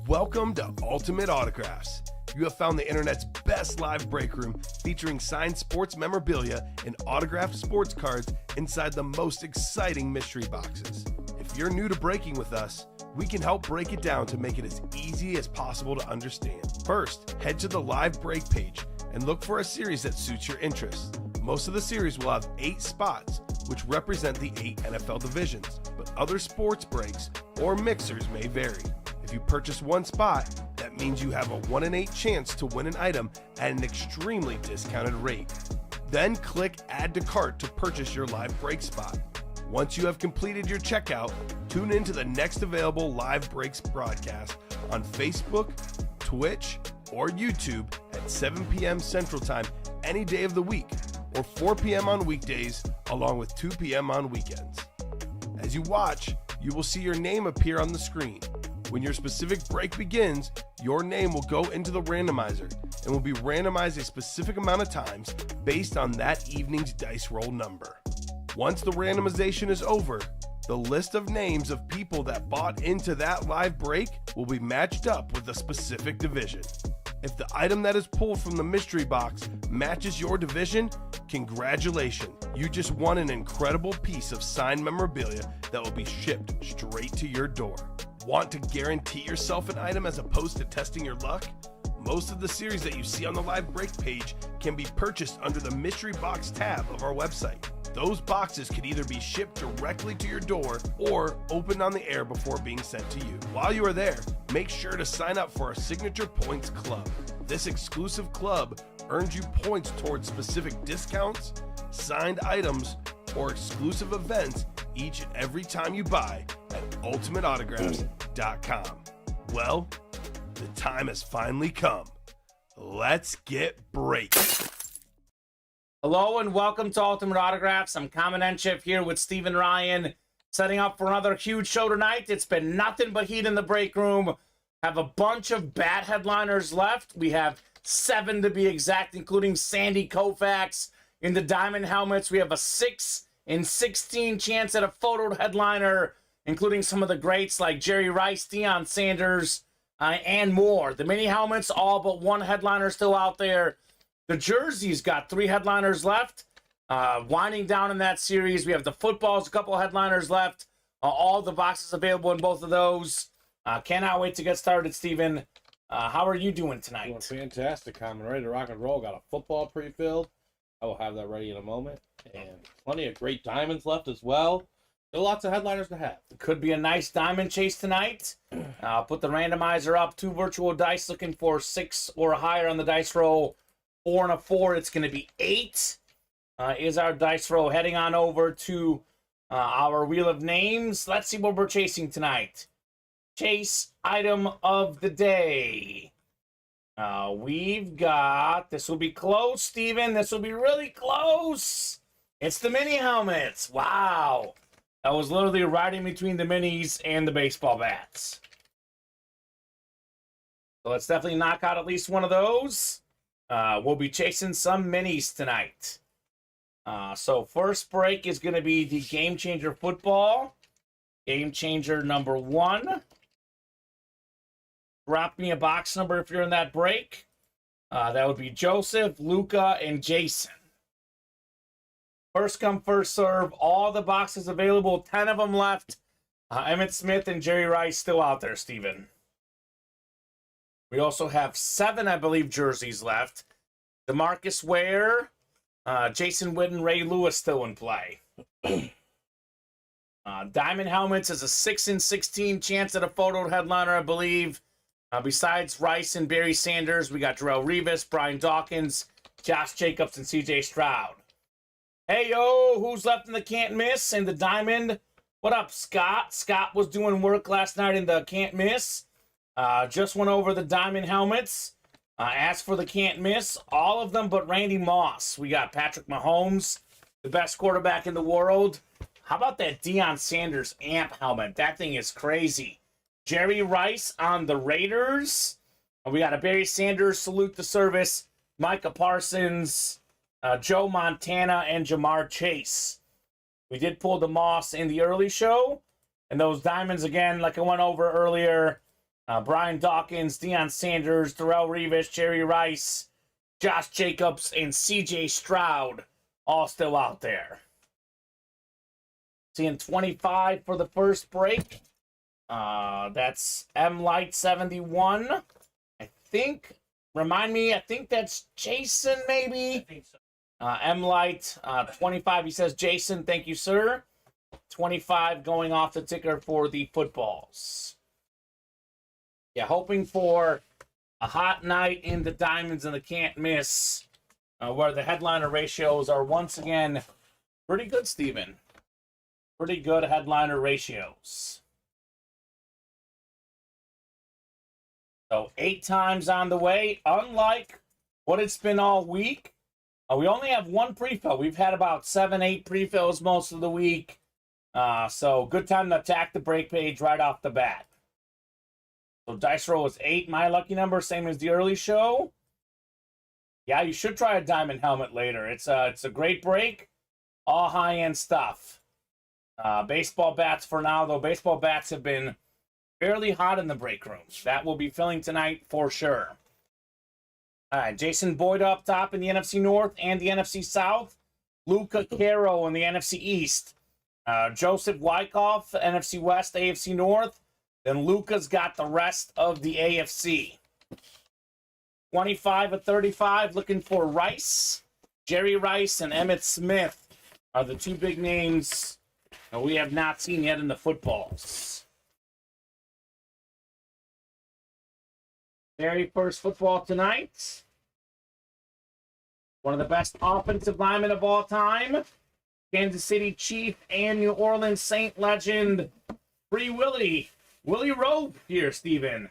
Welcome to Ultimate Autographs. You have found the internet's best live break room featuring signed sports memorabilia and autographed sports cards inside the most exciting mystery boxes. If you're new to breaking with us, we can help break it down to make it as easy as possible to understand. First, head to the live break page and look for a series that suits your interests. Most of the series will have 8 spots, which represent the 8 NFL divisions, but other sports breaks or mixers may vary. If you purchase one spot, that means you have a 1 in 8 chance to win an item at an extremely discounted rate. Then click Add to Cart to purchase your live break spot. Once you have completed your checkout, tune in to the next available live breaks broadcast on Facebook, Twitch, or YouTube at 7 p.m. Central Time any day of the week, or 4 p.m. on weekdays, along with 2 p.m. on weekends. As you watch, you will see your name appear on the screen. When your specific break begins, your name will go into the randomizer and will be randomized a specific amount of times based on that evening's dice roll number. Once the randomization is over, the list of names of people that bought into that live break will be matched up with a specific division. If the item that is pulled from the mystery box matches your division, congratulations, you just won an incredible piece of signed memorabilia that will be shipped straight to your door. Want to guarantee yourself an item as opposed to testing your luck? Most of the series that you see on the live break page can be purchased under the mystery box tab of our website. Those boxes could either be shipped directly to your door or opened on the air before being sent to you. While you are there, make sure to sign up for our Signature Points Club. This exclusive club earns you points towards specific discounts, signed items, or exclusive events each and every time you buy at ultimateautographs.com. Well, the time has finally come. Let's get breaking. Hello and welcome to Ultimate Autographs. I'm Kamen Entchev here with Stephen Ryan, setting up for another huge show tonight. It's been nothing but heat in the break room. Have a bunch of bat headliners left. We have 7 to be exact, including Sandy Koufax in the diamond helmets. We have a 6 in 16 chance at a photo headliner, including some of the greats like Jerry Rice, Deion Sanders, and more. The mini helmets, all but 1 headliner still out there. The jerseys got 3 headliners left. Winding down in that series, we have the footballs, a couple headliners left. All the boxes available in both of those. Cannot wait to get started, Steven. How are you doing tonight? Doing fantastic, Common. Ready to rock and roll. Got a football pre-filled. I will have that ready in a moment. And plenty of great diamonds left as well. Still lots of headliners to have. Could be a nice diamond chase tonight. I'll put the randomizer up. 2 virtual dice looking for 6 or higher on the dice roll. 4 and a 4. It's going to be 8 is our dice roll. Heading on over to our wheel of names. Let's see what we're chasing tonight. Chase item of the day. We've got, this will be close, Steven. This will be really close. It's the mini helmets. Wow. That was literally right in between the minis and the baseball bats. So let's definitely knock out at least one of those. We'll be chasing some minis tonight. So first break is going to be the Game Changer football. Game Changer number 1. Drop me a box number if you're in that break. That would be Joseph, Luca, and Jason. First come, first serve. All the boxes available. 10 of them left. Emmitt Smith and Jerry Rice still out there, Steven. We also have 7, I believe, jerseys left. DeMarcus Ware, Jason Witten, Ray Lewis still in play. Diamond helmets is a 6 in 16 chance at a photo headliner, I believe. Besides Rice and Barry Sanders, we got Darrelle Revis, Brian Dawkins, Josh Jacobs, and C.J. Stroud. Hey, yo, who's left in the can't miss? And the diamond, what up, Scott? Scott was doing work last night in the can't miss. Just went over the diamond helmets. As for the can't miss, all of them but Randy Moss. We got Patrick Mahomes, the best quarterback in the world. How about that Deion Sanders amp helmet? That thing is crazy. Jerry Rice on the Raiders. We got a Barry Sanders, salute the service. Micah Parsons, Joe Montana, and Jamar Chase. We did pull the Moss in the early show. And those diamonds, again, like I went over earlier, Brian Dawkins, Deion Sanders, Darrelle Revis, Jerry Rice, Josh Jacobs, and CJ Stroud all still out there. Seeing 25 for the first break. That's M Light 71. I think, remind me, I think that's Jason maybe? I think so. M Light 25, he says, Jason, thank you, sir. 25 going off the ticker for the footballs. Yeah, hoping for a hot night in the Diamonds and the can't miss, where the headliner ratios are once again pretty good, Steven. Pretty good headliner ratios. So 8 times on the way, unlike what it's been all week. We only have 1 pre-fill. We've had about 7, 8 pre-fills most of the week. So good time to attack the break page right off the bat. So dice roll is 8, my lucky number, same as the early show. Yeah, you should try a diamond helmet later. It's a great break, all high-end stuff. Baseball bats for now, though. Baseball bats have been fairly hot in the break room. That will be filling tonight for sure. All right, Jason Boyd up top in the NFC North and the NFC South. Luca Caro in the NFC East. Joseph Wyckoff, NFC West, AFC North. Then Luca's got the rest of the AFC. 25 of 35, looking for Rice. Jerry Rice and Emmitt Smith are the 2 big names that we have not seen yet in the footballs. Very first football tonight. One of the best offensive linemen of all time. Kansas City Chief and New Orleans Saint legend, Free Willy Rope here, Steven.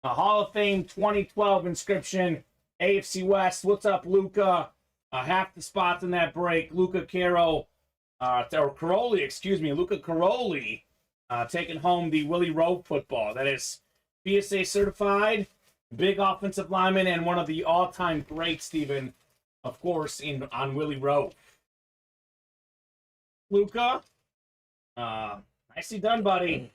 A Hall of Fame 2012 inscription, AFC West. What's up, Luca? Half the spots in that break. Luca Caroli, Luca Caroli taking home the Willie Rope football. That is PSA certified, big offensive lineman, and one of the all-time greats, Steven, of course, on Willie Rope. Luca, nicely done, buddy.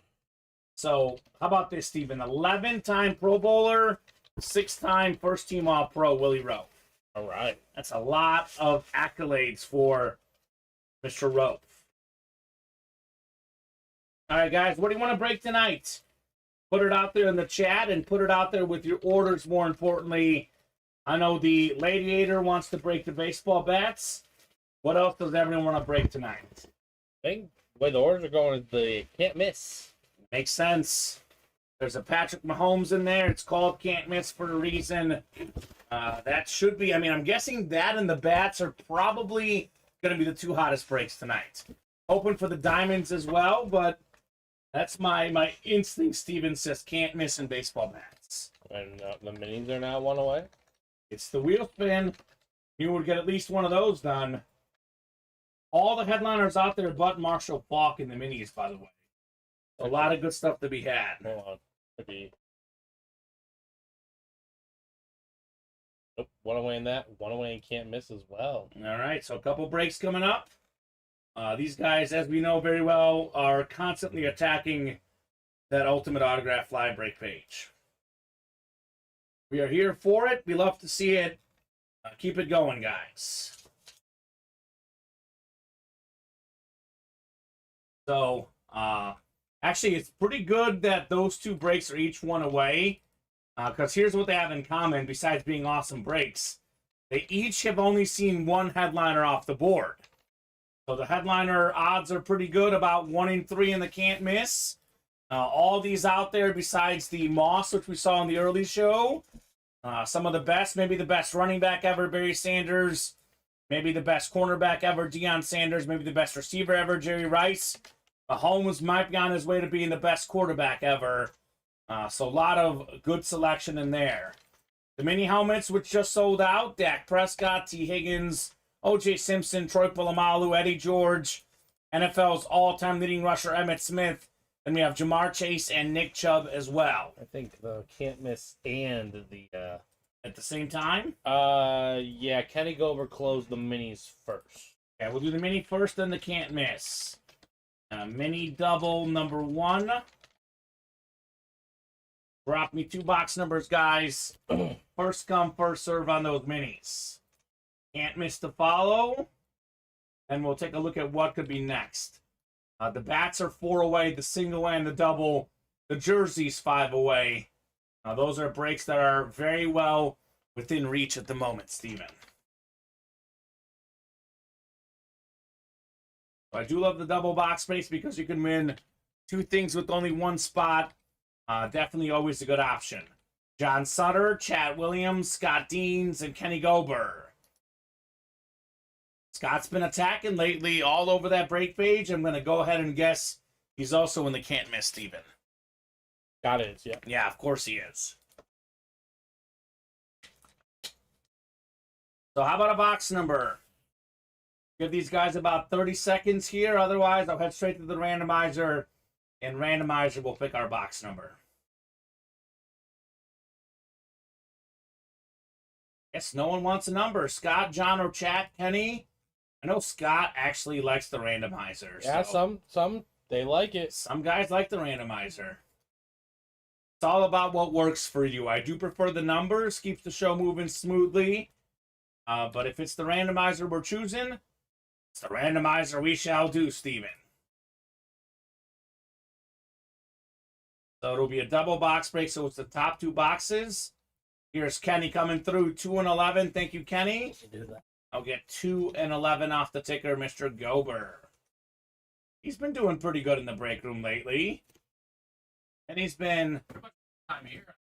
So, how about this, Steven? 11-time Pro Bowler, 6-time first-team All-Pro, Willie Rope. All right. That's a lot of accolades for Mr. Rope. All right, guys, what do you want to break tonight? Put it out there in the chat and put it out there with your orders, more importantly. I know the Gladiator wants to break the baseball bats. What else does everyone want to break tonight? I think the way the orders are going is the can't miss. Makes sense. There's a Patrick Mahomes in there. It's called can't miss for a reason. That should be, I'm guessing that and the bats are probably going to be the 2 hottest breaks tonight. Open for the diamonds as well, but that's my instinct. Steven says can't miss in baseball bats. And the minis are now 1 away. It's the wheel spin. You would get at least one of those done. All the headliners out there but Marshall Faulk in the minis, by the way. A lot of good stuff to be had. Hold on. Maybe. Nope, 1 away in that. 1 away and can't miss as well. All right, so a couple breaks coming up. These guys, as we know very well, are constantly attacking that Ultimate Autograph live break page. We are here for it. We love to see it. Keep it going, guys. So, actually, it's pretty good that those 2 breaks are each 1 away. Because here's what they have in common, besides being awesome breaks. They each have only seen 1 headliner off the board. So the headliner odds are pretty good, about 1 in 3 in the can't miss. All these out there, besides the Moss, which we saw in the early show. Some of the best, maybe the best running back ever, Barry Sanders. Maybe the best cornerback ever, Deion Sanders. Maybe the best receiver ever, Jerry Rice. Mahomes might be on his way to being the best quarterback ever. So a lot of good selection in there. The mini helmets, which just sold out. Dak Prescott, T. Higgins, O.J. Simpson, Troy Polamalu, Eddie George. NFL's all-time leading rusher, Emmitt Smith. Then we have Jamar Chase and Nick Chubb as well. I think the can't miss and the... At the same time? Yeah, Kenny Gover closed the minis first. Okay, we'll do the mini first, then the can't miss. Mini double number 1. Drop me 2 box numbers, guys. First come, first serve on those minis. Can't miss to follow. And we'll take a look at what could be next. The bats are 4 away, the single and the double. The jerseys 5 away. Those are breaks that are very well within reach at the moment, Steven. I do love the double box space because you can win 2 things with only 1 spot. Definitely always a good option. John Sutter, Chad Williams, Scott Deans, and Kenny Gober. Scott's been attacking lately all over that break page. I'm going to go ahead and guess he's also in the can't miss, Steven. Scott is, yeah. Yeah, of course he is. So how about a box number? Give these guys about 30 seconds here. Otherwise, I'll head straight to the randomizer, and randomizer will pick our box number. Yes, no one wants a number. Scott, John, or Chat, Kenny? I know Scott actually likes the randomizer. Yeah, so some they like it. some guys like the randomizer. It's all about what works for you. I do prefer the numbers. Keeps the show moving smoothly. But if it's the randomizer we're choosing, it's the randomizer we shall do, Steven. So it'll be a double box break, so it's the top 2 boxes. Here's Kenny coming through, 2 and 11. Thank you, Kenny. I'll get 2 and 11 off the ticker, Mr. Gober. He's been doing pretty good in the break room lately. And he's been...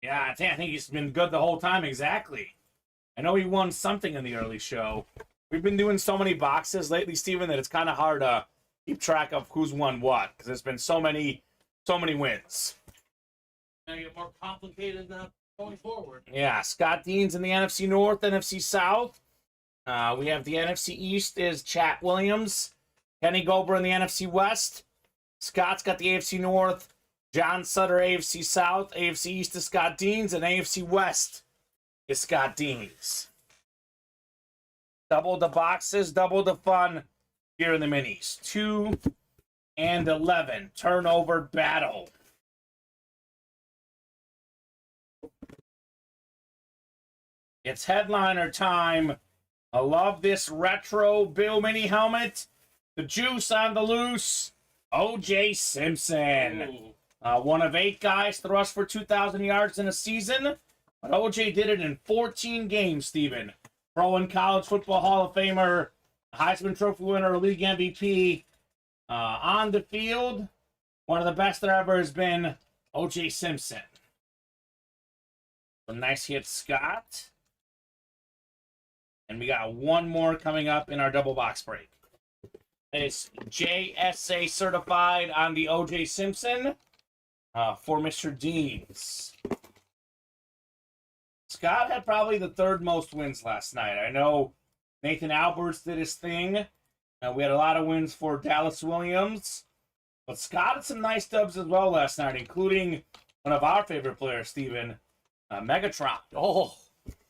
Yeah, I think he's been good the whole time, exactly. I know he won something in the early show. We've been doing so many boxes lately, Steven, that it's kind of hard to keep track of who's won what, because there's been so many wins. Now get more complicated now going forward. Yeah, Scott Deans in the NFC North, NFC South. We have the NFC East is Chat Williams. Kenny Gober in the NFC West. Scott's got the AFC North. John Sutter, AFC South. AFC East is Scott Deans, and AFC West is Scott Deans. Double the boxes, double the fun here in the minis. 2 and 11. Turnover battle. It's headliner time. I love this retro Bill Mini helmet. The juice on the loose. O.J. Simpson. One of 8 guys to rush for 2,000 yards in a season. But O.J. did it in 14 games, Steven. Pro and College Football Hall of Famer. Heisman Trophy winner, league MVP. On the field, one of the best there ever has been O.J. Simpson. A nice hit, Scott. And we got one more coming up in our double box break. It's JSA certified on the O.J. Simpson for Mr. Deans. Scott had probably the 3rd most wins last night. I know Nathan Alberts did his thing. We had a lot of wins for Dallas Williams. But Scott had some nice dubs as well last night, including one of our favorite players, Steven, Megatron. Oh,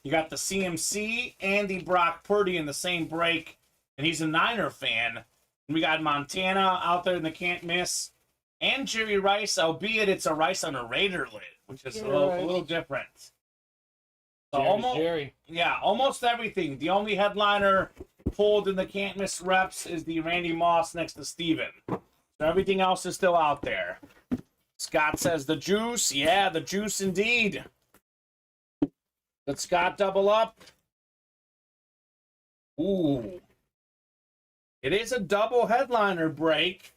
You got the CMC and the Brock Purdy in the same break, and he's a Niner fan. And we got Montana out there in the can't miss, and Jerry Rice, albeit it's a Rice on a Raider lid, which is a little different. So Jerry. Yeah, almost everything. The only headliner pulled in the can't miss reps is the Randy Moss next to Steven. So everything else is still out there. Scott says the juice. Yeah, the juice indeed. Did Scott double up? Ooh. It is a double headliner break.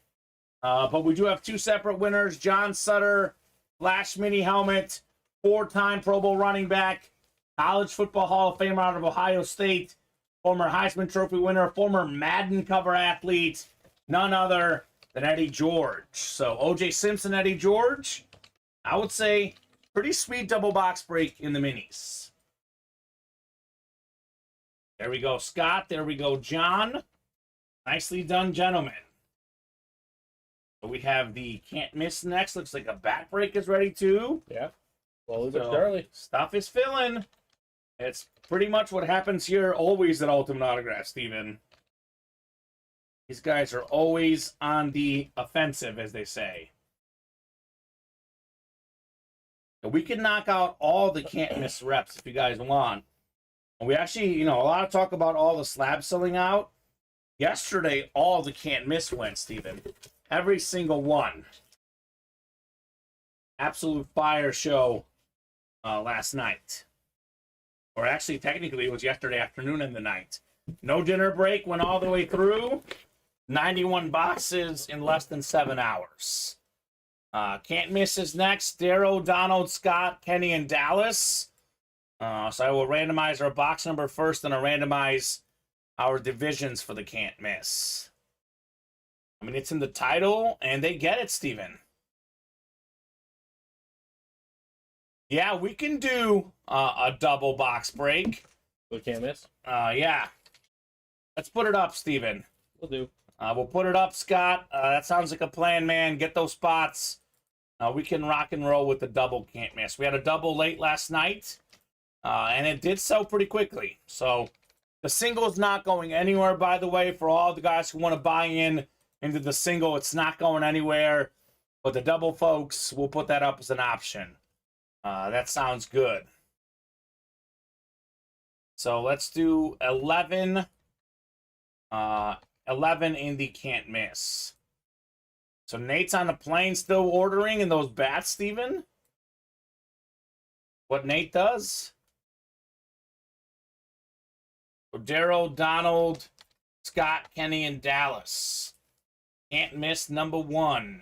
But we do have 2 separate winners. John Sutter, Flash Mini Helmet, 4-time Pro Bowl running back, College Football Hall of Famer out of Ohio State, former Heisman Trophy winner, former Madden cover athlete, none other than Eddie George. So O.J. Simpson, Eddie George, I would say pretty sweet double box break in the minis. There we go, Scott. There we go, John. Nicely done, gentlemen. So we have the can't miss next. Looks like a bat break is ready too. Yeah. Slowly but surely. Stuff is filling. It's pretty much what happens here always at Ultimate Autograph, Steven. These guys are always on the offensive, as they say. We can knock out all the can't miss reps if you guys want. And we actually, a lot of talk about all the slabs selling out. Yesterday, all the can't miss went, Steven. Every single one. Absolute fire show last night. Or actually, technically, it was yesterday afternoon and the night. No dinner break, went all the way through. 91 boxes in less than 7 hours. Can't miss is next. Darrow, Donald, Scott, Kenny, and Dallas. So I will randomize our box number first, and I'll randomize our divisions for the can't miss. I mean, it's in the title, and they get it, Steven. Yeah, we can do a double box break. We can't miss? Yeah. Let's put it up, Steven. We'll do. We'll put it up, Scott. That sounds like a plan, man. Get those spots. We can rock and roll with the double can't miss. We had a double late last night, and it did sell pretty quickly. So the single is not going anywhere, by the way, for all the guys who want to buy into the single. It's not going anywhere. But the double, folks, we'll put that up as an option. That sounds good. So let's do 11. 11 in the can't miss. So Nate's on the plane still ordering in those bats, Steven? What Nate does? Darrow, Donald, Scott, Kenny, and Dallas. Can't miss number 1.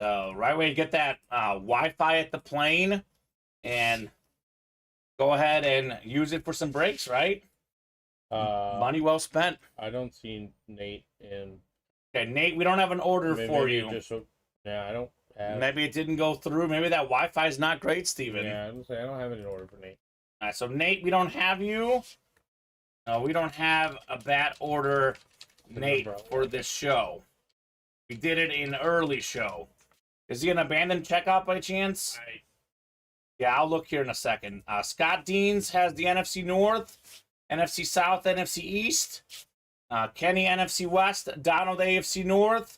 So right way to get that Wi-Fi at the plane and go ahead and use it for some breaks, right? Money well spent. I don't see Nate in. Okay, Nate, we don't have an order for you. Yeah, I don't have. Maybe it didn't go through. Maybe that Wi-Fi is not great, Steven. Yeah, I don't have any order for Nate. All right, so Nate, we don't have you. No, we don't have a bat order, Nate, for this show. We did it in early show. Is he an abandoned checkout by chance? Yeah, I'll look here in a second. Scott Deans has the NFC North, NFC South, NFC East. Kenny, NFC West. Donald, AFC North.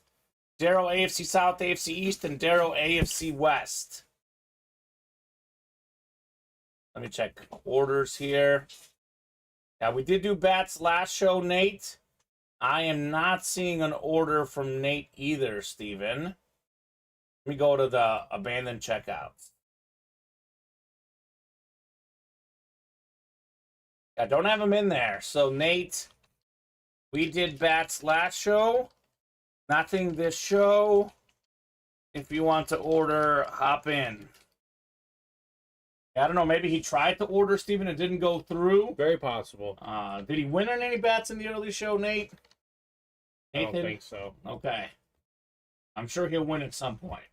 Darrow, AFC South, AFC East. And Darrow, AFC West. Let me check orders here. Yeah, we did do bats last show, Nate. I am not seeing an order from Nate either, Steven. Let me go to the abandoned checkouts. I don't have him in there. So, Nate, we did bats last show. Nothing this show. If you want to order, hop in. I don't know. Maybe he tried to order, Steven. It didn't go through. Very possible. Did he win on any bats in the early show, Nate? I don't think so. Okay. I'm sure he'll win at some point.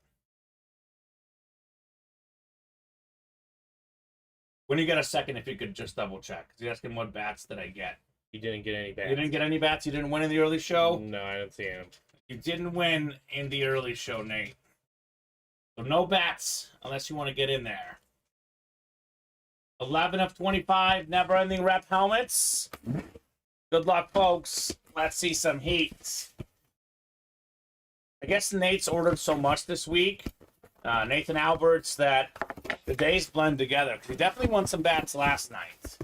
When you get a second, if you could just double check. Because you asked him what bats did I get. You didn't get any bats. You didn't get any bats? You didn't win in the early show? No, I didn't see him. You didn't win in the early show, Nate. So no bats unless you want to get in there. 11 of 25 never-ending rep helmets. Good luck, folks. Let's see some heat. I guess Nate's ordered so much this week. Nathan Alberts, that the days blend together. He definitely won some bats last night.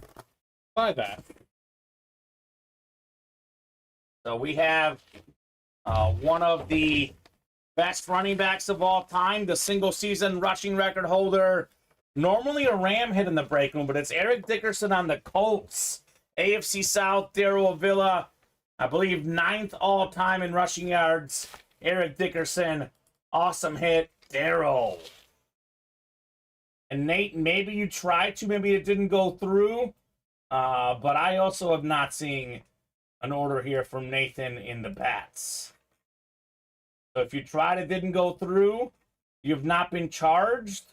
By that. So we have one of the best running backs of all time, the single-season rushing record holder. Normally a Ram hit in the break room, but it's Eric Dickerson on the Colts. AFC South, Darrell Avila, I believe 9th all-time in rushing yards. Eric Dickerson, awesome hit. Darrell. And Nate, maybe you tried to, maybe it didn't go through. But I also have not seen an order here from Nathan in the bats. So if you tried, it didn't go through, you've not been charged.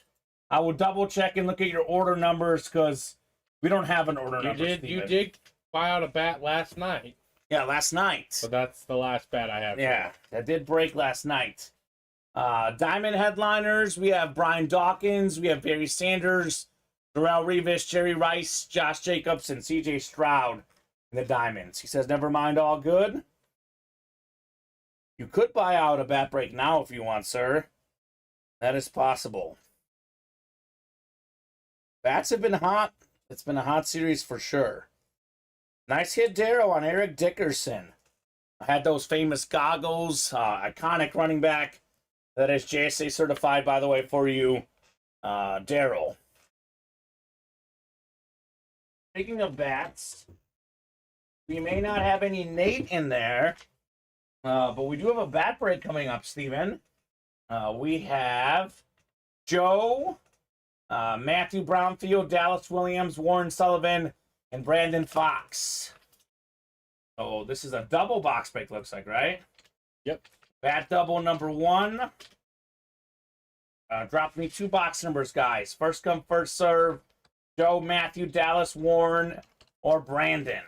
I will double check and look at your order numbers because we don't have an order number. You did buy out a bat last night. Yeah, last night. So that's the last bat I have. Yeah, that did break last night. Diamond headliners, we have Brian Dawkins, we have Barry Sanders, Darrelle Revis, Jerry Rice, Josh Jacobs, and CJ Stroud in the Diamonds. He says, never mind, all good. You could buy out a bat break now if you want, sir. That is possible. Bats have been hot. It's been a hot series for sure. Nice hit, Darrow, on Eric Dickerson. I had those famous goggles. Iconic running back. That is JSA certified, by the way, for you, Darrow. Speaking of bats, we may not have any Nate in there, but we do have a bat break coming up, Steven. We have Joe, Matthew Brownfield, Dallas Williams, Warren Sullivan, and Brandon Fox. Oh, this is a double box break, looks like, right? Yep. Bat double number 1. Drop me 2 box numbers, guys. First come, first serve. Joe, Matthew, Dallas, Warren, or Brandon.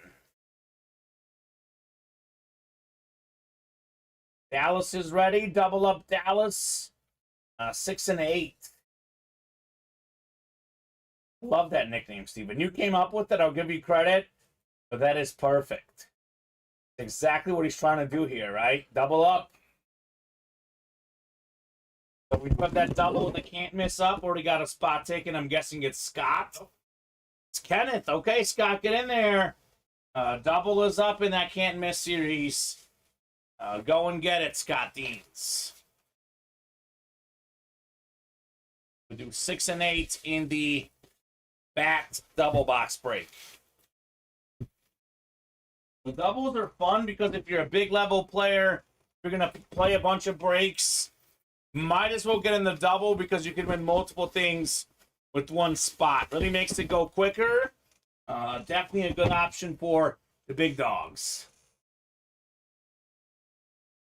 Dallas is ready. Double up Dallas. 6 and 8. Love that nickname, Steven. You came up with it. I'll give you credit. But that is perfect. Exactly what he's trying to do here, right? Double up. So we put that double in the can't miss up. Already got a spot taken. I'm guessing it's Scott. It's Kenneth. Okay, Scott, get in there. Double is up in that can't miss series. Go and get it, Scott Deans. We do 6 and 8 in the bat double box break. The doubles are fun because if you're a big level player, you're going to play a bunch of breaks. Might as well get in the double because you can win multiple things with one spot. Really makes it go quicker. Definitely a good option for the big dogs.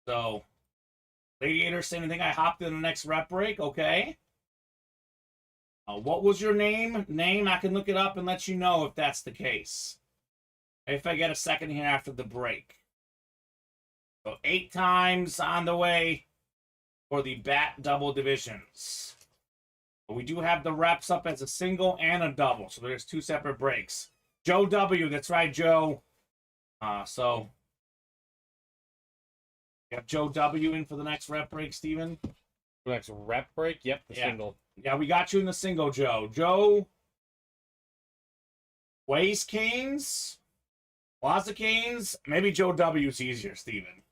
So, Radiator saying, I think I hopped in the next rep break. Okay. What was your name? I can look it up and let you know if that's the case. If I get a second here after the break. So 8 times on the way for the bat double divisions. But we do have the reps up as a single and a double. So there's 2 separate breaks. Joe W. That's right, Joe. So you have Joe W. in for the next rep break, Steven. The next rep break? Yep, the single. Yeah, we got you in the single, Joe. Joe Waze Canes. Plaza Canes. Maybe Joe W's easier, Steven.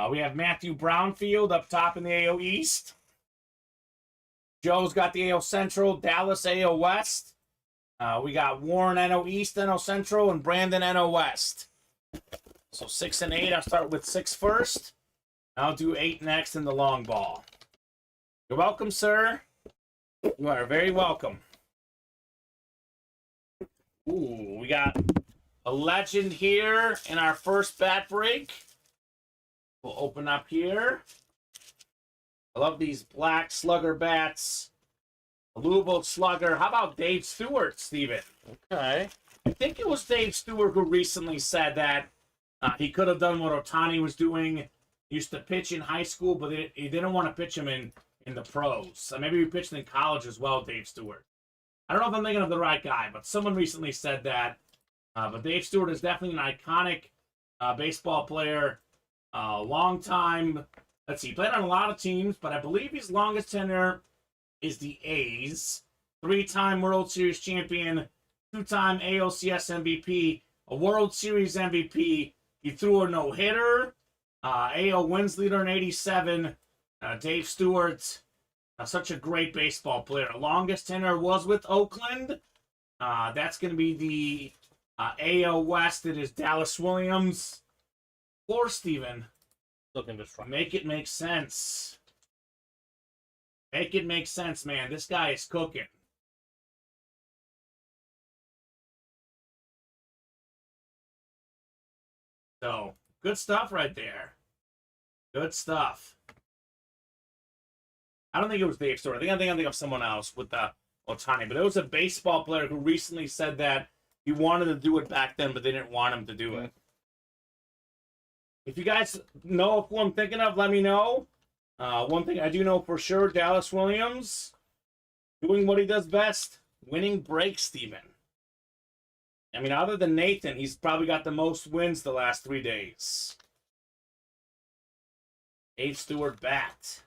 We have Matthew Brownfield up top in the AO East. Joe's got the AO Central, Dallas AO West. We got Warren NO East, NO Central, and Brandon NO West. So 6 and 8. I'll start with 6 first. I'll do 8 next in the long ball. You're welcome, sir. You are very welcome. Ooh, we got a legend here in our first bat break. We'll open up here. I love these black slugger bats. A Louisville slugger. How about Dave Stewart, Steven? Okay. I think it was Dave Stewart who recently said that he could have done what Ohtani was doing. He used to pitch in high school, but he didn't want to pitch him in the pros. So maybe he pitched in college as well, Dave Stewart. I don't know if I'm thinking of the right guy, but someone recently said that. But Dave Stewart is definitely an iconic baseball player. Long time. Let's see, he played on a lot of teams, but I believe his longest tenure is the A's. 3-time World Series champion, 2-time ALCS MVP, a World Series MVP. He threw a no-hitter. AL wins leader in 87. Dave Stewart, such a great baseball player. Longest tenure was with Oakland. That's going to be the AL West. It is Dallas Williams. Or Steven. Looking to try. Make it make sense. Make it make sense, man. This guy is cooking. So, good stuff right there. Good stuff. I don't think it was Dave Stewart. I think of someone else with the Ohtani. But it was a baseball player who recently said that he wanted to do it back then, but they didn't want him to do it. If you guys know who I'm thinking of, let me know. One thing I do know for sure, Dallas Williams doing what he does best, winning breaks, Steven. I mean, other than Nathan, he's probably got the most wins the last 3 days. Dave Stewart bat.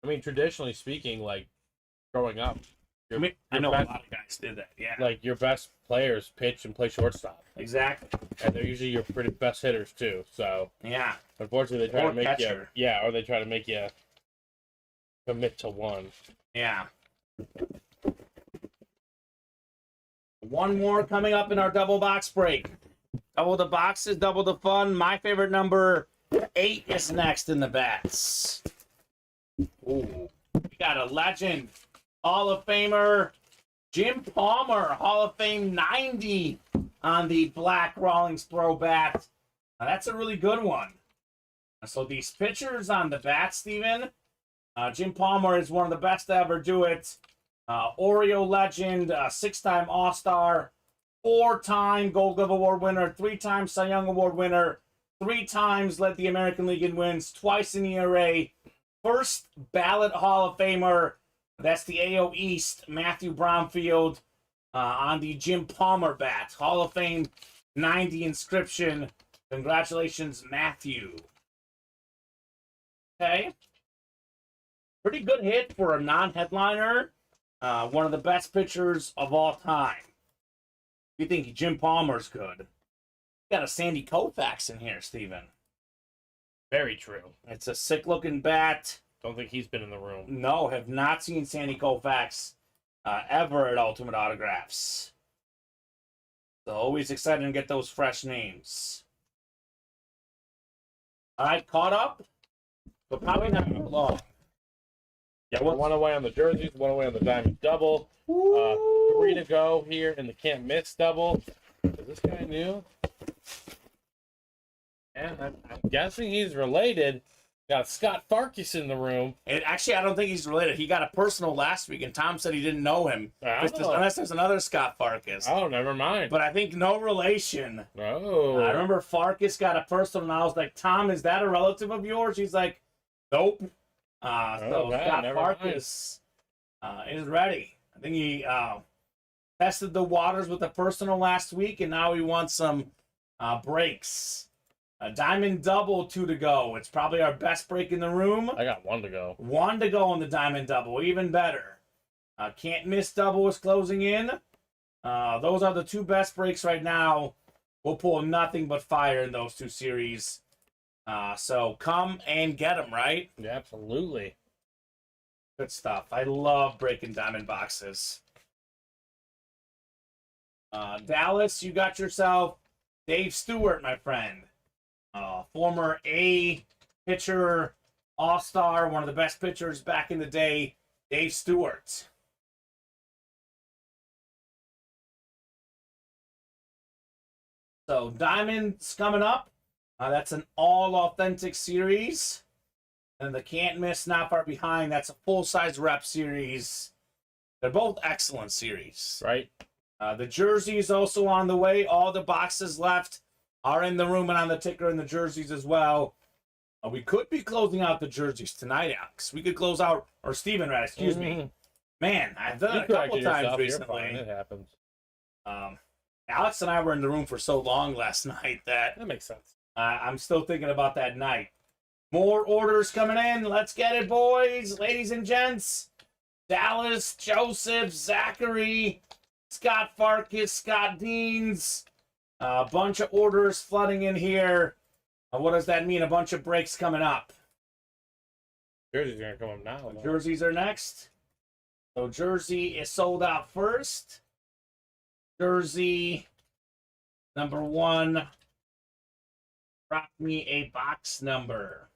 I mean, traditionally speaking, like growing up, I mean, I know a lot of guys did that. Yeah, like your best players pitch and play shortstop, exactly. and they're usually your pretty best hitters too. So Yeah, unfortunately, they try Or to make catcher. you, or they try to make you commit to one. yeah. One more coming up in our double box break. Double the boxes, double the fun. My favorite number 8 is next in the bats. Ooh, we got a legend, Hall of Famer, Jim Palmer, Hall of Fame 90 on the black Rawlings Pro bat. Now, that's a really good one. So these pictures on the bat, Steven, Jim Palmer is one of the best to ever do it. Oreo legend, 6-time All-Star, 4-time Gold Glove Award winner, 3-time Cy Young Award winner, 3 times led the American League in wins, twice in ERA, first ballot Hall of Famer. That's the AO East, Matthew Brownfield, on the Jim Palmer bat. Hall of Fame 90 inscription. Congratulations, Matthew. Okay. Pretty good hit for a non-headliner. One of the best pitchers of all time. You think Jim Palmer's good? Got a Sandy Koufax in here, Steven. Very true. It's a sick-looking bat. Don't think he's been in the room. No, have not seen Sandy Koufax ever at Ultimate Autographs. So always excited to get those fresh names. All right, caught up, but probably not long. Yeah, one away on the jerseys, one away on the diamond double. 3 to go here in the can't miss double. Is this guy new? And I'm guessing he's related. Got Scott Farkas in the room. And actually, I don't think he's related. He got a personal last week, and Tom said he didn't know him. Unless there's another Scott Farkas. Oh, never mind. But I think no relation. No. I remember Farkas got a personal, and I was like, Tom, is that a relative of yours? He's like, nope. So man, Scott never Farkas is ready. I think he tested the waters with a personal last week, and now he wants some breaks. A diamond double, 2 to go. It's probably our best break in the room. I got 1 to go. 1 to go on the diamond double, even better. Can't miss double is closing in. Those are the 2 best breaks right now. We'll pull nothing but fire in those 2 series. So come and get them, right? Yeah, absolutely. Good stuff. I love breaking diamond boxes. Dallas, you got yourself Dave Stewart, my friend. Former A pitcher, all-star, one of the best pitchers back in the day, Dave Stewart. So Diamond's coming up. That's an all-authentic series. And the Can't Miss, Not Far Behind, that's a full-size rep series. They're both excellent series. Right. The jersey is also on the way. All the boxes left are in the room and on the ticker and the jerseys as well. We could be closing out the jerseys tonight, Alex. We could close out, or Steven, right? Excuse me. Man, I've done it a couple times recently. It happens. Alex and I were in the room for so long last night that makes sense. I'm still thinking about that night. More orders coming in. Let's get it, boys, ladies and gents. Dallas, Joseph, Zachary, Scott Farkas, Scott Deans. A bunch of orders flooding in here. What does that mean? A bunch of breaks coming up. Jerseys are going to come up now. The jerseys are next. So jersey is sold out first. Jersey number 1. Drop me a box number.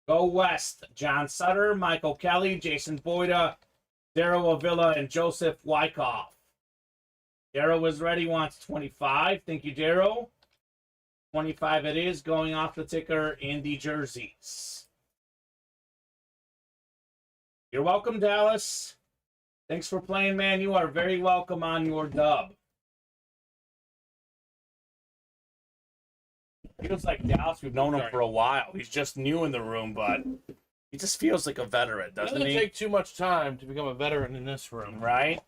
Go West. John Sutter, Michael Kelly, Jason Boyda, Darryl Avila, and Joseph Wyckoff. Darryl is ready, wants 25. Thank you, Darryl. 25 it is, going off the ticker in the jerseys. You're welcome, Dallas. Thanks for playing, man. You are very welcome on your dub. Feels like Dallas, we've known him for a while. He's just new in the room, but he just feels like a veteran, doesn't he? It doesn't take too much time to become a veteran in this room. Right?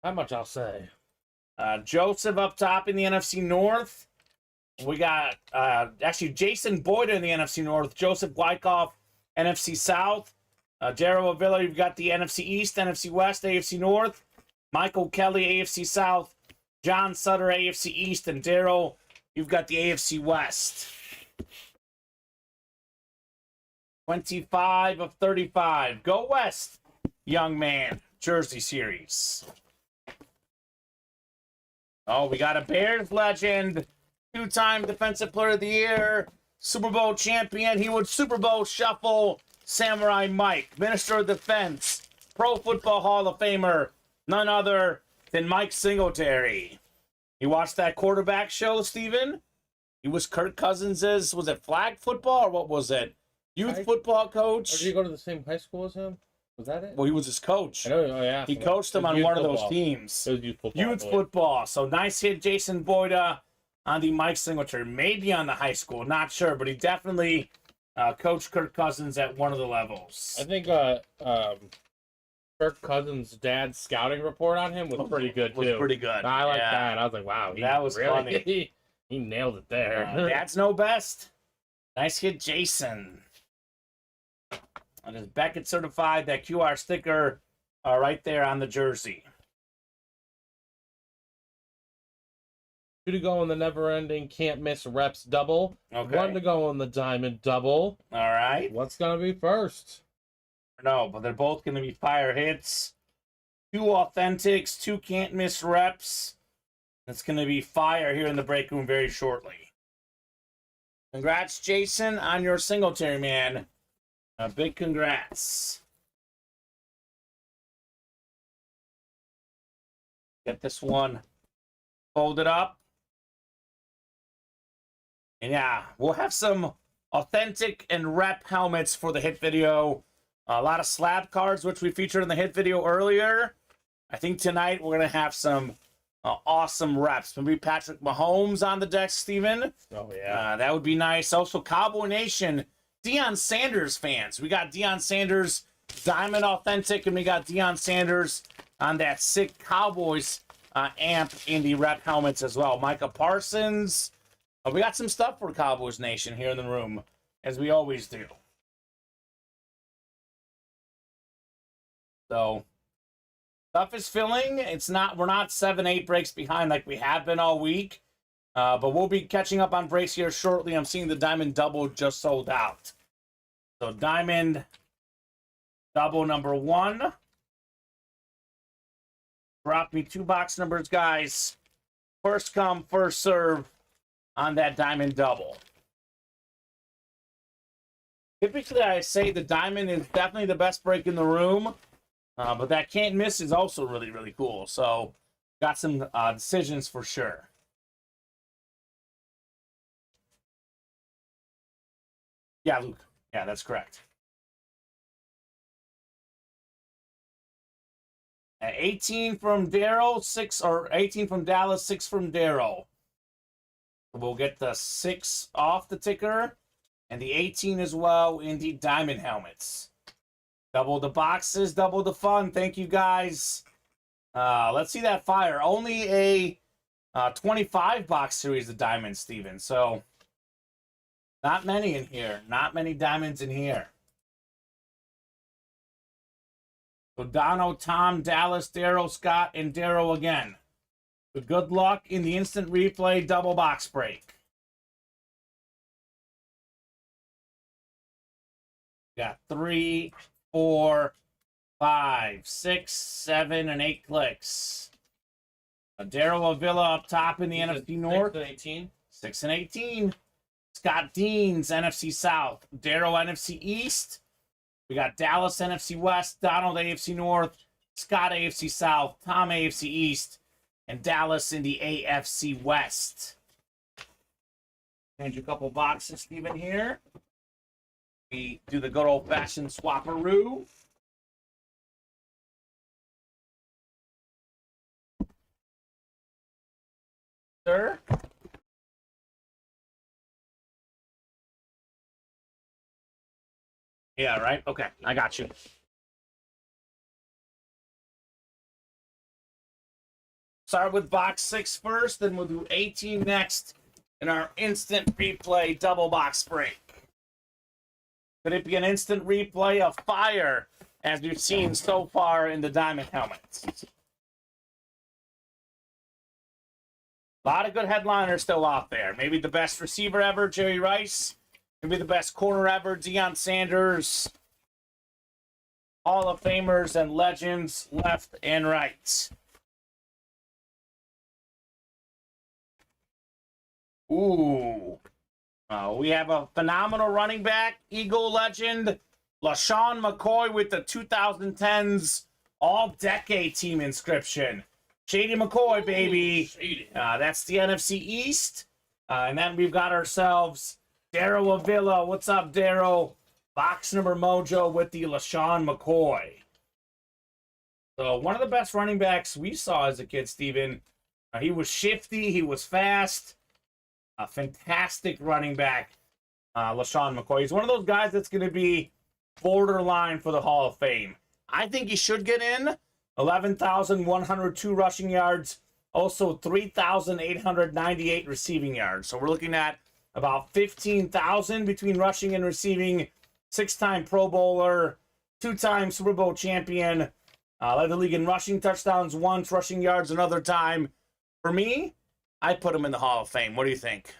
How much I'll say. Joseph up top in the NFC North. We got actually Jason Boyd in the NFC North, Joseph Wyckoff, NFC South, Darrow Avila, you've got the NFC East, NFC West, AFC North, Michael Kelly, AFC South, John Sutter, AFC East, and Darrow, you've got the AFC West. 25 of 35. Go West, young man. Jersey series. Oh, we got a Bears legend. Two-time Defensive Player of the Year. Super Bowl champion. He would Super Bowl shuffle. Samurai Mike. Minister of Defense. Pro Football Hall of Famer. None other than Mike Singletary. You watched that quarterback show, Steven? He was Kirk Cousins' was it flag football or what was it? Youth football coach. Or did you go to the same high school as him? Was that it? Well, he was his coach. I know, oh, yeah. He coached him on one of those teams. It was youth football. Youth football. So nice hit, Jason Boyd on the Mike Singletary. Maybe on the high school, not sure, but he definitely coached Kirk Cousins at one of the levels. I think Kirk Cousins' dad's scouting report on him was pretty good too. Was pretty good. I like that. I was like, wow, that was really, funny. He nailed it there. Dads know best. Nice hit, Jason. And his Beckett certified, that QR sticker right there on the jersey. Two to go in the never-ending can't miss reps double. Okay. One to go in the diamond double. All right. What's gonna be first? No, but they're both going to be fire hits. Two authentics, two can't miss reps. It's going to be fire here in the break room very shortly. Congrats, Jason, on your Singletary, man. A big congrats. Get this one folded up. And yeah, we'll have some authentic and rep helmets for the hit video. A lot of slab cards, which we featured in the hit video earlier. I think tonight we're going to have some awesome reps. Maybe Patrick Mahomes on the deck, Steven. Oh, yeah. That would be nice. Also, Cowboy Nation, Deion Sanders fans. We got Deion Sanders Diamond Authentic, and we got Deion Sanders on that sick Cowboys amp in the rep helmets as well. Micah Parsons. We got some stuff for Cowboys Nation here in the room, as we always do. So, stuff is filling. We're not 7-8 breaks behind like we have been all week. But we'll be catching up on breaks here shortly. I'm seeing the Diamond Double just sold out. So, Diamond Double number 1. Drop me 2 box numbers, guys. First come, first serve on that Diamond Double. Typically, I say the Diamond is definitely the best break in the room. But that can't miss is also really, really cool. So, got some decisions for sure. Yeah, Luke. Yeah, that's correct. At 18 from Darrow, 18 from Dallas, 6 from Darrow. We'll get the 6 off the ticker and the 18 as well in the Diamond helmets. Double the boxes, double the fun. Thank you, guys. Let's see that fire. Only a 25 box series of diamonds, Steven. So, not many in here. Not many diamonds in here. So, Dono, Tom, Dallas, Darrow, Scott, and Darrow again. So good luck in the instant replay double box break. Got 3, 4, 5, 6, 7, and 8 clicks. Darrow Avila up top in the NFC North. 6 and 18. 6 and 18. Scott Deans, NFC South. Darrow, NFC East. We got Dallas, NFC West. Donald, AFC North. Scott, AFC South. Tom, AFC East. And Dallas in the AFC West. Change a couple boxes, Steven, here. We do the good old-fashioned swapperoo. Sir? Yeah, right? Okay, I got you. Start with box 6 first, then we'll do 18 next, in our instant replay double box break. Could it be an instant replay of fire as we've seen so far in the diamond helmets? A lot of good headliners still out there. Maybe the best receiver ever, Jerry Rice. Maybe the best corner ever, Deion Sanders. Hall of Famers and legends left and right. Ooh. We have a phenomenal running back, Eagle legend, LaShawn McCoy with the 2010s All-Decade Team inscription. Shady McCoy, baby. Shady. That's the NFC East. And then we've got ourselves Darryl Avila. What's up, Darryl? Box number mojo with the LaShawn McCoy. So one of the best running backs we saw as a kid, Steven. He was shifty. He was fast. A fantastic running back, LaShawn McCoy. He's one of those guys that's going to be borderline for the Hall of Fame. I think he should get in. 11,102 rushing yards, also 3,898 receiving yards. So we're looking at about 15,000 between rushing and receiving. 6-time Pro Bowler, 2-time Super Bowl champion, led the league in rushing touchdowns once, rushing yards another time. For me, I put him in the Hall of Fame. What do you think?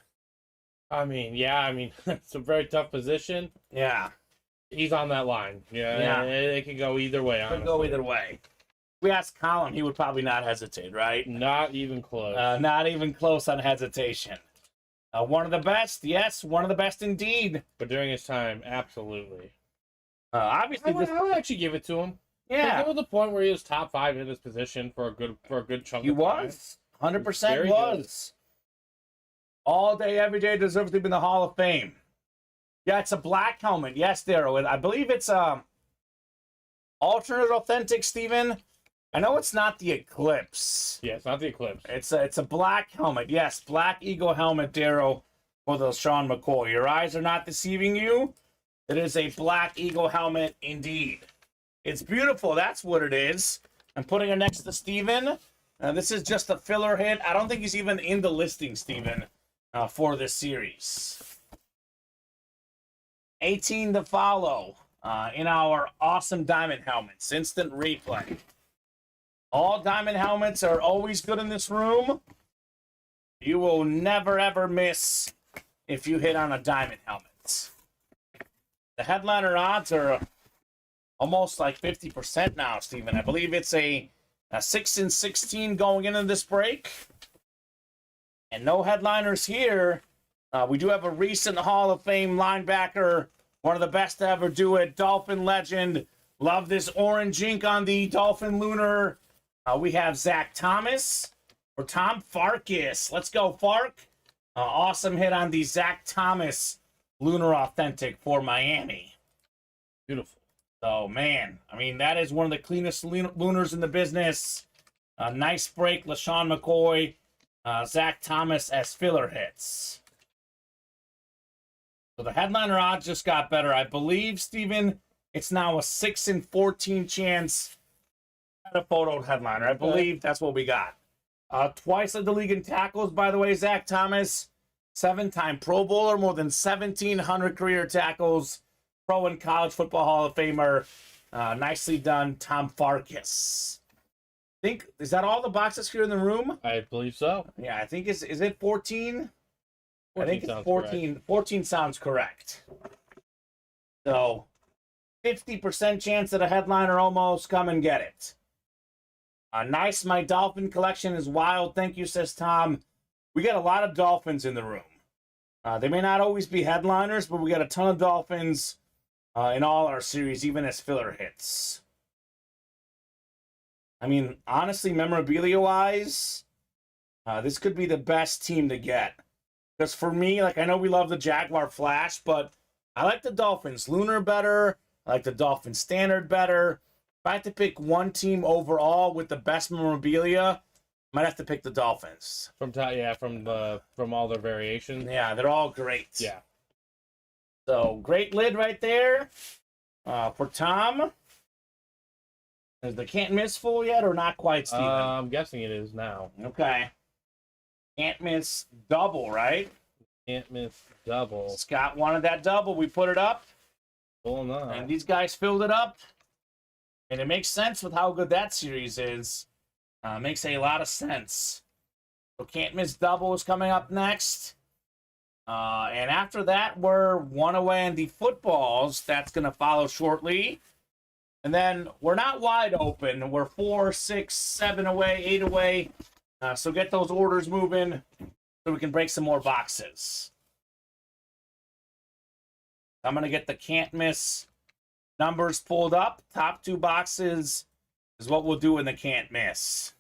It's a very tough position. Yeah. He's on that line. Yeah. It could go either way, honestly. Could go either way. If we asked Colin, he would probably not hesitate, right? Not even close. Not even close on hesitation. One of the best, yes, one of the best indeed. But during his time, absolutely. Obviously, I would actually give it to him. Yeah, there was a point where he was top 5 in his position for a good chunk. He of time. was 100% was. All day, every day, deserves to be in the Hall of Fame. Yeah, it's a black helmet. Yes, Darryl. I believe it's alternate authentic, Steven. I know it's not the Eclipse. Yeah, it's not the Eclipse. It's a black helmet. Yes, black Eagle helmet, Darryl, for the Sean McCoy. Your eyes are not deceiving you. It is a black Eagle helmet indeed. It's beautiful. That's what it is. I'm putting it next to Steven. This is just a filler hit. I don't think he's even in the listing, Steven, for this series. 18 to follow in our awesome diamond helmets. Instant replay. All diamond helmets are always good in this room. You will never, ever miss if you hit on a diamond helmet. The headliner odds are almost like 50% now, Steven. I believe it's a 6-16 going into this break. And no headliners here. We do have a recent Hall of Fame linebacker, one of the best to ever do it, Dolphin legend. Love this orange ink on the Dolphin Lunar. We have Zach Thomas or Tom Farkas. Let's go, Fark. Awesome hit on the Zach Thomas Lunar Authentic for Miami. Beautiful. So, man, I mean, that is one of the cleanest Lunars in the business. Nice break, LaShawn McCoy, Zach Thomas as filler hits. So the headliner odds just got better. I believe, Steven, it's now a 6-14 chance at a photo headliner. I believe that's what we got. Twice led the league in tackles, by the way, Zach Thomas. 7-time Pro Bowler, more than 1,700 career tackles. Pro and College Football Hall of Famer. Nicely done, Tom Farkas. Is that all the boxes here in the room? I believe so. Yeah, I think is it 14? I think it's 14. Correct. 14 sounds correct. So, 50% chance that a headliner almost come and get it. Nice. My Dolphin collection is wild. Thank you, says Tom. We got a lot of Dolphins in the room. They may not always be headliners, but we got a ton of Dolphins in all our series, even as filler hits. I mean, honestly, memorabilia-wise, this could be the best team to get. Because for me, like, I know we love the Jaguar Flash, but I like the Dolphins Lunar better. I like the Dolphin Standard better. If I had to pick one team overall with the best memorabilia, I might have to pick the Dolphins. From all their variations. Yeah, they're all great. Yeah. So, great lid right there for Tom. Is the can't miss full yet or not quite, Steven? I'm guessing it is now. Okay. Can't miss double, right? Can't miss double. Scott wanted that double. We put it up. Full enough. And these guys filled it up. And it makes sense with how good that series is. Makes a lot of sense. So can't miss double is coming up next. And after that, we're one away on the footballs. That's going to follow shortly. And then we're not wide open. We're 4, 6, 7 away, 8 away. So get those orders moving so we can break some more boxes. I'm going to get the can't miss numbers pulled up. Top 2 boxes is what we'll do in the can't miss.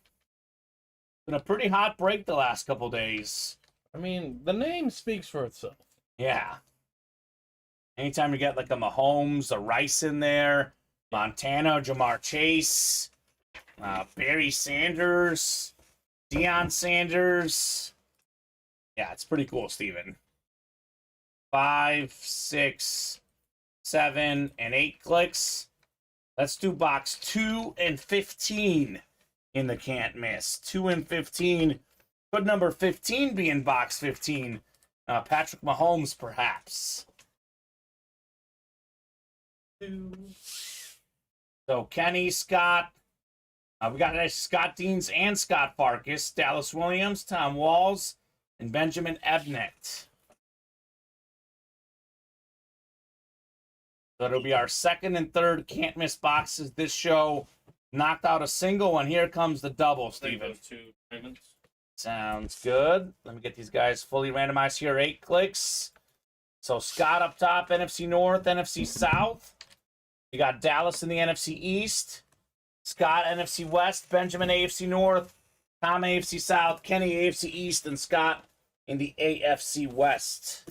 Been a pretty hot break the last couple days. I mean, the name speaks for itself. Yeah. Anytime you get like a Mahomes, a Rice in there, Montana, Jamar Chase, Barry Sanders, Deion Sanders. Yeah, it's pretty cool, Steven. 5, 6, 7, and 8 clicks. Let's do box 2 and 15 in the can't miss. 2 and 15. Could number 15 be in box 15? Patrick Mahomes, perhaps. 2. So Kenny, Scott. We got Scott Deans and Scott Farkas, Dallas Williams, Tom Walls, and Benjamin Ebnet. So it'll be our second and third can't miss boxes this show. Knocked out a single, and here comes the double, Steven. Sounds good. Let me get these guys fully randomized here. 8 clicks. So Scott up top, NFC North, NFC South. You got Dallas in the NFC East. Scott, NFC West. Benjamin, AFC North. Tom, AFC South. Kenny, AFC East. And Scott in the AFC West.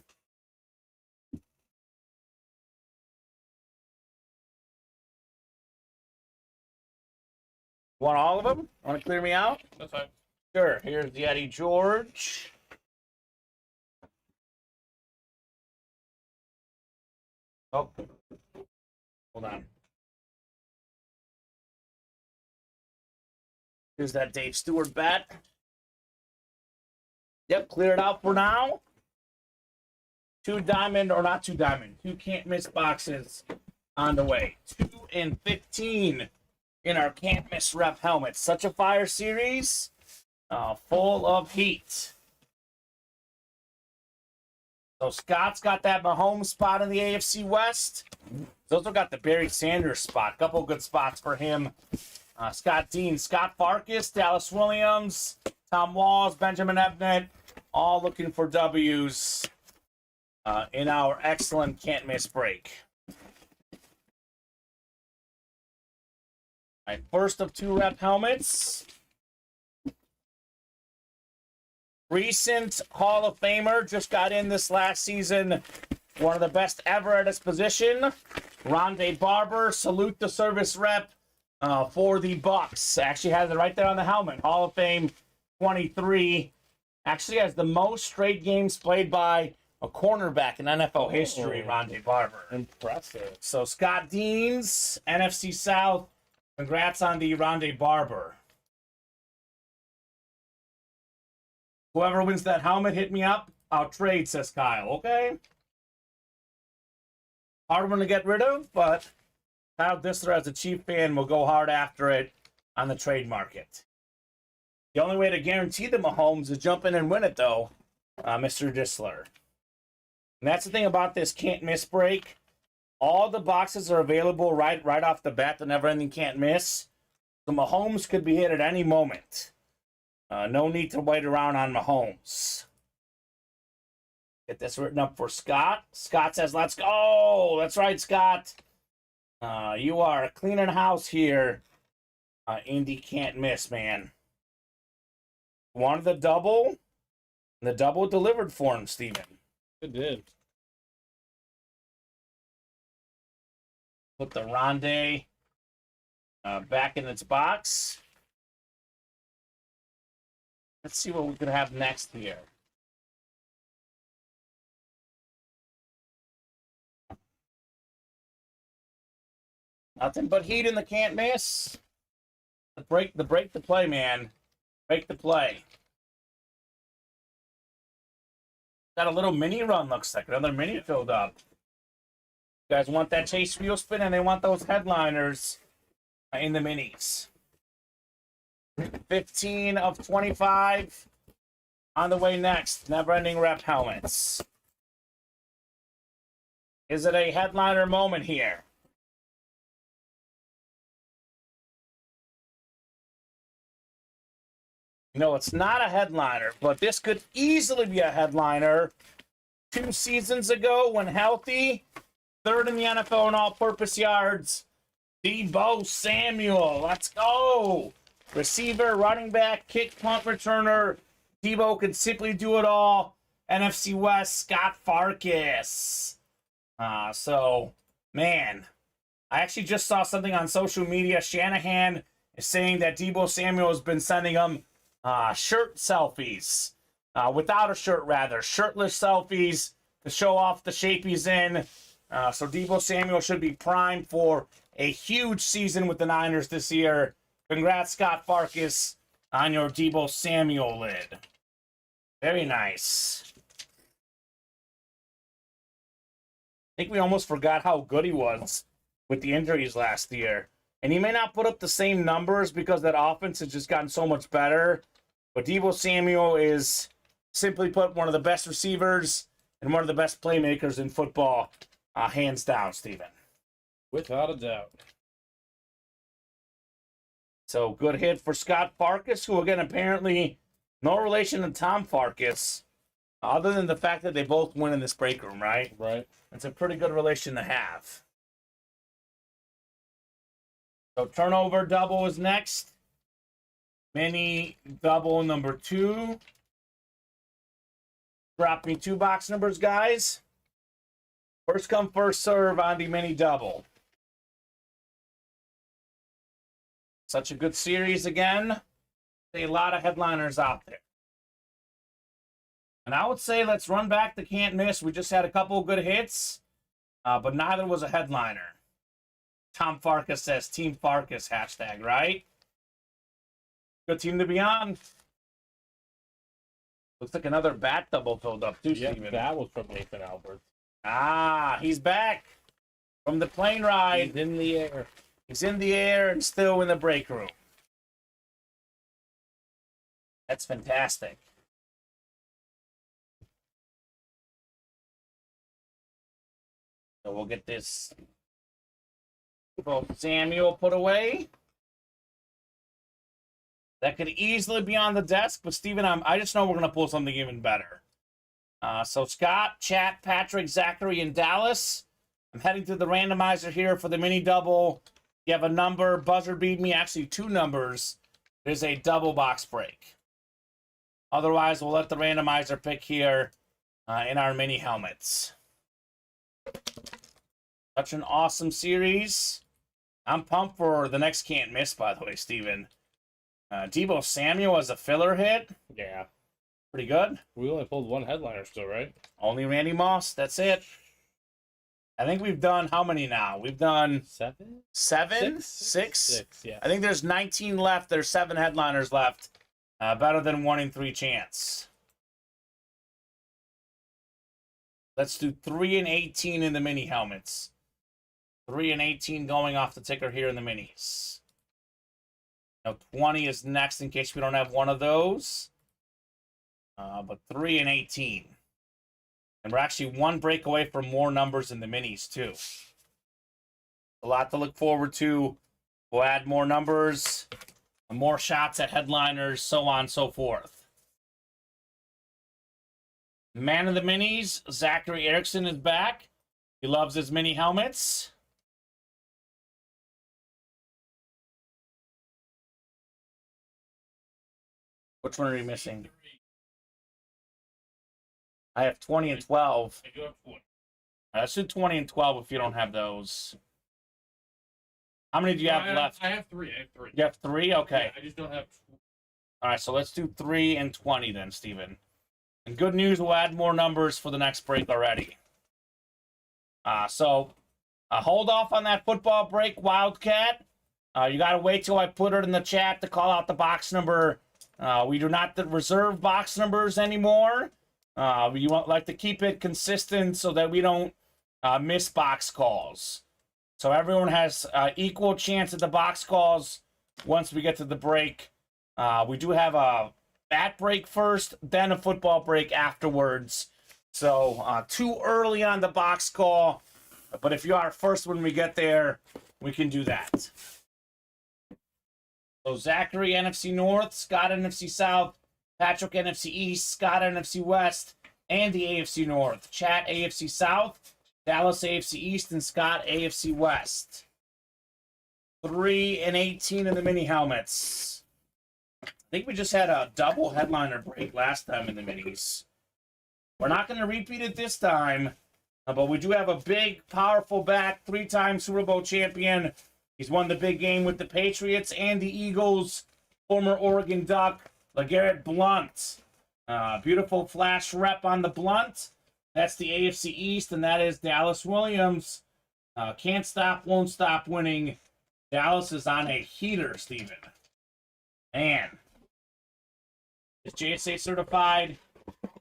Want all of them? Want to clear me out? That's fine. Sure. Here's the Eddie George. Oh. Hold on. Here's that Dave Stewart bet. Yep, clear it out for now. 2 diamond, or not 2 diamond. 2 can't miss boxes on the way. 2 and 15 in our can't miss rep helmets. Such a fire series. Full of heat. So Scott's got that Mahomes spot in the AFC West. He's also got the Barry Sanders spot. Couple good spots for him. Scott Dean, Scott Farkas, Dallas Williams, Tom Walls, Benjamin Ebnet, all looking for W's in our excellent can't miss break. All right, first of 2 rep helmets. Recent Hall of Famer, just got in this last season. One of the best ever at his position. Rondé Barber, salute the service rep for the Bucks. Actually has it right there on the helmet. Hall of Fame 23. Actually has the most straight games played by a cornerback in NFL history, Rondé Barber. Impressive. So Scott Deans, NFC South. Congrats on the Rondé Barber. Whoever wins that helmet, hit me up. I'll trade, says Kyle. Okay? Hard one to get rid of, but Kyle Dissler, as a Chief fan, will go hard after it on the trade market. The only way to guarantee the Mahomes is jump in and win it, though, Mr. Dissler. And that's the thing about this can't miss break. All the boxes are available right off the bat. The never-ending can't miss. The Mahomes could be hit at any moment. No need to wait around on Mahomes. Get this written up for Scott. Scott says, let's go. That's right, Scott. You are cleaning house here. Indy can't miss, man. Wanted the double. And the double delivered for him, Steven. It did. Put the Rondé back in its box. Let's see what we could have next here. Nothing but heat in the can't miss. The break the play, man. Break the play. Got a little mini run, looks like. Another mini filled up. You guys want that Chase wheel spin, and they want those headliners in the minis. 15 of 25. On the way next, never-ending rep helmets. Is it a headliner moment here? No, it's not a headliner, but this could easily be a headliner. 2 seasons ago, when healthy, 3rd in the NFL in all-purpose yards, Deebo Samuel. Let's go. Receiver, running back, kick, punt returner. Deebo could simply do it all. NFC West, Scott Farkas. So, man, I actually just saw something on social media. Shanahan is saying that Deebo Samuel has been sending him shirt selfies. Without a shirt, rather. Shirtless selfies to show off the shape he's in. So Deebo Samuel should be primed for a huge season with the Niners this year. Congrats, Scott Farkas, on your Deebo Samuel lid. Very nice. I think we almost forgot how good he was with the injuries last year. And he may not put up the same numbers because that offense has just gotten so much better. But Deebo Samuel is, simply put, one of the best receivers and one of the best playmakers in football. Hands down, Steven. Without a doubt. So, good hit for Scott Farkas, who, again, apparently no relation to Tom Farkas, other than the fact that they both win in this break room, right? Right. It's a pretty good relation to have. So, turnover double is next. Mini double number 2. Drop me 2 box numbers, guys. First come, first serve on the mini double. Such a good series again. A lot of headliners out there. And I would say let's run back the can't miss. We just had a couple of good hits, but neither was a headliner. Tom Farkas says Team Farkas hashtag, right? Good team to be on. Looks like another bat double filled up too, Yeah, Steven. that was from Nathan Albert. He's back from the plane ride. He's in the air. He's in the air and still in the break room. That's fantastic. So we'll get this Samuel put away. That could easily be on the desk, but Steven, I just know we're going to pull something even better. So Scott, Chat, Patrick, Zachary, and Dallas. I'm heading to the randomizer here for the mini double. You have a number, buzzer beat me, actually 2 numbers. There's a double box break. Otherwise, we'll let the randomizer pick here in our mini helmets. Such an awesome series. I'm pumped for the next can't miss, by the way, Steven. Deebo Samuel as a filler hit. Yeah. Pretty good. We only pulled 1 headliner still, right? Only Randy Moss. That's it. I think we've done how many now? We've done 7? 7? 6? 6? 6, yeah. I think there's 19 left. There's 7 headliners left. Better than 1 in 3 chance. Let's do 3 and 18 in the mini helmets. 3 and 18 going off the ticker here in the minis. Now 20 is next in case we don't have one of those. But 3 and 18. And we're actually 1 break away from more numbers in the minis, too. A lot to look forward to. We'll add more numbers, more shots at headliners, so on and so forth. Man of the minis, Zachary Erickson is back. He loves his mini helmets. Which one are you missing? I have 20 and 12. I do have 20. Let's do 20 and 12 if you don't have those. How many do you have left? I have 3. I have 3. You have 3? Okay. Yeah, I just don't have. All right, so let's do 3 and 20 then, Steven. And good news, we'll add more numbers for the next break already. So hold off on that football break, Wildcat. You got to wait till I put it in the chat to call out the box number. We do not reserve box numbers anymore. We like to keep it consistent so that we don't miss box calls. So everyone has equal chance at the box calls once we get to the break. We do have a bat break first, then a football break afterwards. So too early on the box call, but if you are first when we get there, we can do that. So Zachary, NFC North, Scott, NFC South, Patrick, NFC East, Scott, NFC West, and the AFC North. Chat, AFC South, Dallas, AFC East, and Scott, AFC West. 3 and 18 in the mini helmets. I think we just had a double headliner break last time in the minis. We're not going to repeat it this time, but we do have a big, powerful back, 3-time Super Bowl champion. He's won the big game with the Patriots and the Eagles. Former Oregon Duck, LeGarrette Blount. Beautiful flash rep on the Blount. That's the AFC East, and that is Dallas Williams. Can't stop, won't stop winning. Dallas is on a heater, Steven. Man. Is JSA certified?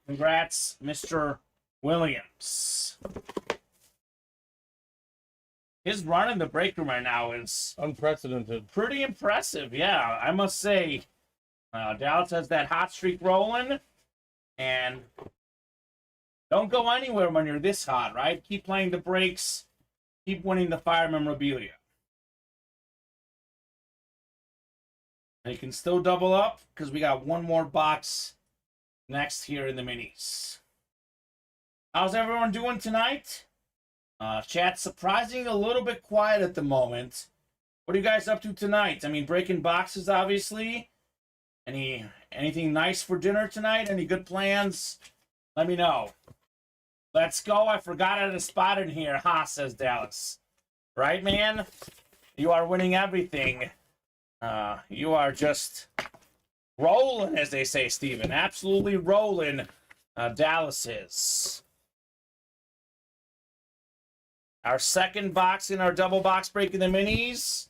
Congrats, Mr. Williams. His run in the break room right now is unprecedented. Pretty impressive, yeah. I must say, Dallas has that hot streak rolling, and don't go anywhere when you're this hot, right? Keep playing the breaks, keep winning the fire memorabilia. And you can still double up because we got one more box next here in the minis. How's everyone doing tonight? Chat surprising a little bit quiet at the moment. What are you guys up to tonight? I mean, breaking boxes, obviously. Anything nice for dinner tonight? Any good plans? Let me know. Let's go. I forgot I had a spot in here. Ha, says Dallas. Right, man? You are winning everything. You are just rolling, as they say, Steven. Absolutely rolling. Dallas is. Our second box in our double box break in the minis.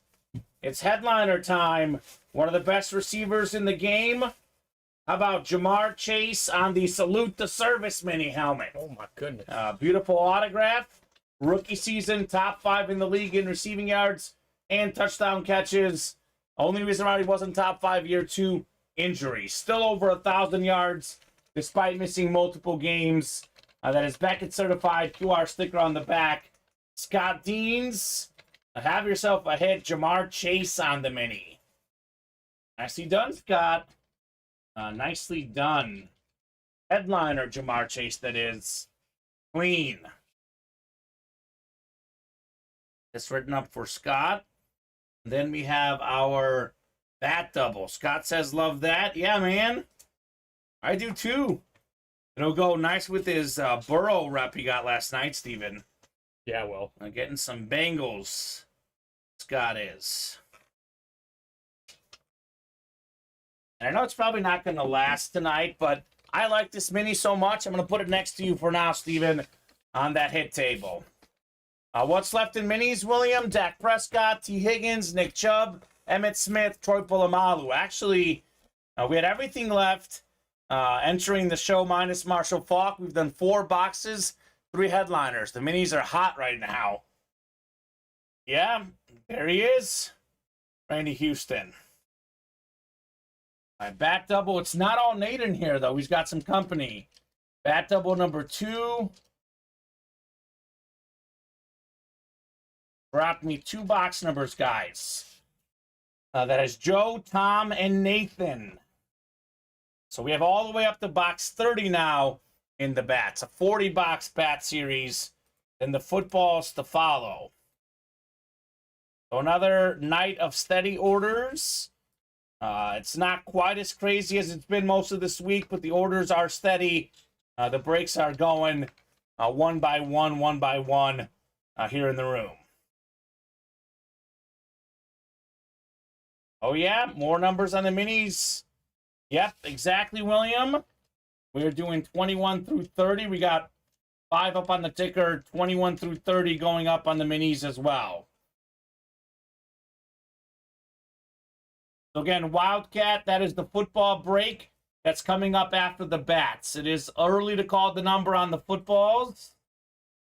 It's headliner time. One of the best receivers in the game. How about Jamar Chase on the Salute the Service mini helmet? Oh, my goodness. Beautiful autograph. Rookie season, top 5 in the league in receiving yards and touchdown catches. Only reason why he wasn't top 5 year 2, injury. Still over 1,000 yards despite missing multiple games. That is Beckett certified, QR sticker on the back. Scott Deans, have yourself a hit. Jamar Chase on the mini. Nicely done, Scott. Nicely done. Headliner Jamar Chase, that is. Clean. It's written up for Scott. Then we have our bat double. Scott says, love that. Yeah, man. I do too. It'll go nice with his Burrow rep he got last night, Steven. Yeah, well. Getting some Bengals. Scott is. And I know it's probably not going to last tonight, but I like this mini so much, I'm going to put it next to you for now, Steven, on that hit table. What's left in minis, William? Dak Prescott, T. Higgins, Nick Chubb, Emmitt Smith, Troy Polamalu. Actually, we had everything left entering the show minus Marshall Faulk. We've done 4 boxes, 3 headliners. The minis are hot right now. Yeah, there he is. Randy Houston. All right, bat double. It's not all Nate in here, though. He's got some company. Bat double number 2. Drop me 2 box numbers, guys. That is Joe, Tom, and Nathan. So we have all the way up to box 30 now in the bats. A 40-box bat series. And the footballs to follow. So another night of steady orders. It's not quite as crazy as it's been most of this week, but the orders are steady. The breaks are going one by one here in the room. Oh, yeah, more numbers on the minis. Yep, exactly, William. We're doing 21 through 30. We got 5 up on the ticker, 21 through 30 going up on the minis as well. So again, Wildcat, that is the football break. that's coming up after the bats. It is early to call the number on the footballs.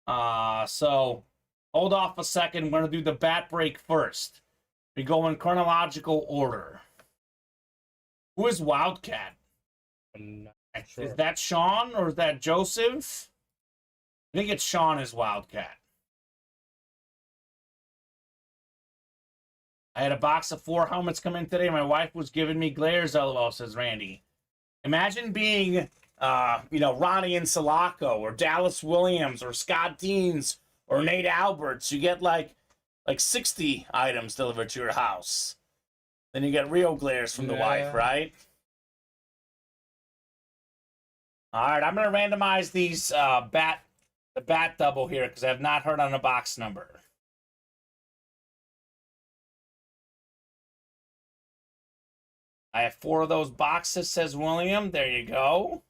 So hold off a second. We're going to do the bat break first. We go in chronological order. Who is Wildcat? I'm not sure. Is that Sean or is that Joseph? I think it's Sean is Wildcat. I had a box of 4 helmets come in today. My wife was giving me glares, LOL, says Randy. Imagine being, Ronnie and Sulaco or Dallas Williams or Scott Deans or Nate Alberts. You get like 60 items delivered to your house. Then you get real glares from the wife, right? All right, I'm going to randomize these the bat double here because I have not heard on a box number. I have 4 of those boxes, says William. There you go.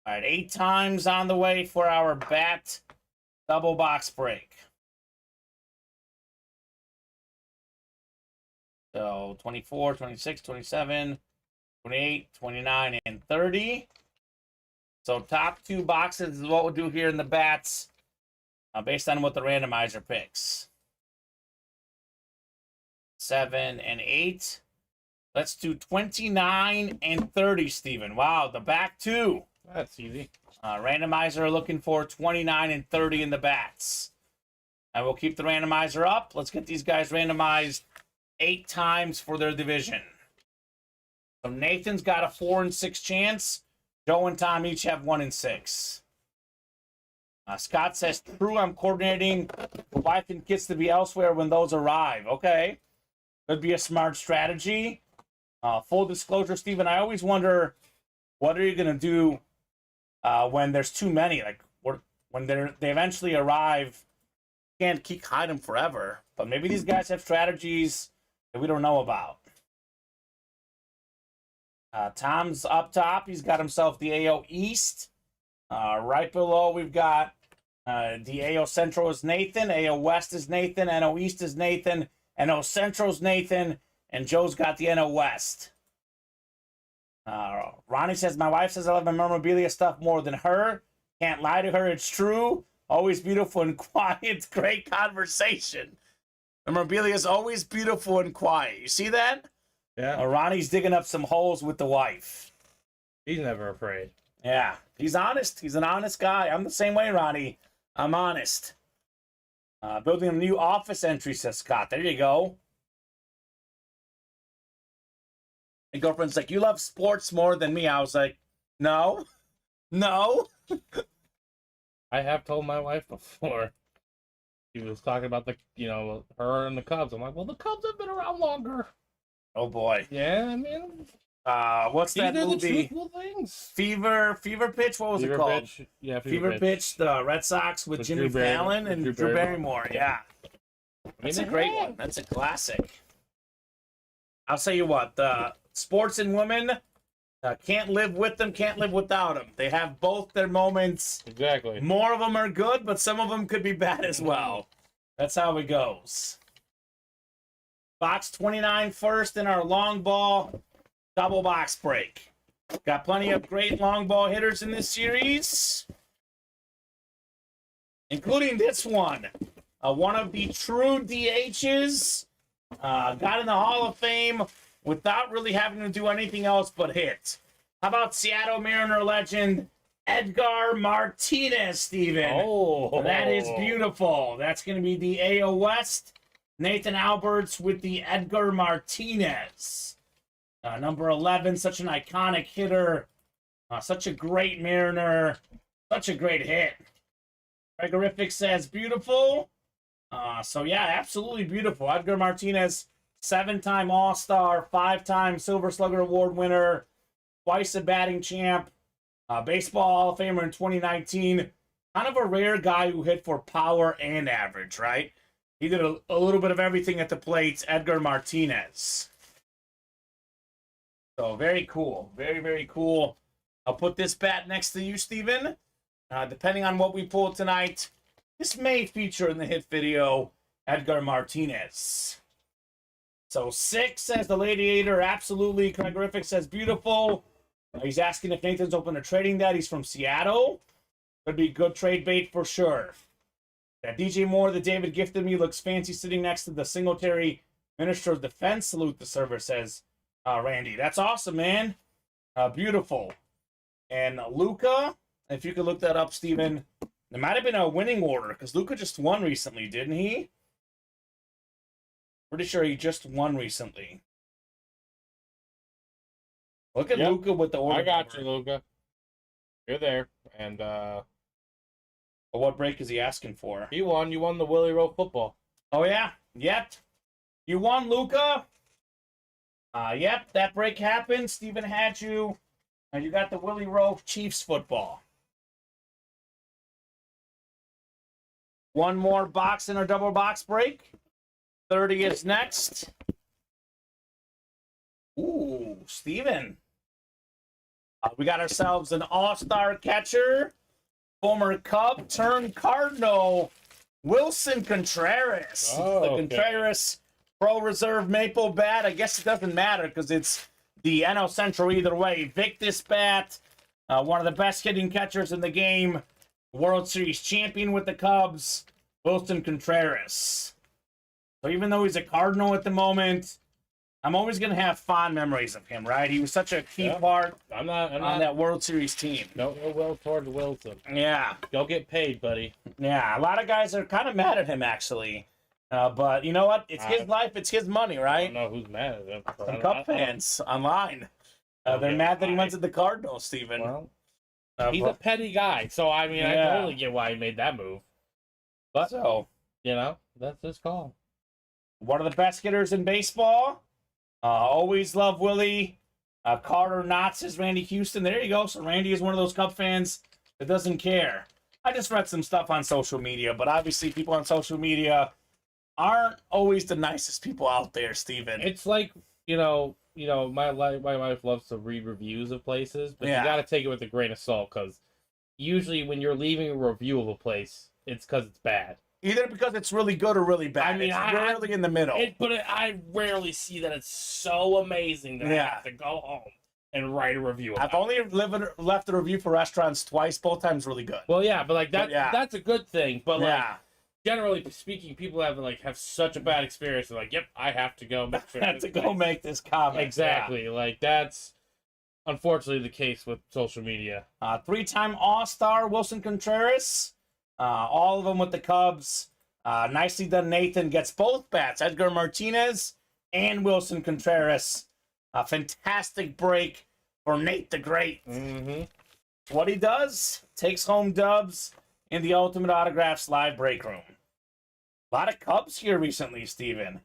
All right, 8 times on the way for our bat double box break. So 24, 26, 27, 28, 29, and 30. So top 2 boxes is what we'll do here in the bats based on what the randomizer picks. 7 and 8. Let's do 29 and 30, Steven. Wow, the back 2. That's easy. Randomizer looking for 29 and 30 in the bats. And we'll keep the randomizer up. Let's get these guys randomized 8 times for their division. So Nathan's got a 4 and 6 chance. Joe and Tom each have 1 and 6. Scott says, true, I'm coordinating the wife and kids to be elsewhere when those arrive. Okay. Could be a smart strategy. Full disclosure, Steven, I always wonder, what are you going to do when there's too many? Like, when they eventually arrive, you can't keep hiding them forever. But maybe these guys have strategies that we don't know about. Tom's up top. He's got himself the AO East. Right below, we've got the AO Central is Nathan. AO West is Nathan. NO East is Nathan. NO Central's Nathan. And Joe's got the NO West. Ronnie says, my wife says I love my memorabilia stuff more than her. Can't lie to her. It's true. Always beautiful and quiet. Great conversation. Memorabilia is always beautiful and quiet. You see that? Yeah. Ronnie's digging up some holes with the wife. He's never afraid. Yeah. He's honest. He's an honest guy. I'm the same way, Ronnie. I'm honest. Building a new office entry, says Scott. There you go. My girlfriend's like, you love sports more than me. I was like, no. No. I have told my wife before. She was talking about her and the Cubs. I'm like, well, the Cubs have been around longer. Oh boy. Yeah, I mean, what's that movie? The truthful things. Fever Pitch. What was it called? Pitch. Yeah, Fever Pitch. The Red Sox with Jimmy Fallon and Drew Barrymore. Yeah, that's a great one. That's a classic. I'll tell you what. Sports and women can't live with them. Can't live without them. They have both their moments. Exactly. More of them are good, but some of them could be bad as well. That's how it goes. Box 29 first in our long ball double box break. Got plenty of great long ball hitters in this series, including this one. One of the true DHs. Got in the Hall of Fame without really having to do anything else but hit. How about Seattle Mariner legend Edgar Martinez, Steven? Oh. That is beautiful. That's going to be the AO West. Nathan Alberts with the Edgar Martinez. Number 11, such an iconic hitter. Such a great Mariner. Such a great hit. Gregorific says beautiful. So yeah, absolutely beautiful. Edgar Martinez, 7-time All-Star, 5-time Silver Slugger Award winner, twice a batting champ, Baseball Hall of Famer in 2019. Kind of a rare guy who hit for power and average, right? He did a little bit of everything at the plate, Edgar Martinez. So very cool. Very, very cool. I'll put this bat next to you, Steven. Depending on what we pull tonight, this may feature in the hit video, Edgar Martinez. So 6 says the Gladiator. Absolutely. Craig Griffith says beautiful. He's asking if Nathan's open to trading that. He's from Seattle. Could be good trade bait for sure. That DJ Moore that David gifted me looks fancy sitting next to the Singletary Minister of Defense. Salute the server, says Randy. That's awesome, man. Beautiful. And Luca, if you could look that up, Steven, there might have been a winning order because Luca just won recently, didn't he? Pretty sure he just won recently. Look at Luca with the order. I got you, Luca. You're there. And what break is he asking for? he won. You won the Willie Rowe football. Oh, yeah. Yep. You won, Luca. Yep, that break happened. Steven had you. And you got the Willie Rowe Chiefs football. One more box in our double box break. 30 is next. Ooh, Steven. We got ourselves an all-star catcher. Former Cub turned Cardinal, Wilson Contreras. Oh, The okay. Contreras Pro Reserve Maple bat. I guess it doesn't matter because it's the NL Central either way. Victus bat, one of the best hitting catchers in the game. World Series champion with the Cubs, Wilson Contreras. So even though he's a Cardinal at the moment, I'm always going to have fond memories of him, right? He was such a key part I'm not on that World Series team. No ill will towards Wilson. Yeah. Go get paid, buddy. Yeah, a lot of guys are kind of mad at him, actually. But you know what? It's his life. It's his money, I right? don't know who's mad at him. Some Cub fans online. They're mad that he went to the Cardinals, Steven. Well, he's a petty guy, so I mean, I totally get why he made that move. But, So, you know, that's his call. one of the best hitters in baseball. Always love Willie. Carter Knott says Randy Houston. There you go. So Randy is one of those Cub fans that doesn't care. I just read some stuff on social media, but obviously people on social media aren't always the nicest people out there, Steven. It's like, my wife loves to read reviews of places, but you got to take it with a grain of salt because usually when you're leaving a review of a place, it's because it's bad. Either because it's really good or really bad. I mean, it's rarely in the middle. I rarely see that it's so amazing that I have to go home and write a review. I've only left a review for restaurants twice, both times really good. Well, yeah, but like that's a good thing. But like, Yeah. generally speaking, people have such a bad experience. They're like, yep, I have to go. Make this comment. Exactly. Like that's unfortunately the case with social media. 3-time All-Star Wilson Contreras. All of them with the Cubs. Nicely done, Nathan. Gets both bats. Edgar Martinez and Wilson Contreras. A fantastic break for Nate the Great. Mm-hmm. What he does, takes home dubs in the Ultimate Autographs live break room. A lot of Cubs here recently, Steven.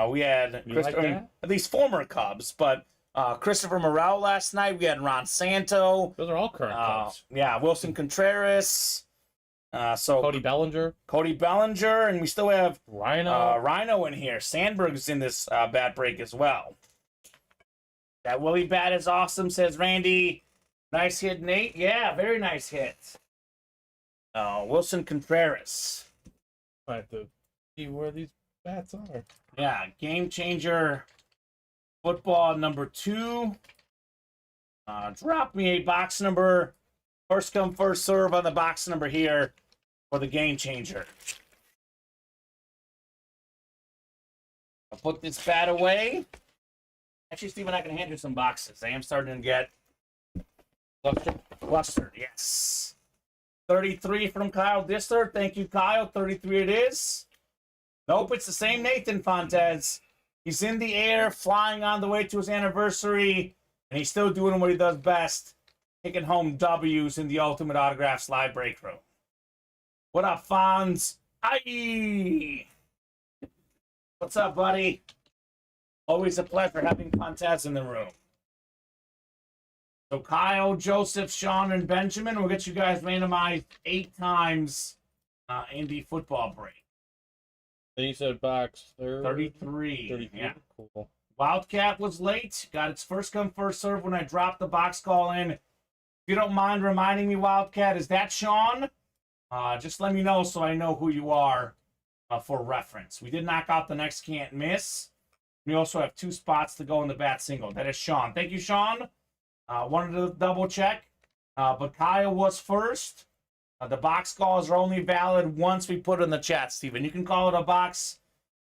We had at least former Cubs, but Christopher Morel last night. We had Ron Santo. Those are all current Cubs. Yeah, Wilson Contreras. So Cody Bellinger, and we still have Rhino in here. Sandberg's in this bat break as well. That Willie bat is awesome, says Randy. Nice hit, Nate. Yeah, very nice hit. Wilson Contreras. I have to see where these bats are. Yeah, game changer. Football number 2. Drop me a box number. First come, first serve on the box number here for the game changer. I'll put this bat away. Actually, Steven, I can hand you some boxes. I am starting to get clustered. Yes. 33 from Kyle Disler. Thank you, Kyle. 33 it is. Nope, it's the same Nathan Fontes. He's in the air, flying on the way to his anniversary, and he's still doing what he does best, taking home W's in the Ultimate Autographs live break room. What up, Fonz? Aye! What's up, buddy? Always a pleasure having Fontes in the room. So Kyle, Joseph, Sean, and Benjamin, we'll get you guys randomized 8 times in the football break. Then you said box 33. 33. Yeah. Cool. Wildcat was late. Got its first come, first serve when I dropped the box call in. If you don't mind reminding me, Wildcat, is that Sean? Just let me know so I know who you are for reference. We did knock out the next can't miss. We also have 2 spots to go in the bat single. That is Sean. Thank you, Sean. Wanted to double check, but Kyle was first. The box calls are only valid once we put it in the chat, Steven. You can call it a box,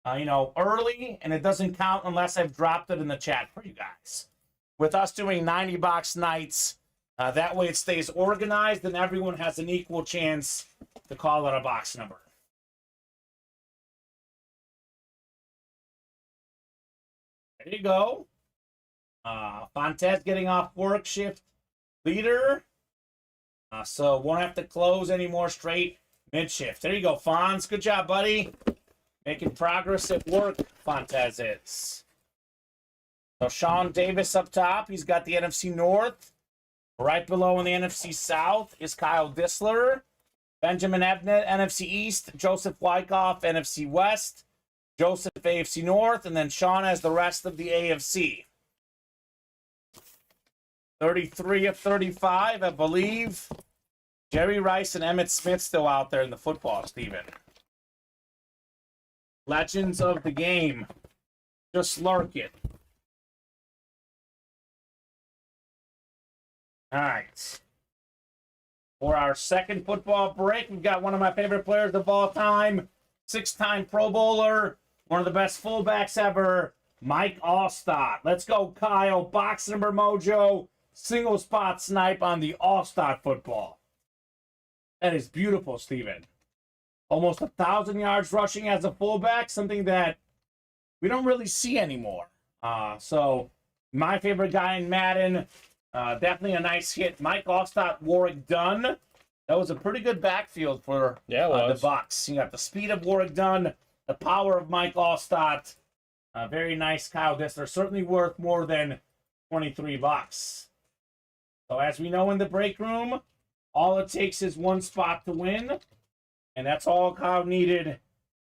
early, and it doesn't count unless I've dropped it in the chat for you guys. With us doing 90 box nights, that way it stays organized and everyone has an equal chance to call it a box number. There you go. Fontez getting off work shift leader. So won't have to close any more straight mid shift. There you go, Fonz. Good job, buddy. Making progress at work, Fontez is. So Sean Davis up top. He's got the NFC North. Right below in the NFC South is Kyle Dissler. Benjamin Ebnet, NFC East. Joseph Wyckoff, NFC West. Joseph, AFC North. And then Sean has the rest of the AFC. 33 of 35, I believe. Jerry Rice and Emmitt Smith still out there in the football, Steven. Legends of the game. Just lurk it. All right. For our second football break, we've got one of my favorite players of all time, 6-time Pro Bowler, one of the best fullbacks ever, Mike Allstott. Let's go, Kyle. Box number mojo. Single spot snipe on the Allstott football. That is beautiful, Steven. Almost 1,000 yards rushing as a fullback, something that we don't really see anymore. So my favorite guy in Madden, definitely a nice hit. Mike Allstott, Warwick Dunn. That was a pretty good backfield for the Bucks. You got the speed of Warwick Dunn, the power of Mike Allstott. Very nice, Kyle Dissler. Certainly worth more than $23. So as we know in the break room, all it takes is one spot to win, and that's all Kyle needed to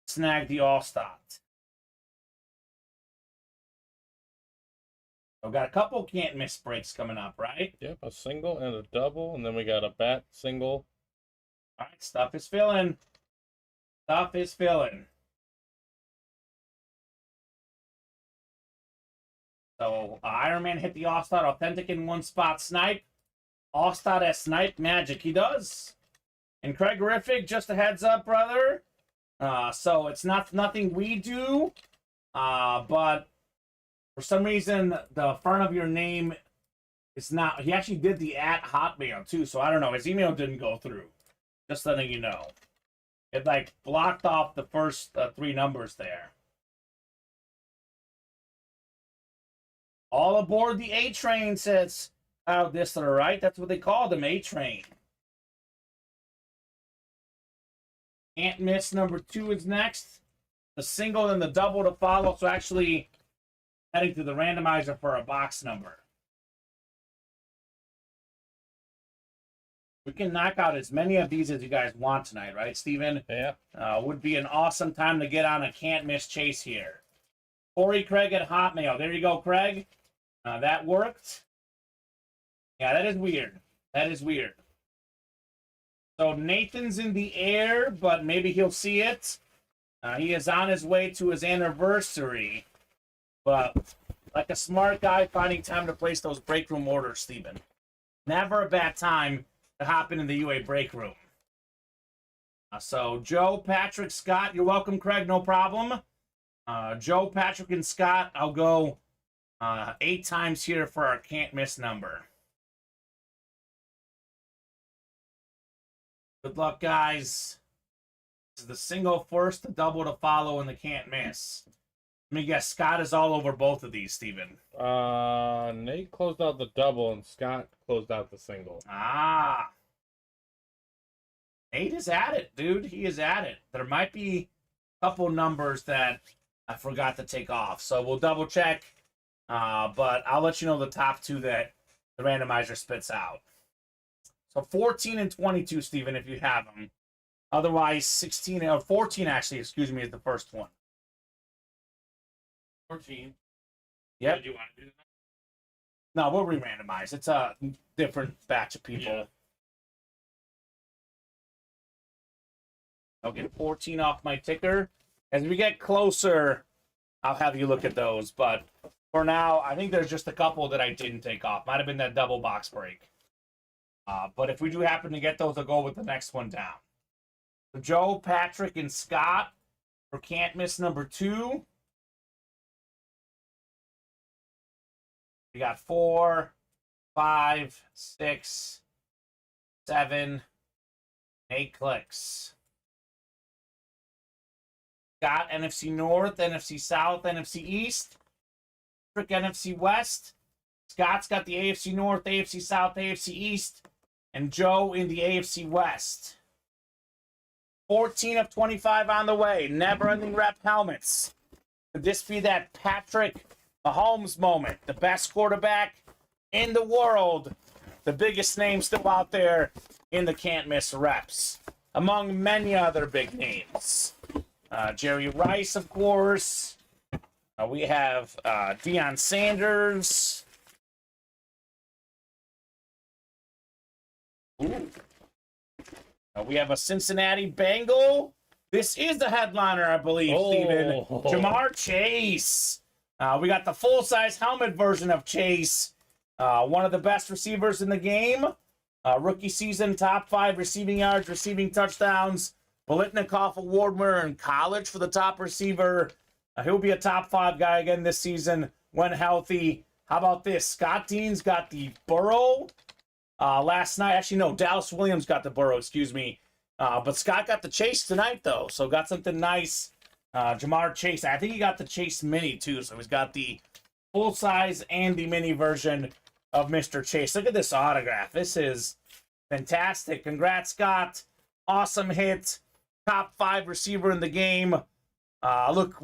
snag the Allstott. We've got a couple can't miss breaks coming up, right? Yep, a single and a double, and then we got a bat single. All right, stuff is filling. Stuff is filling. So Iron Man hit the Allstott authentic in one spot snipe. Allstott has snipe magic. He does. And Craig Riffick, just a heads up, brother. So it's nothing we do. But for some reason, the front of your name is not. He actually did the @ Hotmail too. So I don't know. His email didn't go through. Just letting you know. It like blocked off the first 3 numbers there. All aboard the A train, says Kyle Dissler, right? That's what they called him, A train. Can't miss number 2 is next. The single and the double to follow. So actually heading to the randomizer for a box number. We can knock out as many of these as you guys want tonight, right, Steven? Yeah. Would be an awesome time to get on a can't miss chase here. Corey Craig at Hotmail. There you go, Craig. That worked. Yeah, that is weird. That is weird. So Nathan's in the air, but maybe he'll see it. He is on his way to his anniversary. But like a smart guy, finding time to place those break room orders, Steven. Never a bad time to hop into the UA break room. So Joe, Patrick, Scott, you're welcome, Craig. No problem. Joe, Patrick, and Scott, I'll go 8 times here for our can't miss number. Good luck, guys. This is the single first, the double to follow, and the can't miss. Let me guess, Scott is all over both of these, Steven. Nate closed out the double, and Scott closed out the single. Ah. Nate is at it, dude. He is at it. There might be a couple numbers that I forgot to take off. So we'll double check. But I'll let you know the top 2 that the randomizer spits out. So 14 and 22, Steven, if you have them. Otherwise, 16 or 14, actually, excuse me, is the first one. 14. Yep. Do you want to do that? No, we'll re-randomize. It's a different batch of people. Yeah. I'll get 14 off my ticker. As we get closer I'll have you look at those. But for now, I think there's just a couple that I didn't take off. Might have been that double box break. But if we do happen to get those, I'll go with the next one down. So Joe, Patrick, and Scott for Can't Miss number 2. We got 4, 5, 6, 7, 8 clicks. Got NFC North, NFC South, NFC East. Trick NFC West. Scott's got the AFC North, AFC South, AFC East. And Joe in the AFC West. 14 of 25 on the way. Never-ending rep helmets. Could this be that Patrick Mahomes moment? The best quarterback in the world. The biggest name still out there in the can't miss reps. Among many other big names. Jerry Rice, of course. We have Deion Sanders. Ooh. We have a Cincinnati Bengal. This is the headliner, I believe, Steven. Jamar Chase. We got the full-size helmet version of Chase. One of the best receivers in the game. Rookie season, top 5 receiving yards, receiving touchdowns. Bolitnikoff Award winner in college for the top receiver. He'll be a top 5 guy again this season when healthy. How about this? Scott Dean's got the Burrow last night. Actually, no, Dallas Williams got the Burrow, excuse me. But Scott got the Chase tonight, though. So got something nice. Jamar Chase. I think he got the Chase Mini, too. So he's got the full-size and the mini version of Mr. Chase. Look at this autograph. This is fantastic. Congrats, Scott. Awesome hit. Top 5 receiver in the game. Look,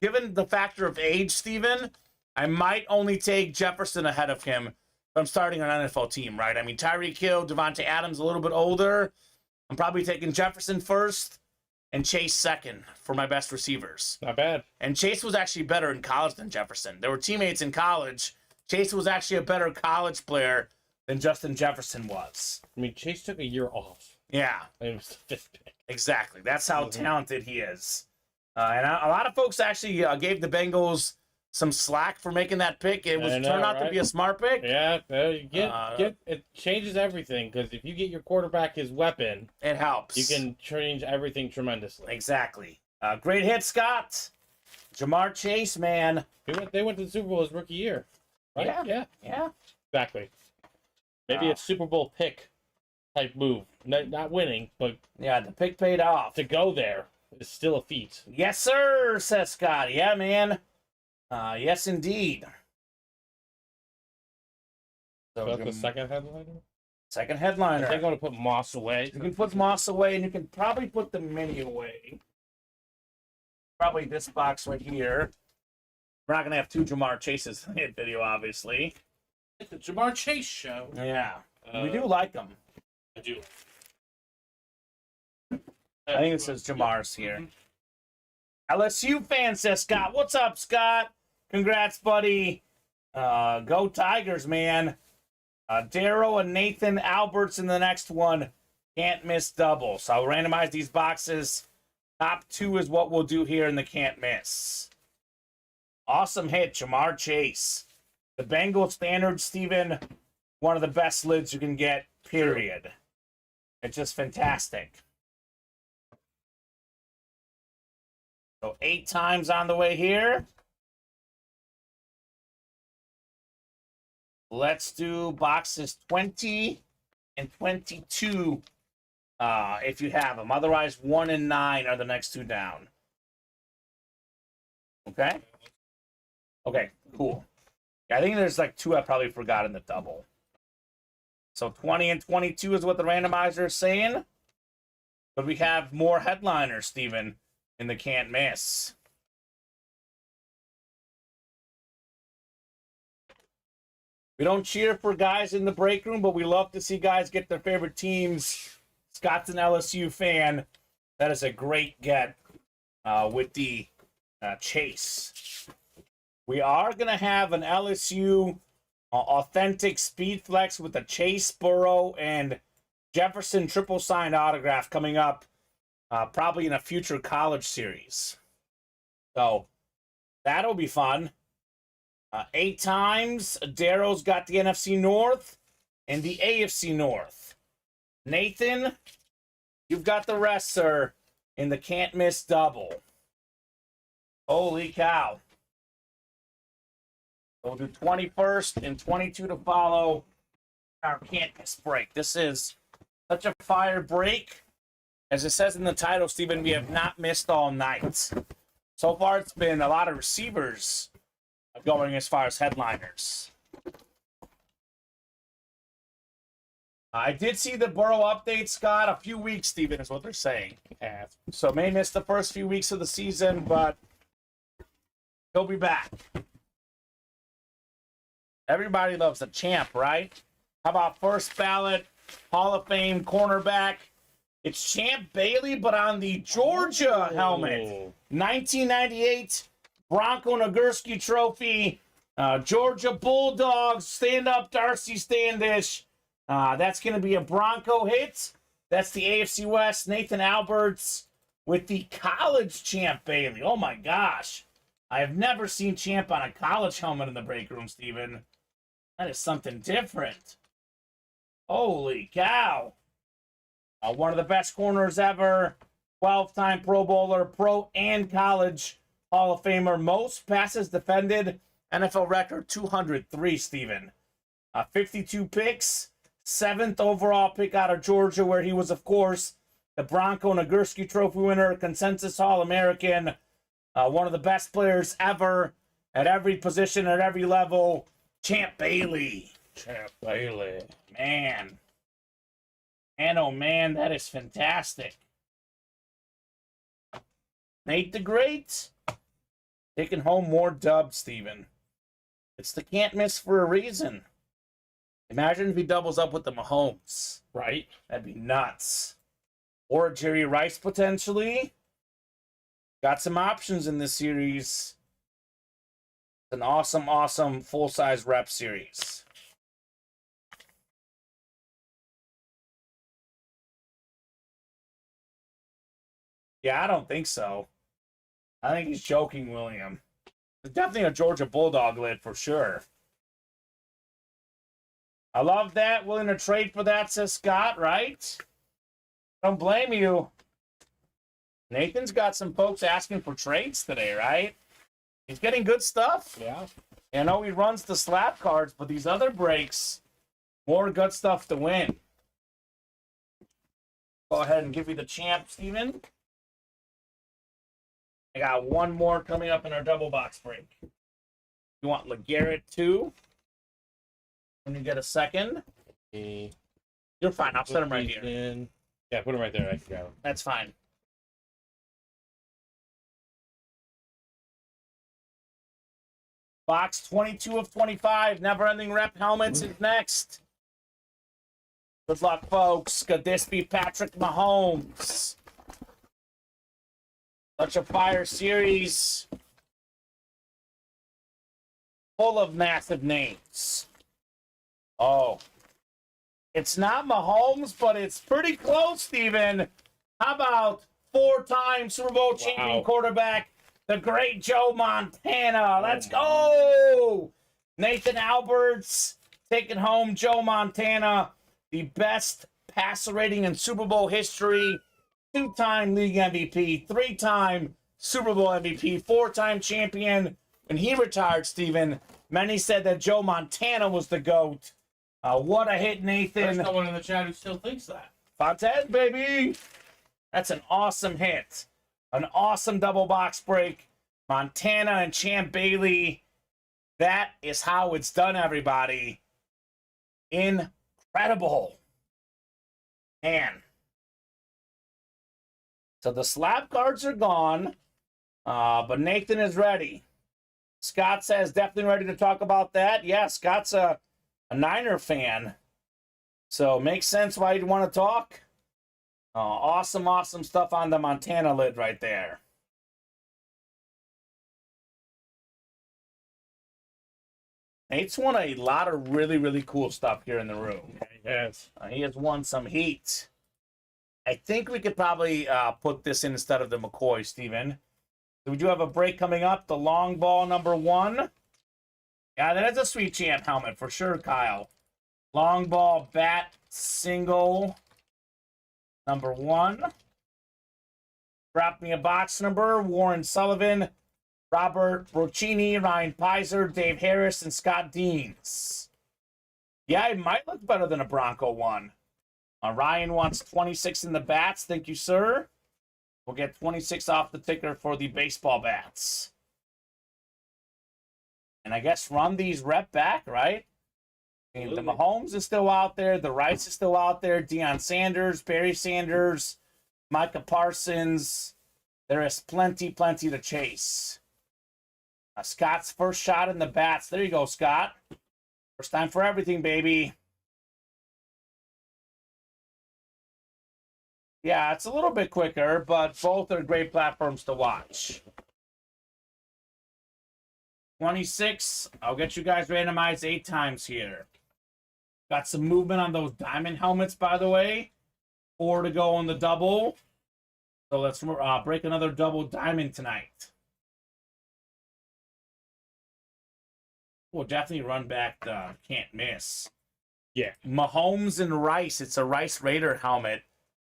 given the factor of age, Steven, I might only take Jefferson ahead of him if I'm starting an NFL team, right? I mean, Tyreek Hill, Devontae Adams a little bit older. I'm probably taking Jefferson first and Chase second for my best receivers. Not bad. And Chase was actually better in college than Jefferson. They were teammates in college. Chase was actually a better college player than Justin Jefferson was. I mean, Chase took a year off. Yeah. It was the 5th pick. Exactly. That's how talented he is. And a lot of folks actually gave the Bengals some slack for making that pick. It was turned out to be a smart pick. Yeah, it changes everything, because if you get your quarterback his weapon, it helps. You can change everything tremendously. Exactly. Great hit, Scott. Jamar Chase, man. They went to the Super Bowl his rookie year. Right? Yeah. Exactly. Maybe a Super Bowl pick type move. Not winning, but yeah, the pick paid off. To go there is still a feat. Yes, sir, says Scott. Yeah, man. Yes, indeed. So that's the second headliner? Second headliner. I think I'm going to put Moss away. You can put Moss away, and you can probably put the mini away. Probably this box right here. We're not going to have 2 Jamar Chases in the video, obviously. It's the Jamar Chase show. Yeah. We do like them. I do. I think it says Jamar's here. LSU fan, says Scott. What's up, Scott? Congrats, buddy. Go Tigers, man. Darrow and Nathan Alberts in the next one. Can't miss double. So I'll randomize these boxes. Top 2 is what we'll do here in the can't miss. Awesome hit, Jamar Chase. The Bengal standard, Steven, one of the best lids you can get, period. It's just fantastic. So 8 times on the way here. Let's do boxes 20 and 22 if you have them. Otherwise, 1 and 9 are the next 2 down. Okay? Okay, cool. I think there's like 2 I probably forgot in the double. So 20 and 22 is what the randomizer is saying. But we have more headliners, Steven, in the can't miss. We don't cheer for guys in the break room, but we love to see guys get their favorite teams. Scott's an LSU fan. That is a great get with the Chase. We are going to have an LSU authentic speed flex with a Chase, Burrow, and Jefferson triple signed autograph coming up probably in a future college series. So That'll be fun. 8 times, Darrow's got the NFC North and the AFC North. Nathan, you've got the rest, sir, in the can't miss double. Holy cow. We'll do 21st and 22 to follow our can't miss break. This is such a fire break. As it says in the title, Stephen, we have not missed all night. So far, it's been a lot of receivers going as far as headliners. I did see the Burrow update, Scott. A few weeks, Stephen, is what they're saying. Yeah. So may miss the first few weeks of the season, but he'll be back. Everybody loves a champ, right? How about first ballot Hall of Fame cornerback? It's Champ Bailey, but on the Georgia helmet. 1998 Bronco Nagurski Trophy. Georgia Bulldogs. Stand up, Darcy Standish. That's going to be a Bronco hit. That's the AFC West. Nathan Alberts with the college Champ Bailey. Oh, my gosh. I have never seen Champ on a college helmet in the break room, Steven. That is something different. Holy cow. One of the best corners ever. 12-time Pro Bowler, pro and college Hall of Famer. Most passes defended. NFL record 203, Steven. 52 picks. 7th overall pick out of Georgia, where he was, of course, the Bronco Nagurski Trophy winner, consensus All-American. One of the best players ever at every position, at every level. Champ Bailey. Champ Bailey. Man. Man, oh man, that is fantastic. Nate the Great. Taking home more dubs, Steven. It's the can't miss for a reason. Imagine if he doubles up with the Mahomes. Right? That'd be nuts. Or Jerry Rice, potentially. Got some options in this series. It's an awesome, awesome full-size rep series. Yeah, I don't think so. I think he's joking, William. It's definitely a Georgia Bulldog lid for sure. I love that. Willing to trade for that, says Scott, right? Don't blame you. Nathan's got some folks asking for trades today, right? He's getting good stuff. Yeah. I know he runs the slap cards, but these other breaks, more good stuff to win. Go ahead and give you the champ, Steven. I got one more coming up in our double box break. You want LeGarrette too? When you get a second. Okay. You're fine. I'll set him right here. Yeah, put him right there. I can grab him. That's fine. Box 22 of 25. Never-ending rep helmets is next. Good luck, folks. Could this be Patrick Mahomes? Such a fire series. Full of massive names. Oh. It's not Mahomes, but it's pretty close, Steven. How about 4-time Super Bowl champion quarterback, the great Joe Montana? Let's go! Nathan Alberts taking home Joe Montana, the best passer rating in Super Bowl history. 2-time league MVP, 3-time Super Bowl MVP, 4-time champion. When he retired, Steven, many said that Joe Montana was the GOAT. What a hit, Nathan. There's no one in the chat who still thinks that. Fontaine, baby. That's an awesome hit. An awesome double box break. Montana and Champ Bailey. That is how it's done, everybody. Incredible. Man. So the slab cards are gone, but Nathan is ready. Scott says definitely ready to talk about that. Yeah, Scott's a Niner fan, so makes sense why you'd want to talk. Awesome, awesome stuff on the Montana lid right there. Nate's won a lot of really, really cool stuff here in the room. Yes. He has won some heat. I think we could probably put this in instead of the McCoy, Steven. So we do have a break coming up. The long ball number 1. Yeah, that is a Sweet Champ helmet for sure, Kyle. Long ball bat single number 1. Drop me a box number. Warren Sullivan, Robert Broccini, Ryan Pizer, Dave Harris, and Scott Deans. Yeah, it might look better than a Bronco one. Ryan wants 26 in the bats. Thank you, sir. We'll get 26 off the ticker for the baseball bats. And I guess run these rep back, right? And the Mahomes is still out there. The Rice is still out there. Deion Sanders, Barry Sanders, Micah Parsons. There is plenty to chase. Scott's first shot in the bats. There you go, Scott. First time for everything, baby. Yeah, it's a little bit quicker, but both are great platforms to watch. 26. I'll get you guys randomized 8 times here. Got some movement on those diamond helmets, by the way. 4 to go on the double. So let's break another double diamond tonight. We'll definitely run back the can't miss. Yeah. Mahomes and Rice. It's a Rice Raider helmet.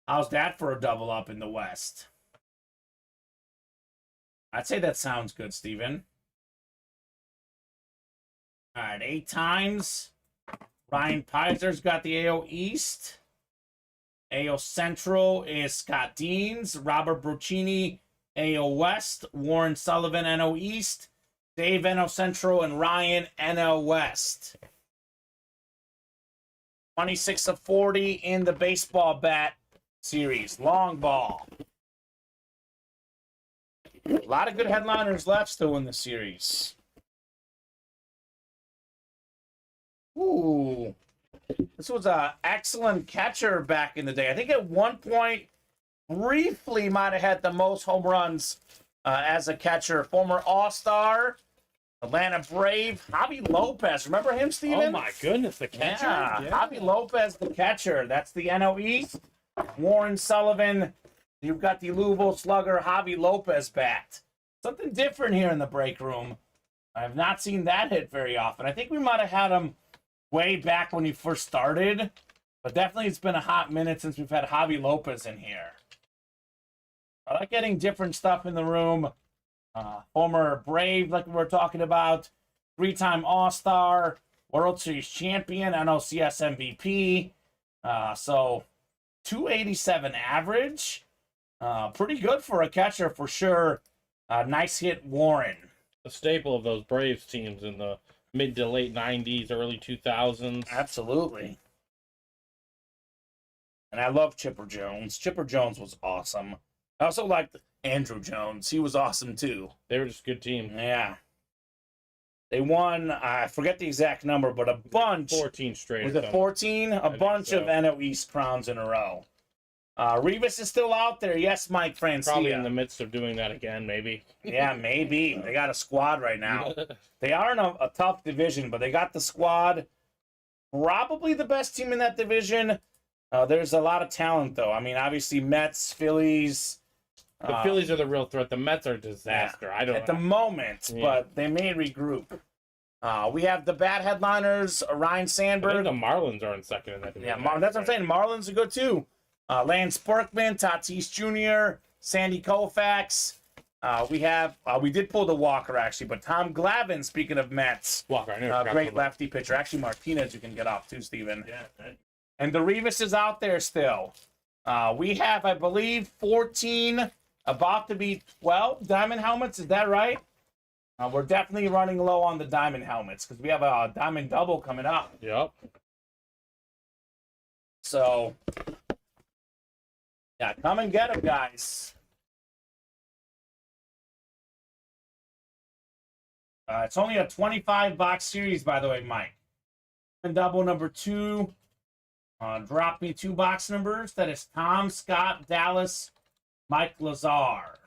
How's that for a double up in the West? I'd say that sounds good, Steven. All right, 8 times. Ryan Pizer's got the AO East. AO Central is Scott Deans. Robert Broccini, AO West. Warren Sullivan, NO East. Dave, NO Central. And Ryan, NO West. 26 of 40 in the baseball bat series. Long ball. A lot of good headliners left still in the series. Ooh. This was an excellent catcher back in the day. I think at one point, briefly might have had the most home runs as a catcher. Former All-Star, Atlanta Brave, Javi Lopez. Remember him, Steven? Oh, my goodness, the catcher. Yeah, Javi Lopez, the catcher. That's the NO East. Warren Sullivan. You've got the Louisville Slugger, Javi Lopez bat. Something different here in the break room. I have not seen that hit very often. I think we might have had him way back when he first started, but definitely it's been a hot minute since we've had Javi Lopez in here. I like getting different stuff in the room. Former Brave, like we were talking about, 3-time All-Star, World Series champion, NLCS MVP. So 287 average. Pretty good for a catcher for sure. Nice hit, Warren. A staple of those Braves teams in the mid to late 90s, early 2000s. Absolutely. And I love Chipper Jones. Chipper Jones was awesome. I also liked Andrew Jones. He was awesome too. They were just a good team. Yeah. They won, I forget the exact number, but a bunch. 14 straight. Was it 14? A bunch of NO East crowns in a row. Rivas is still out there. Yes, Mike Francia. Probably in the midst of doing that again, maybe. Yeah, maybe. They got a squad right now. They are in a tough division, but they got the squad. Probably the best team in that division. There's a lot of talent, though. I mean, obviously, Mets, Phillies. The Phillies are the real threat. The Mets are a disaster. Yeah, I don't at the moment, but they may regroup. We have the bad headliners, Ryan Sandberg. I think the Marlins are in second in that division. Yeah, that's what I'm saying. Marlins are good, too. Lance Berkman, Tatis Jr., Sandy Koufax. We did pull the Walker, actually, but Tom Glavine, speaking of Mets. Walker, I know. Great lefty pitcher. Actually, Martinez, you can get off, too, Steven. Yeah, right. And the Rivas is out there still. We have, I believe, 14, about to be 12 diamond helmets. Is that right? We're definitely running low on the diamond helmets because we have a diamond double coming up. Yep. So, yeah, come and get them, guys. It's only a 25-box series, by the way, Mike. And double number 2. Drop me 2 box numbers. That is Tom, Scott, Dallas, Mike Lazar.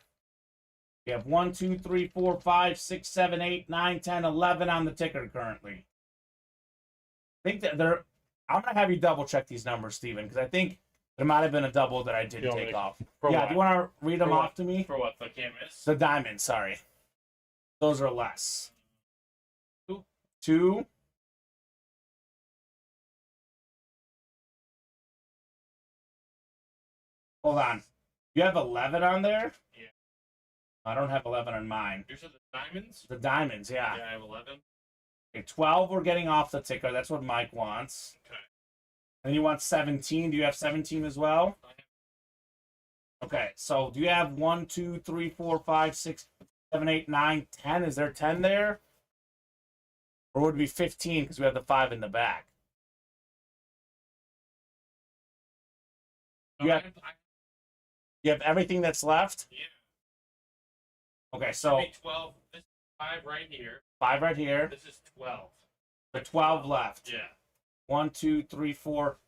We have 1, 2, 3, 4, 5, 6, 7, 8, 9, 10, 11 on the ticker currently. I think that I'm going to have you double check these numbers, Steven, because I think There might have been a double that I did You want me take to- off. for Yeah, what? do you want to read them For off what? to me? For what? So I can't miss? The diamonds, sorry. Those are less. Two. 2. Hold on. You have 11 on there? Yeah. I don't have 11 on mine. You said the diamonds? The diamonds, yeah. Yeah, I have 11. Okay, 12 we're getting off the ticker. That's what Mike wants. Okay. And you want 17. Do you have 17 as well? I have Okay, so do you have 1, 2, 3, 4, 5, 6, 7, 8, 9, 10? Is there 10 there? Or would it be 15 because we have the 5 in the back? No, Yeah. I have, You have everything that's left? yeah. Okay, So so 12. This is 5 right here. 5 right here. This is 12. The 12 left. Yeah. 1, 2, 3, 4.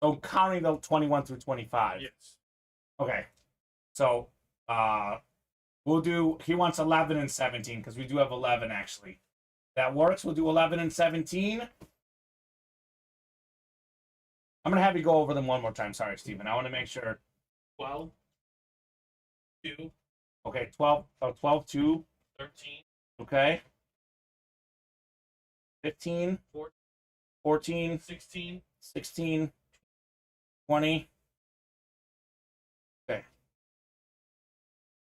So counting the 21 through 25. Yes. Okay. So we'll do, he wants 11 and 17 because we do have 11 actually. That works. We'll do 11 and 17. I'm going to have you go over them one more time. Sorry, Steven. I want to make sure. 12. 2. Okay, 12, 12, 2. 13. Okay. 15. 14. 16. 16. 20. Okay.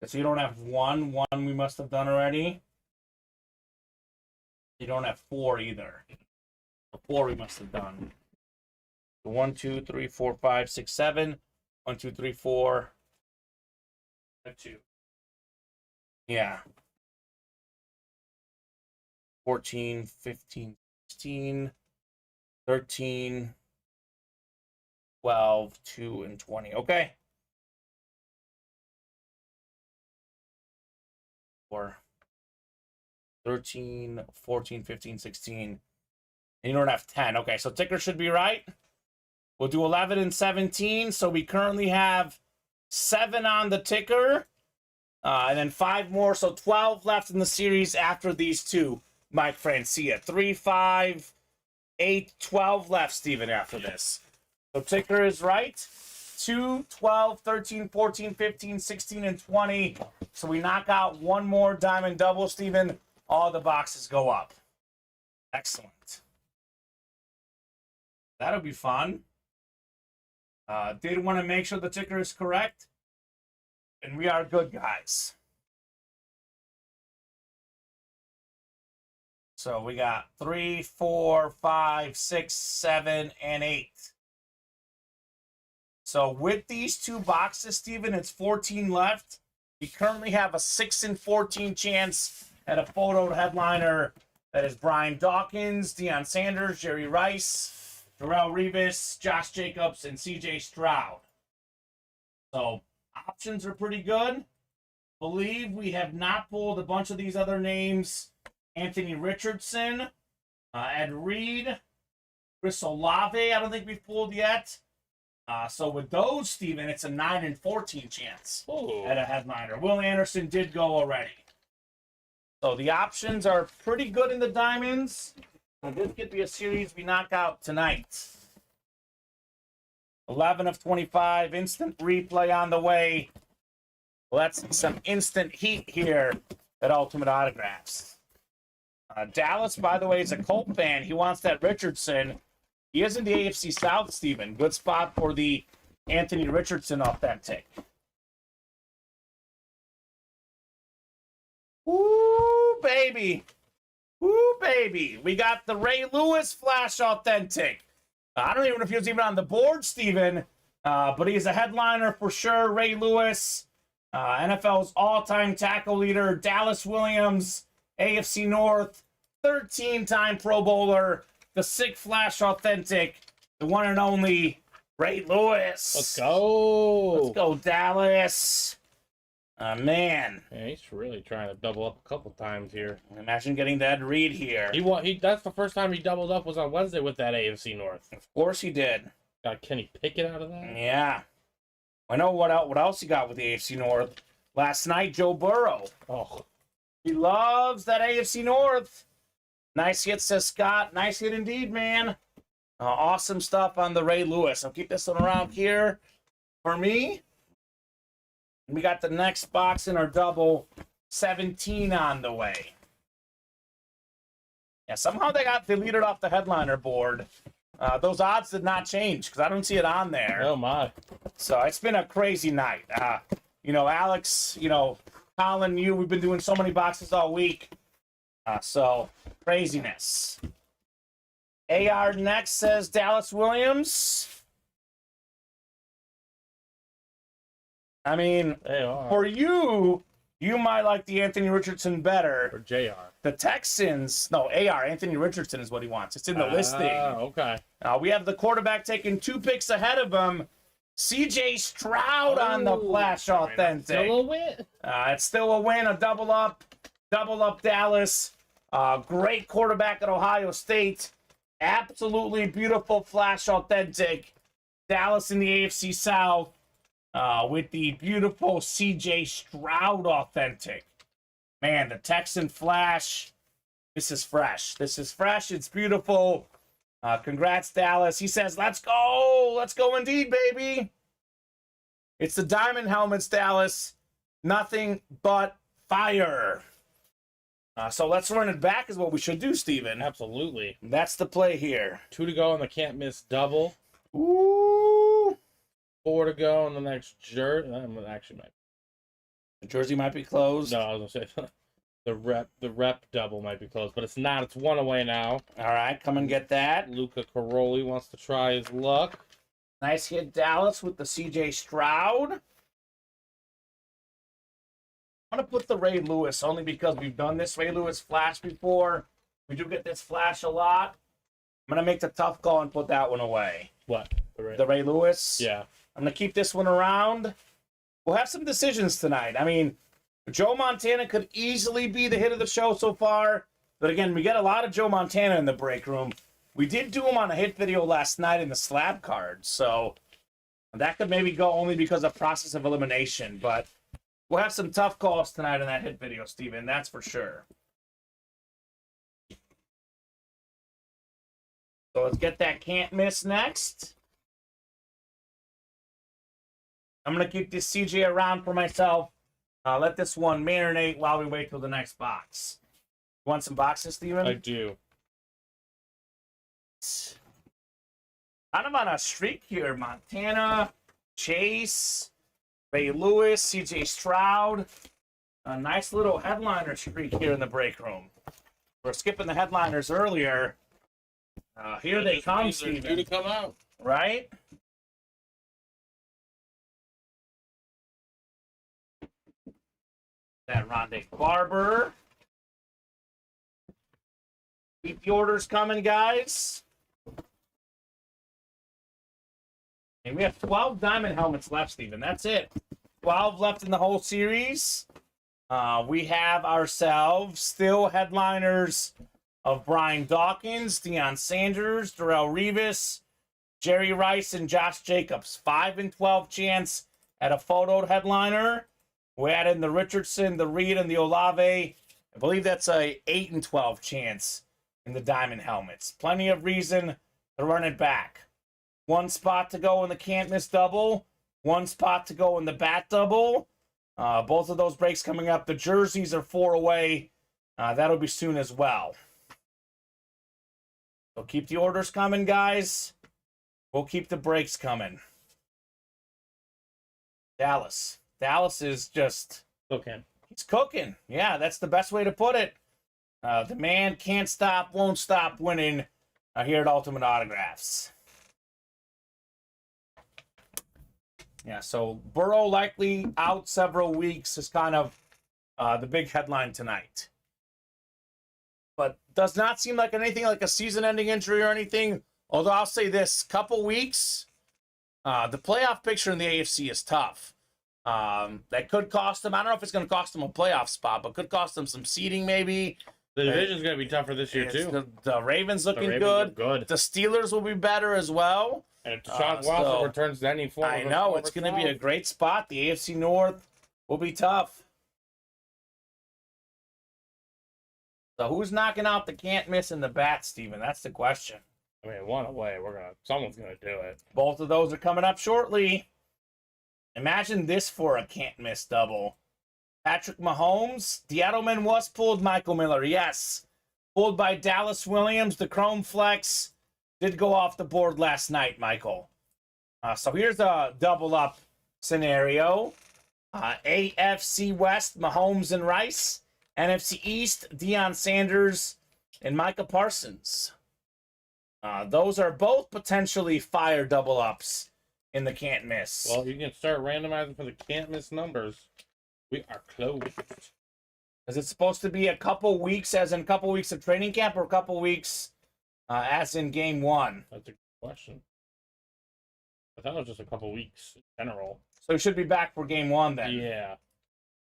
So you don't have 1. 1 we must have done already. You don't have 4 either. The 4 we must have done. 1, 2, 3, 4, 5, 6, 7. 1, 2, 3, 4. I have 2. Yeah. 14, 15, 16, 13, 12, 2, and 20. Okay. 4, 13, 14, 15, 16. And you don't have 10. Okay, so ticker should be right. We'll do 11 and 17. So we currently have 7 on the ticker. And then 5 more. So 12 left in the series after these two. Mike Francia. 3, 5, 8, 12 left, Steven, after this. So ticker is right. 2, 12, 13, 14, 15, 16, and 20. So we knock out one more diamond double, Steven. All the boxes go up. Excellent. That'll be fun. Did want to make sure the ticker is correct. And we are good, guys. So we got 3, 4, 5, 6, 7, and 8. So with these two boxes, Steven, it's 14 left. We currently have a 6 in 14 chance at a photo headliner that is Brian Dawkins, Deion Sanders, Jerry Rice, Darrell Revis, Josh Jacobs, and CJ Stroud. So options are pretty good. Believe we have not pulled a bunch of these other names. Anthony Richardson, Ed Reed, Chris Olave, I don't think we've pulled yet. So with those, Steven, it's a 9 in 14 chance at a headliner. Will Anderson did go already. So the options are pretty good in the diamonds. So this could be a series we knock out tonight. 11 of 25, instant replay on the way. Let's see some instant heat here at Ultimate Autographs. Dallas, by the way, is a Colt fan. He wants that Richardson. He is in the AFC South, Steven. Good spot for the Anthony Richardson authentic. Ooh, baby. Ooh, baby. We got the Ray Lewis Flash authentic. I don't even know if he was even on the board, Steven, but he's a headliner for sure. Ray Lewis, NFL's all-time tackle leader. Dallas Williams, AFC North, 13-time Pro Bowler, the Sick Flash authentic, the one and only Ray Lewis. Let's go. Let's go, Dallas. Man. Yeah, he's really trying to double up a couple times here. Imagine getting that Reed here. That's the first time he doubled up was on Wednesday with that AFC North. Of course he did. Got Kenny Pickett out of that. Yeah. I know what else he got with the AFC North. Last night, Joe Burrow. Oh, He loves that AFC North. Nice hit, says Scott. Nice hit indeed, man. Awesome stuff on the Ray Lewis. I'll keep this one around here for me. We got the next box in our double 17 on the way. Yeah, somehow they got deleted off the headliner board. Those odds did not change because I don't see it on there. Oh, my. So it's been a crazy night. Alex, Colin, we've been doing so many boxes all week. So craziness. AR next says Dallas Williams. I mean, for you might like the Anthony Richardson better. Or JR. The Texans, no, AR, Anthony Richardson is what he wants. It's in the listing. Okay. We have the quarterback taking 2 picks ahead of him. CJ Stroud on the Flash Authentic. Still a win. It's still a win, a double up Dallas. Great quarterback at Ohio State. Absolutely beautiful Flash Authentic. Dallas in the AFC South. With the beautiful CJ Stroud Authentic. Man, the Texan Flash. This is fresh. It's beautiful. Congrats, Dallas. He says, let's go. Let's go indeed, baby. It's the diamond helmets, Dallas. Nothing but fire. So let's run it back is what we should do, Steven. Absolutely. That's the play here. 2 to go on the can't miss double. Ooh. 4 to go on the next jersey. Actually, The jersey might be closed. no, I was gonna say the rep double might be closed, but it's not. It's 1 away now. All right, come and get that. Luca Caroli wants to try his luck. Nice hit, Dallas, with the CJ Stroud. I'm going to put the Ray Lewis only because we've done this Ray Lewis Flash before. We do get this Flash a lot. I'm going to make the tough call and put that one away. What? The Ray Lewis? Yeah. I'm going to keep this one around. We'll have some decisions tonight. I mean, Joe Montana could easily be the hit of the show so far. But again, we get a lot of Joe Montana in the break room. We did do him on a hit video last night in the slab card. So that could maybe go only because of process of elimination. But we'll have some tough calls tonight in that hit video, Steven. That's for sure. So let's get that can't miss next. I'm going to keep this CJ around for myself. Let this one marinate while we wait till the next box. You want some boxes, Steven? I do. Kind of on a streak here. Montana, Chase, Ray Lewis, CJ Stroud. A nice little headliner streak here in the break room. We're skipping the headliners earlier. Here they come, Steven. Due to come out. Right? That Rondé Barber. Keep the orders coming, guys. And we have 12 diamond helmets left, Steven. That's it. 12 left in the whole series. We have ourselves still headliners of Brian Dawkins, Deion Sanders, Darrelle Revis, Jerry Rice, and Josh Jacobs. 5 and 12 chance at a photoed headliner. We add in the Richardson, the Reed, and the Olave. I believe that's a 8 and 12 chance in the diamond helmets. Plenty of reason to run it back. 1 spot to go in the can't miss double. 1 spot to go in the bat double. Both of those breaks coming up. The jerseys are 4 away. That'll be soon as well. So keep the orders coming, guys. We'll keep the breaks coming. Dallas. Dallas is just... Okay. He's cooking. Yeah, that's the best way to put it. The man can't stop, won't stop winning here at Ultimate Autographs. Yeah, so Burrow likely out several weeks is kind of the big headline tonight. But does not seem like anything like a season-ending injury or anything. Although I'll say this, couple weeks, the playoff picture in the AFC is tough. That could cost them, I don't know if it's going to cost them a playoff spot, but could cost them some seeding maybe. The division's going to be tougher this year, too. The Ravens looking Ravens good. The Steelers will be better as well. And if Deshaun Watson returns to any form I know, it's going to be a great spot. The AFC North will be tough. So who's knocking out the can't miss in the bat, Steven? That's the question. I mean, one away. Someone's gonna do it. Both of those are coming up shortly. Imagine this for a can't miss double. Patrick Mahomes, the Edelman was pulled. Michael Miller, yes. Pulled by Dallas Williams. The Chrome Flex did go off the board last night, Michael. So here's a double up scenario. AFC West, Mahomes and Rice. NFC East, Deion Sanders and Micah Parsons. Those are both potentially fire double ups in the can't miss. Well, you can start randomizing for the can't miss numbers. We are closed. Is it supposed to be a couple weeks, as in a couple weeks of training camp, or a couple weeks as in game one? That's a good question. I thought it was just a couple weeks in general. So he should be back for game one then. Yeah.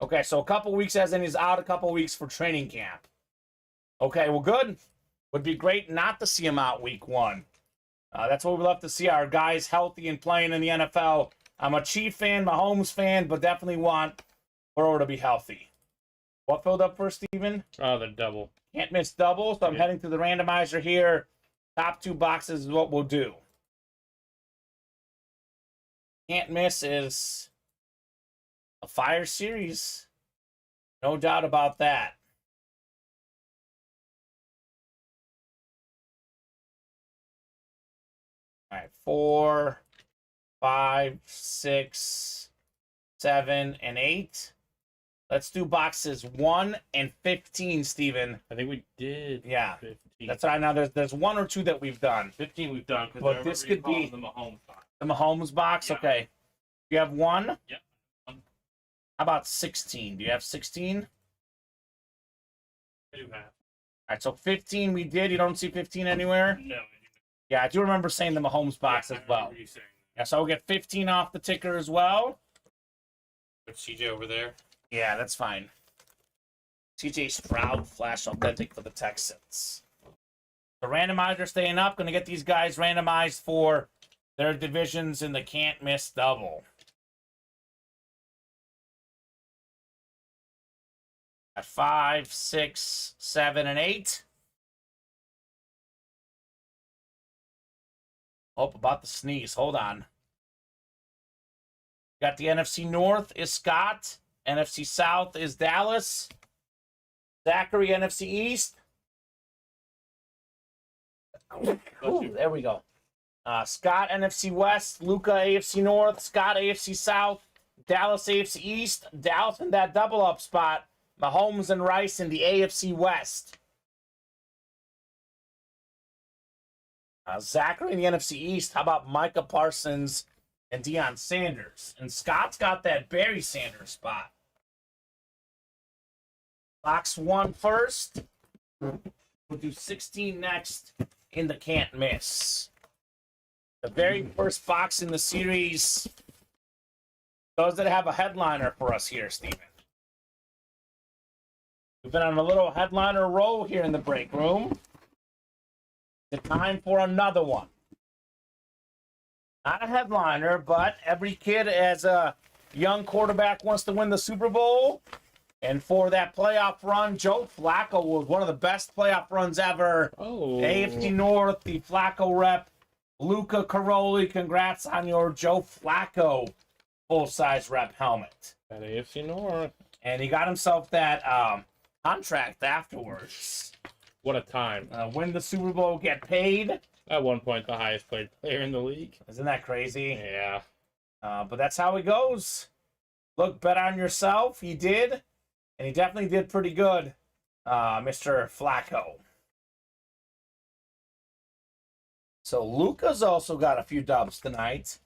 Okay, so a couple weeks as in he's out a couple weeks for training camp. Okay, well, good. Would be great not to see him out week one. That's what we love to see, our guys healthy and playing in the NFL. I'm a Chief fan, Mahomes fan, but definitely want Burrow to be healthy. What filled up first, Steven? Oh, the double. Can't miss double, so I'm heading to the randomizer here. Top two boxes is what we'll do. Can't miss is a fire series. No doubt about that. All right, 4, 5, 6, 7, and 8. Let's do boxes 1 and 15, Steven. I think we did. Yeah. 15. That's right. Now there's one or two that we've done. 15 we've done. But this could be the Mahomes box. The Mahomes box? Yeah. Okay. You have one? Yep. How about 16? Do you have 16? I do have. All right, so 15 we did. You don't see 15 anywhere? No. Yeah, I do remember saying the Mahomes box as well. Yeah, so we'll get 15 off the ticker as well. Put CJ over there. Yeah, that's fine. CJ Stroud, Flash Authentic for the Texans. The randomizer staying up. Going to get these guys randomized for their divisions in the can't miss double. At 5, 6, 7, and 8. Oh, about to sneeze. Hold on. Got the NFC North is Scott. NFC South is Dallas. Zachary, NFC East. Ooh, there we go. Scott, NFC West. Luca, AFC North. Scott, AFC South. Dallas, AFC East. Dallas in that double up spot. Mahomes and Rice in the AFC West. Zachary in the NFC East. How about Micah Parsons and Deion Sanders? And Scott's got that Barry Sanders spot. Box 1 first. We'll do 16 next in the can't miss. The very first box in the series. Does it have a headliner for us here, Steven? We've been on a little headliner roll here in the break room. The time for another one. Not a headliner, but every kid as a young quarterback wants to win the Super Bowl. And for that playoff run, Joe Flacco was one of the best playoff runs ever. Oh. AFC North, the Flacco rep, Luca Caroli. Congrats on your Joe Flacco full-size rep helmet. At AFC North. And he got himself that contract afterwards. What a time. Win the Super Bowl, get paid. At one point, the highest paid player in the league. Isn't that crazy? Yeah. But that's how it goes. Look, bet on yourself. He did. And he definitely did pretty good, Mr. Flacco. So Luca's also got a few dubs tonight.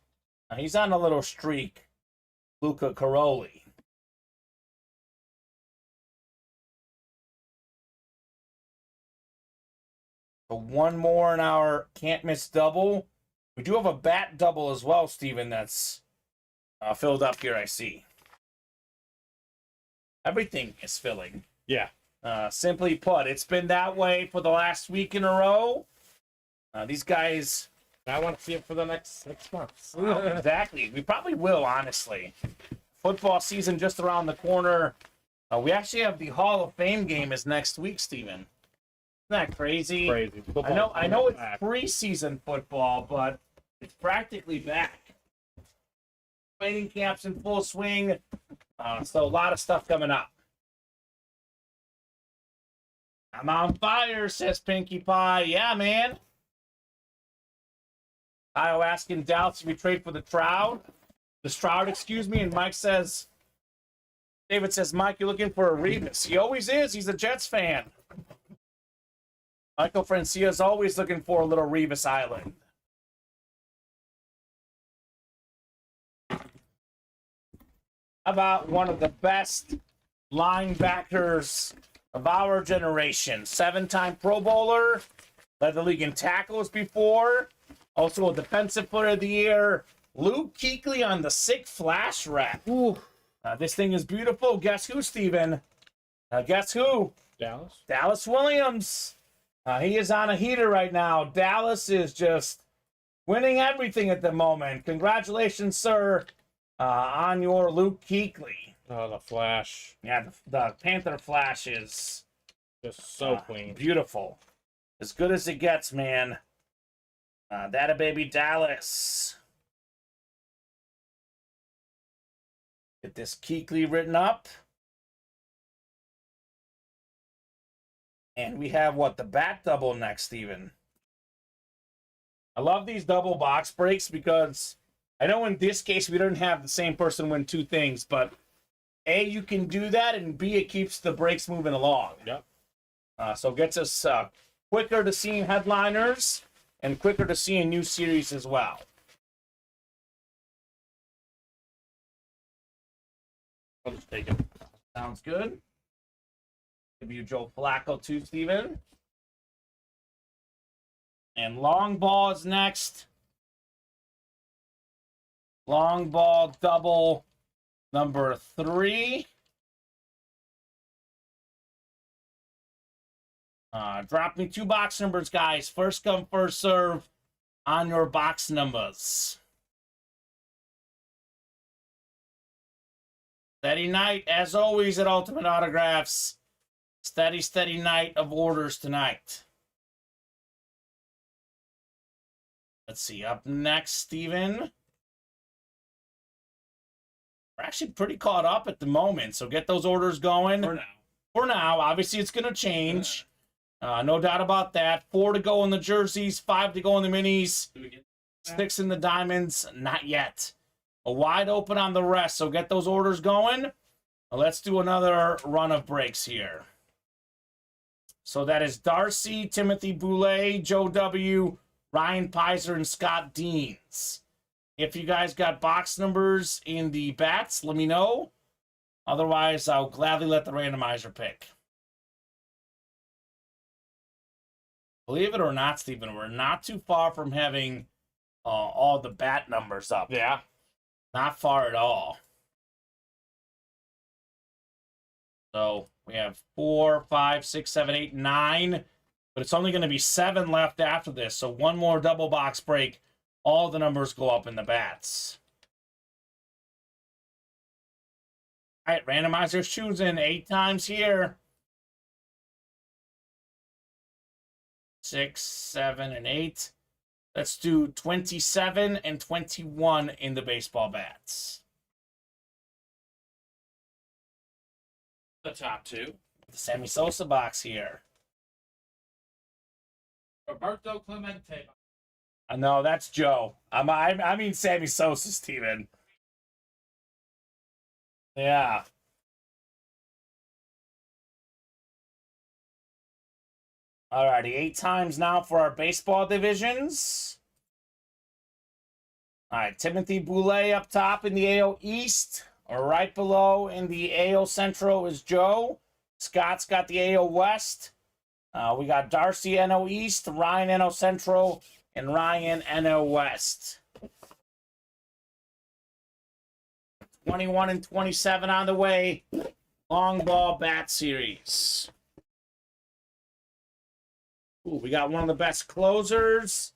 He's on a little streak. Luca Caroli. So one more in our can't miss double. We do have a bat double as well, Steven, that's filled up here, I see. Everything is filling. Yeah. Simply put, it's been that way for the last week in a row. These guys... I want to see it for the next 6 months. Exactly. We probably will, honestly. Football season just around the corner. We actually have the Hall of Fame game is next week, Steven. that crazy? Crazy. I know it's preseason football, but it's practically back. Training camp's in full swing. So a lot of stuff coming up. I'm on fire, says Pinkie Pie. Yeah, man. Kyle asking Dallas if we trade for the Stroud. The Stroud, excuse me. And Mike says, David says, Mike, you're looking for a Revis. He always is. He's a Jets fan. Michael Francia is always looking for a little Revis Island. How about one of the best linebackers of our generation? 7-time Pro Bowler, led the league in tackles before, also a Defensive Player of the Year. Luke Kuechly on the sick flash wrap. Ooh. This thing is beautiful. Guess who, Steven? Guess who? Dallas Williams. He is on a heater right now. Dallas is just winning everything at the moment. Congratulations, sir, on your Luke Kuechly. Oh, the flash. Yeah, the Panther flash is just so clean. Beautiful. As good as it gets, man. That a baby Dallas. Get this Kuechly written up. And we have, what, the bat double next, Steven. I love these double box breaks because I know in this case we don't have the same person win two things, but A, you can do that, and B, it keeps the breaks moving along. Yep. So it gets us quicker to seeing headliners and quicker to seeing new series as well. I'll just take it. Sounds good. Give you Joe Flacco too, Steven. And long ball is next. Long ball double number 3. Drop me 2 box numbers, guys. First come, first serve on your box numbers. Steady night, as always, at Ultimate Autographs. Steady, steady night of orders tonight. Let's see. Up next, Steven. We're actually pretty caught up at the moment, so get those orders going. For now. Obviously, it's going to change. No doubt about that. 4 to go in the jerseys, 5 to go in the minis, 6 in the diamonds. Not yet. A wide open on the rest, so get those orders going. Now let's do another run of breaks here. So that is Darcy, Timothy Boulay, Joe W., Ryan Pizer, and Scott Deans. If you guys got box numbers in the bats, let me know. Otherwise, I'll gladly let the randomizer pick. Believe it or not, Stephen, we're not too far from having all the bat numbers up. Yeah. Not far at all. So we have 4, 5, 6, 7, 8, 9. But it's only going to be 7 left after this. So one more double box break. All the numbers go up in the bats. All right, randomizer's choosing 8 times here. 6, 7, and 8. Let's do 27 and 21 in the baseball bats. The top 2. The Sammy Sosa box here. Roberto Clemente. No, that's Joe. I mean Sammy Sosa, Steven. Yeah. Alrighty, 8 times now for our baseball divisions. Alright, Timothy Boulay up top in the AL East. Or right below in the AL Central is Joe. Scott's got the AL West. We got Darcy NL East, Ryan NL Central, and Ryan NL West. 21 and 27 on the way. Long ball bat series. Ooh, we got one of the best closers.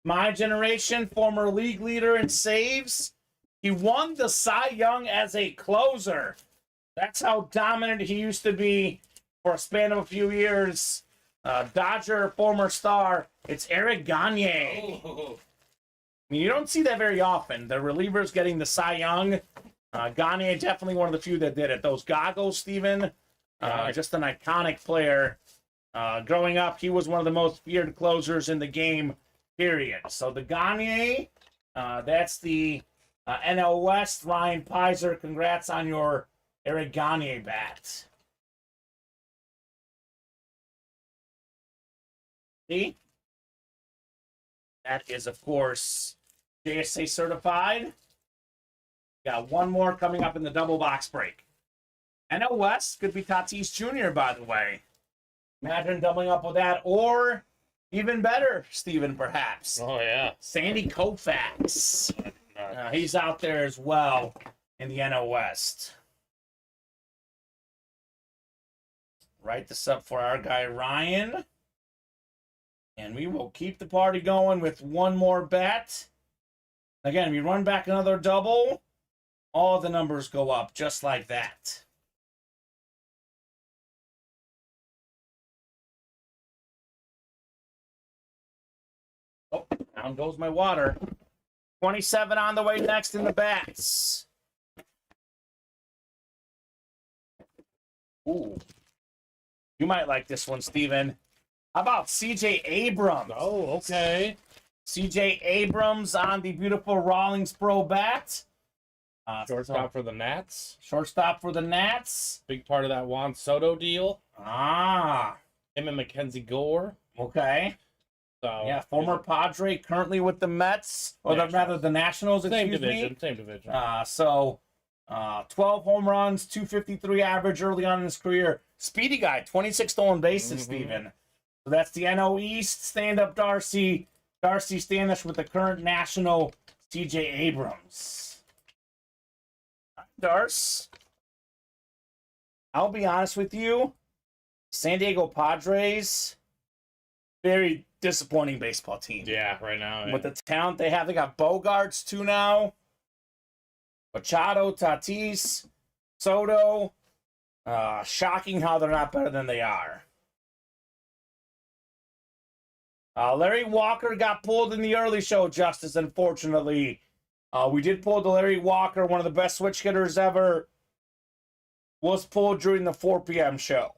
My generation, former league leader in saves. He won the Cy Young as a closer. That's how dominant he used to be for a span of a few years. Dodger former star. It's Eric Gagne. Oh. I mean, you don't see that very often. The relievers getting the Cy Young. Gagne, definitely one of the few that did it. Those goggles, Steven, just an iconic player. Growing up, he was one of the most feared closers in the game, period. So the Gagne, that's the NL West. Ryan Pizer, congrats on your Eric Gagne bat. See? That is, of course, JSA certified. Got one more coming up in the double box break. NL West could be Tatis Jr., by the way. Imagine doubling up with that, or even better, Steven, perhaps. Oh, yeah. Sandy Koufax. He's out there as well in the NL West. Write this up for our guy, Ryan. And we will keep the party going with one more bet. Again, if you run back another double, all the numbers go up just like that. Oh, down goes my water. 27 on the way next in the bats. Ooh. You might like this one, Steven. How about C.J. Abrams? Oh, okay. C.J. Abrams on the beautiful Rawlings Pro bat. Shortstop for the Nats. Shortstop for the Nats. Big part of that Juan Soto deal. Ah. Him and Mackenzie Gore. Okay. So yeah, former Padre, currently with the Mets. Or rather the Nationals, same excuse division, me. Same division. 12 home runs, 253 average early on in his career. Speedy guy, 26 stolen bases, Steven. So that's the NO East. Stand up, Darcy. Darcy Standish with the current national, C.J. Abrams. Darce, I'll be honest with you. San Diego Padres, very disappointing baseball team. Yeah, right now. With the talent they have, they got Bogarts too now. Machado, Tatis, Soto. Shocking how they're not better than they are. Larry Walker got pulled in the early show, Justice, unfortunately. We did pull the Larry Walker, one of the best switch hitters ever. Was pulled during the 4 p.m. show.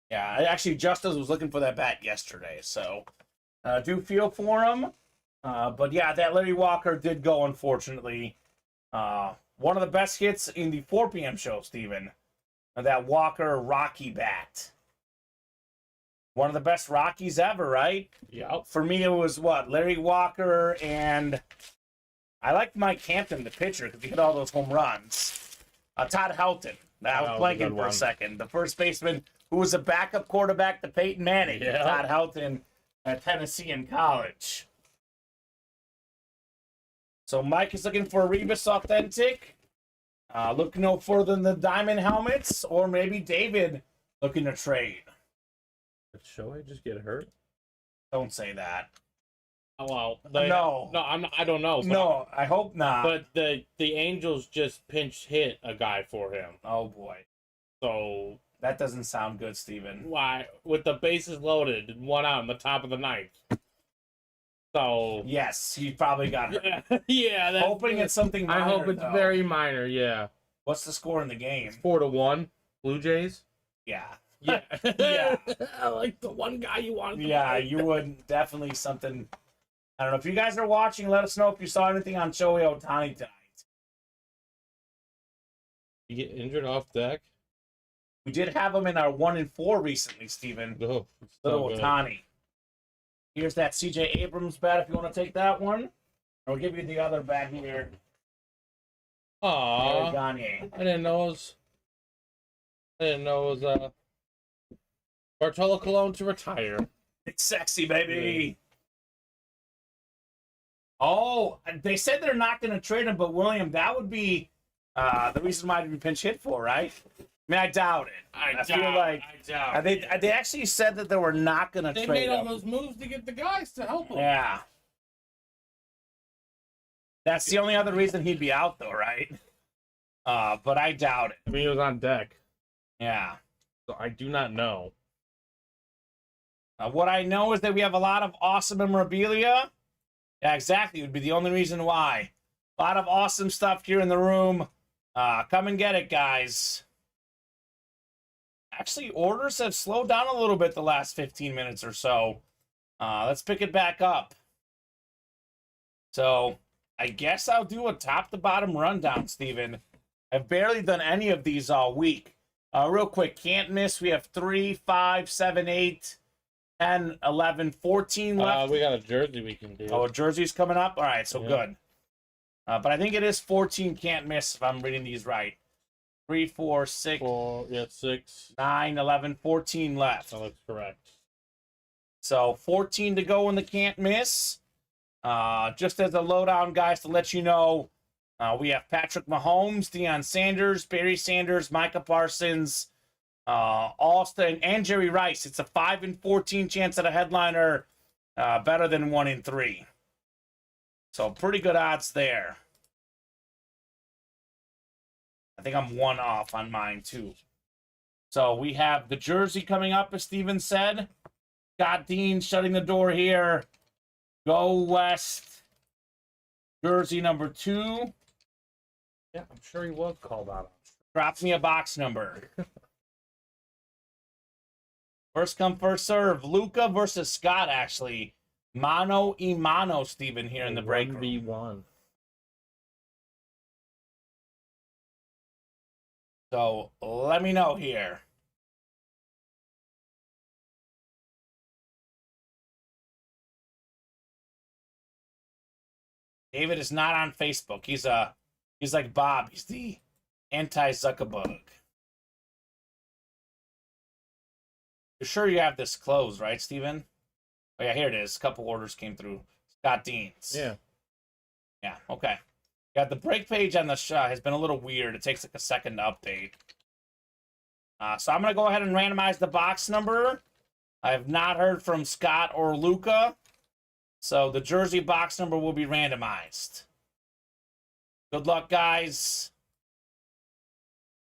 Yeah, actually, Justice was looking for that bat yesterday, so do feel for him. But yeah, that Larry Walker did go, unfortunately. One of the best hits in the 4 p.m. show, Steven. That Walker Rocky bat. One of the best Rockies ever, right? Yeah. For me, it was what? Larry Walker, and I liked Mike Hampton, the pitcher, because he hit all those home runs. Todd Helton. I was blanking for a second. The first baseman who was a backup quarterback to Peyton Manning. Yeah. Todd Helton at Tennessee in college. So Mike is looking for a Rebus Authentic. Look no further than the Diamond Helmets, or maybe David looking to trade. Did Shohei just get hurt? Don't say that. Oh, well, no, I'm not, I don't know. No, I hope not. But the Angels just pinch hit a guy for him. Oh boy, so that doesn't sound good, Steven. Why, with the bases loaded, 1 out in the top of the 9th. So yes, he probably got hurt. Yeah, hoping it's something minor, I hope it's though. very minor. Yeah. What's the score in the game? 4-1. Blue Jays. Yeah. Yeah. Yeah. Like the one guy you wanted. Yeah, you would definitely something. I don't know if you guys are watching. Let us know if you saw anything on Shohei Ohtani tonight. You get injured off deck. We did have him in our 1 and 4 recently, Steven. Oh, Little Ohtani. Here's that C.J. Abrams bat if you want to take that one. I'll give you the other bat here. Aww. Gagne. I didn't know it was Bartolo Colon to retire. It's sexy, baby. Oh, they said they're not going to trade him, but William, that would be the reason why he'd be pinch hit for, right? I mean, I doubt it. I feel like they actually said that they were not going to trade him. They made all those moves to get the guys to help him. Yeah. That's the only other reason he'd be out, though, right? But I doubt it. I mean, he was on deck. Yeah. So I do not know. What I know is that we have a lot of awesome memorabilia. Yeah, exactly. It would be the only reason why. A lot of awesome stuff here in the room. Come and get it, guys. Actually, orders have slowed down a little bit the last 15 minutes or so. Let's pick it back up. So, I guess I'll do a top-to-bottom rundown, Steven. I've barely done any of these all week. Real quick, can't miss. We have 3, 5, 7, 8, 10, 11, 14 left. We got a jersey we can do. Oh, a jersey's coming up? All right, so good. But I think it is 14 can't miss if I'm reading these right. 3, 4, 6, 6, 9, 11, 14 left. That looks correct. So 14 to go in the can't miss. Just as a lowdown, guys, to let you know, we have Patrick Mahomes, Deion Sanders, Barry Sanders, Micah Parsons, Austin, and Jerry Rice. It's a 5 in 14 chance at a headliner, better than 1 in 3. So pretty good odds there. I think I'm 1 off on mine, too. So we have the jersey coming up, as Steven said. Scott Dean shutting the door here. Go West. Jersey number 2. Yeah, I'm sure he was called out. Drop me a box number. First come, first serve. Luca versus Scott, actually. Mano y mano, Steven, here in the break room. 1v1. So, let me know here. David is not on Facebook. He's like Bob. He's the anti-Zuckerberg. You're sure you have this closed, right, Steven? Oh, yeah, here it is. A couple orders came through. Scott Deans. Yeah. Yeah, okay. Yeah, the break page on the shot has been a little weird. It takes like a second to update. So I'm going to go ahead and randomize the box number. I have not heard from Scott or Luca. So the jersey box number will be randomized. Good luck, guys.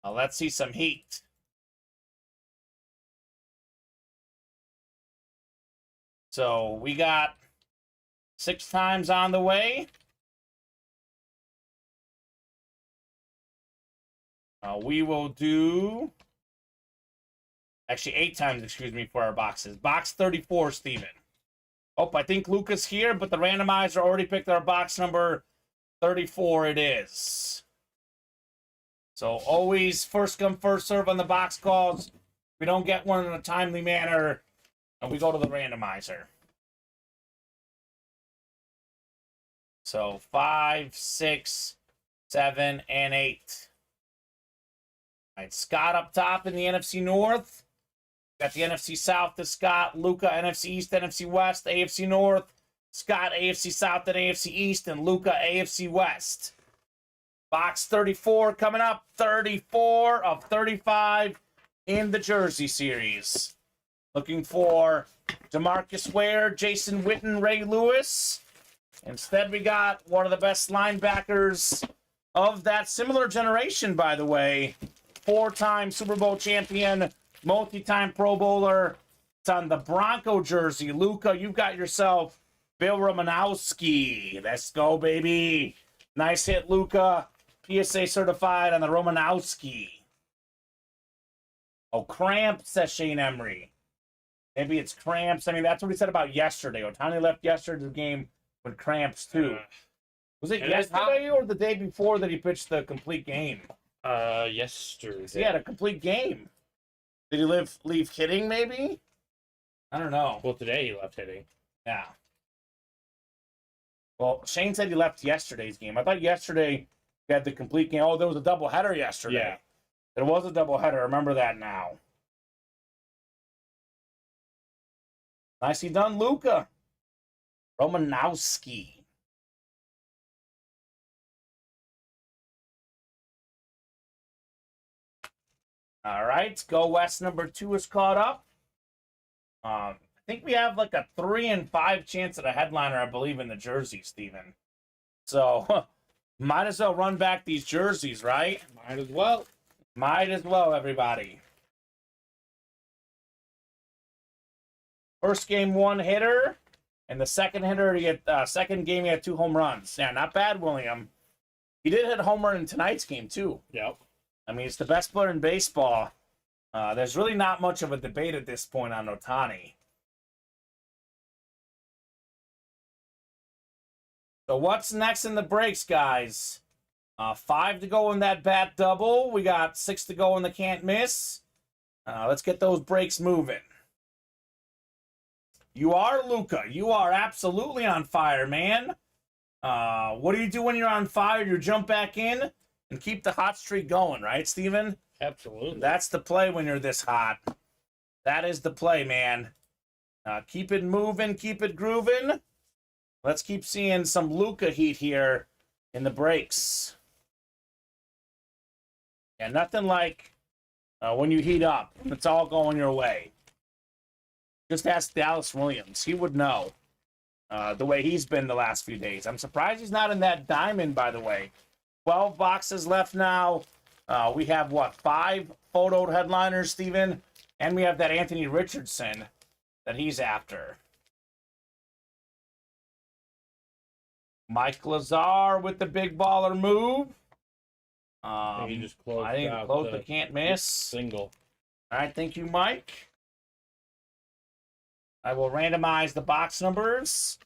Let's see some heat. So we got 6 times on the way. We will do... Actually, 8 times, excuse me, for our boxes. Box 34, Steven. Oh, I think Luca's here, but the randomizer already picked our box number 34. It is. So always first come, first serve on the box calls. If we don't get one in a timely manner, and we go to the randomizer. So 5, 6, 7, and 8. All right, Scott up top in the NFC North. Got the NFC South to Scott, Luca, NFC East, NFC West, AFC North, Scott, AFC South and AFC East, and Luca, AFC West. Box 34 coming up, 34 of 35 in the Jersey Series. Looking for DeMarcus Ware, Jason Witten, Ray Lewis. Instead, we got one of the best linebackers of that similar generation, by the way. 4-time Super Bowl champion, multi-time Pro Bowler. It's on the Bronco jersey. Luca, you've got yourself Bill Romanowski. Let's go, baby. Nice hit, Luca. PSA certified on the Romanowski. Oh, cramps, says Shane Emery. Maybe it's cramps. I mean, that's what he said about yesterday. Otani left yesterday's game with cramps, too. Was it yesterday or the day before that he pitched the complete game? Yesterday. He had a complete game. Did he leave hitting, maybe? I don't know. Well, today he left hitting. Yeah. Well, Shane said he left yesterday's game. I thought yesterday he had the complete game. Oh, there was a doubleheader yesterday. Yeah. There was a doubleheader. I remember that now. Nicely done, Luca. Romanowski. All right, Go West number 2 is caught up. I think we have like a 3 in 5 chance at a headliner, I believe, in the jersey, Steven. So, might as well run back these jerseys, right? Might as well. Might as well, everybody. First game, 1 hitter. And the second hitter, second game, he had 2 home runs. Yeah, not bad, William. He did hit a home run in tonight's game, too. Yep. I mean, he's the best player in baseball. There's really not much of a debate at this point on Ohtani. So what's next in the breaks, guys? 5 to go in that bat double. We got 6 to go in the can't miss. Let's get those breaks moving. You are Luca. You are absolutely on fire, man. What do you do when you're on fire? You jump back in and keep the hot streak going, right, Steven? Absolutely. That's the play when you're this hot. That is the play, man. Keep it moving, keep it grooving. Let's keep seeing some Luca heat here in the breaks. Yeah, nothing like when you heat up. It's all going your way. Just ask Dallas Williams. He would know the way he's been the last few days. I'm surprised he's not in that diamond, by the way. 12 boxes left now. We have, 5 photoed headliners, Steven? And we have that Anthony Richardson that he's after. Mike Lazar with the big baller move. He just closed I think out close the can't miss. Single. All right, thank you, Mike. I will randomize the box numbers.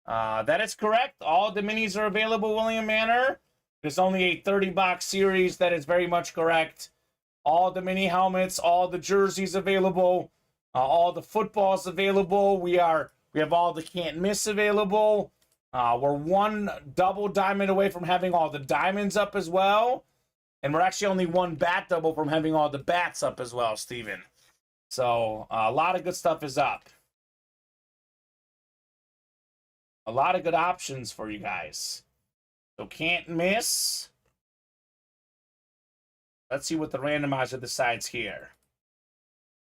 That is correct. All the minis are available, William Manor. There's only a 30-box series. That is very much correct. All the mini helmets, all the jerseys available, all the footballs available. We have all the can't miss available. We're 1 double diamond away from having all the diamonds up as well. And we're actually only 1 bat double from having all the bats up as well, Steven. So a lot of good stuff is up. A lot of good options for you guys. So can't miss. Let's see what the randomizer decides here.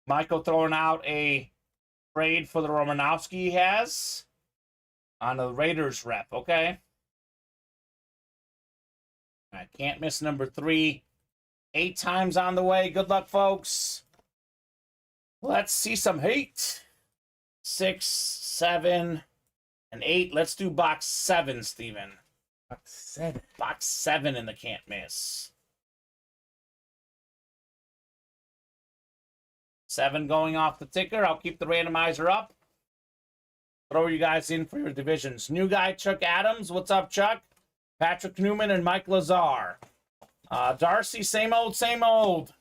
Michael throwing out a trade for the Romanowski he has on the Raiders rep, okay? I can't miss number 3. 8 times on the way. Good luck, folks. Let's see some heat. 6, 7, and 8. Let's do box 7, Steven. Box 7. Box 7 in the can't miss. 7 going off the ticker. I'll keep the randomizer up. Throw you guys in for your divisions. New guy, Chuck Adams. What's up, Chuck? Patrick Newman and Mike Lazar. Darcy, same old, same old.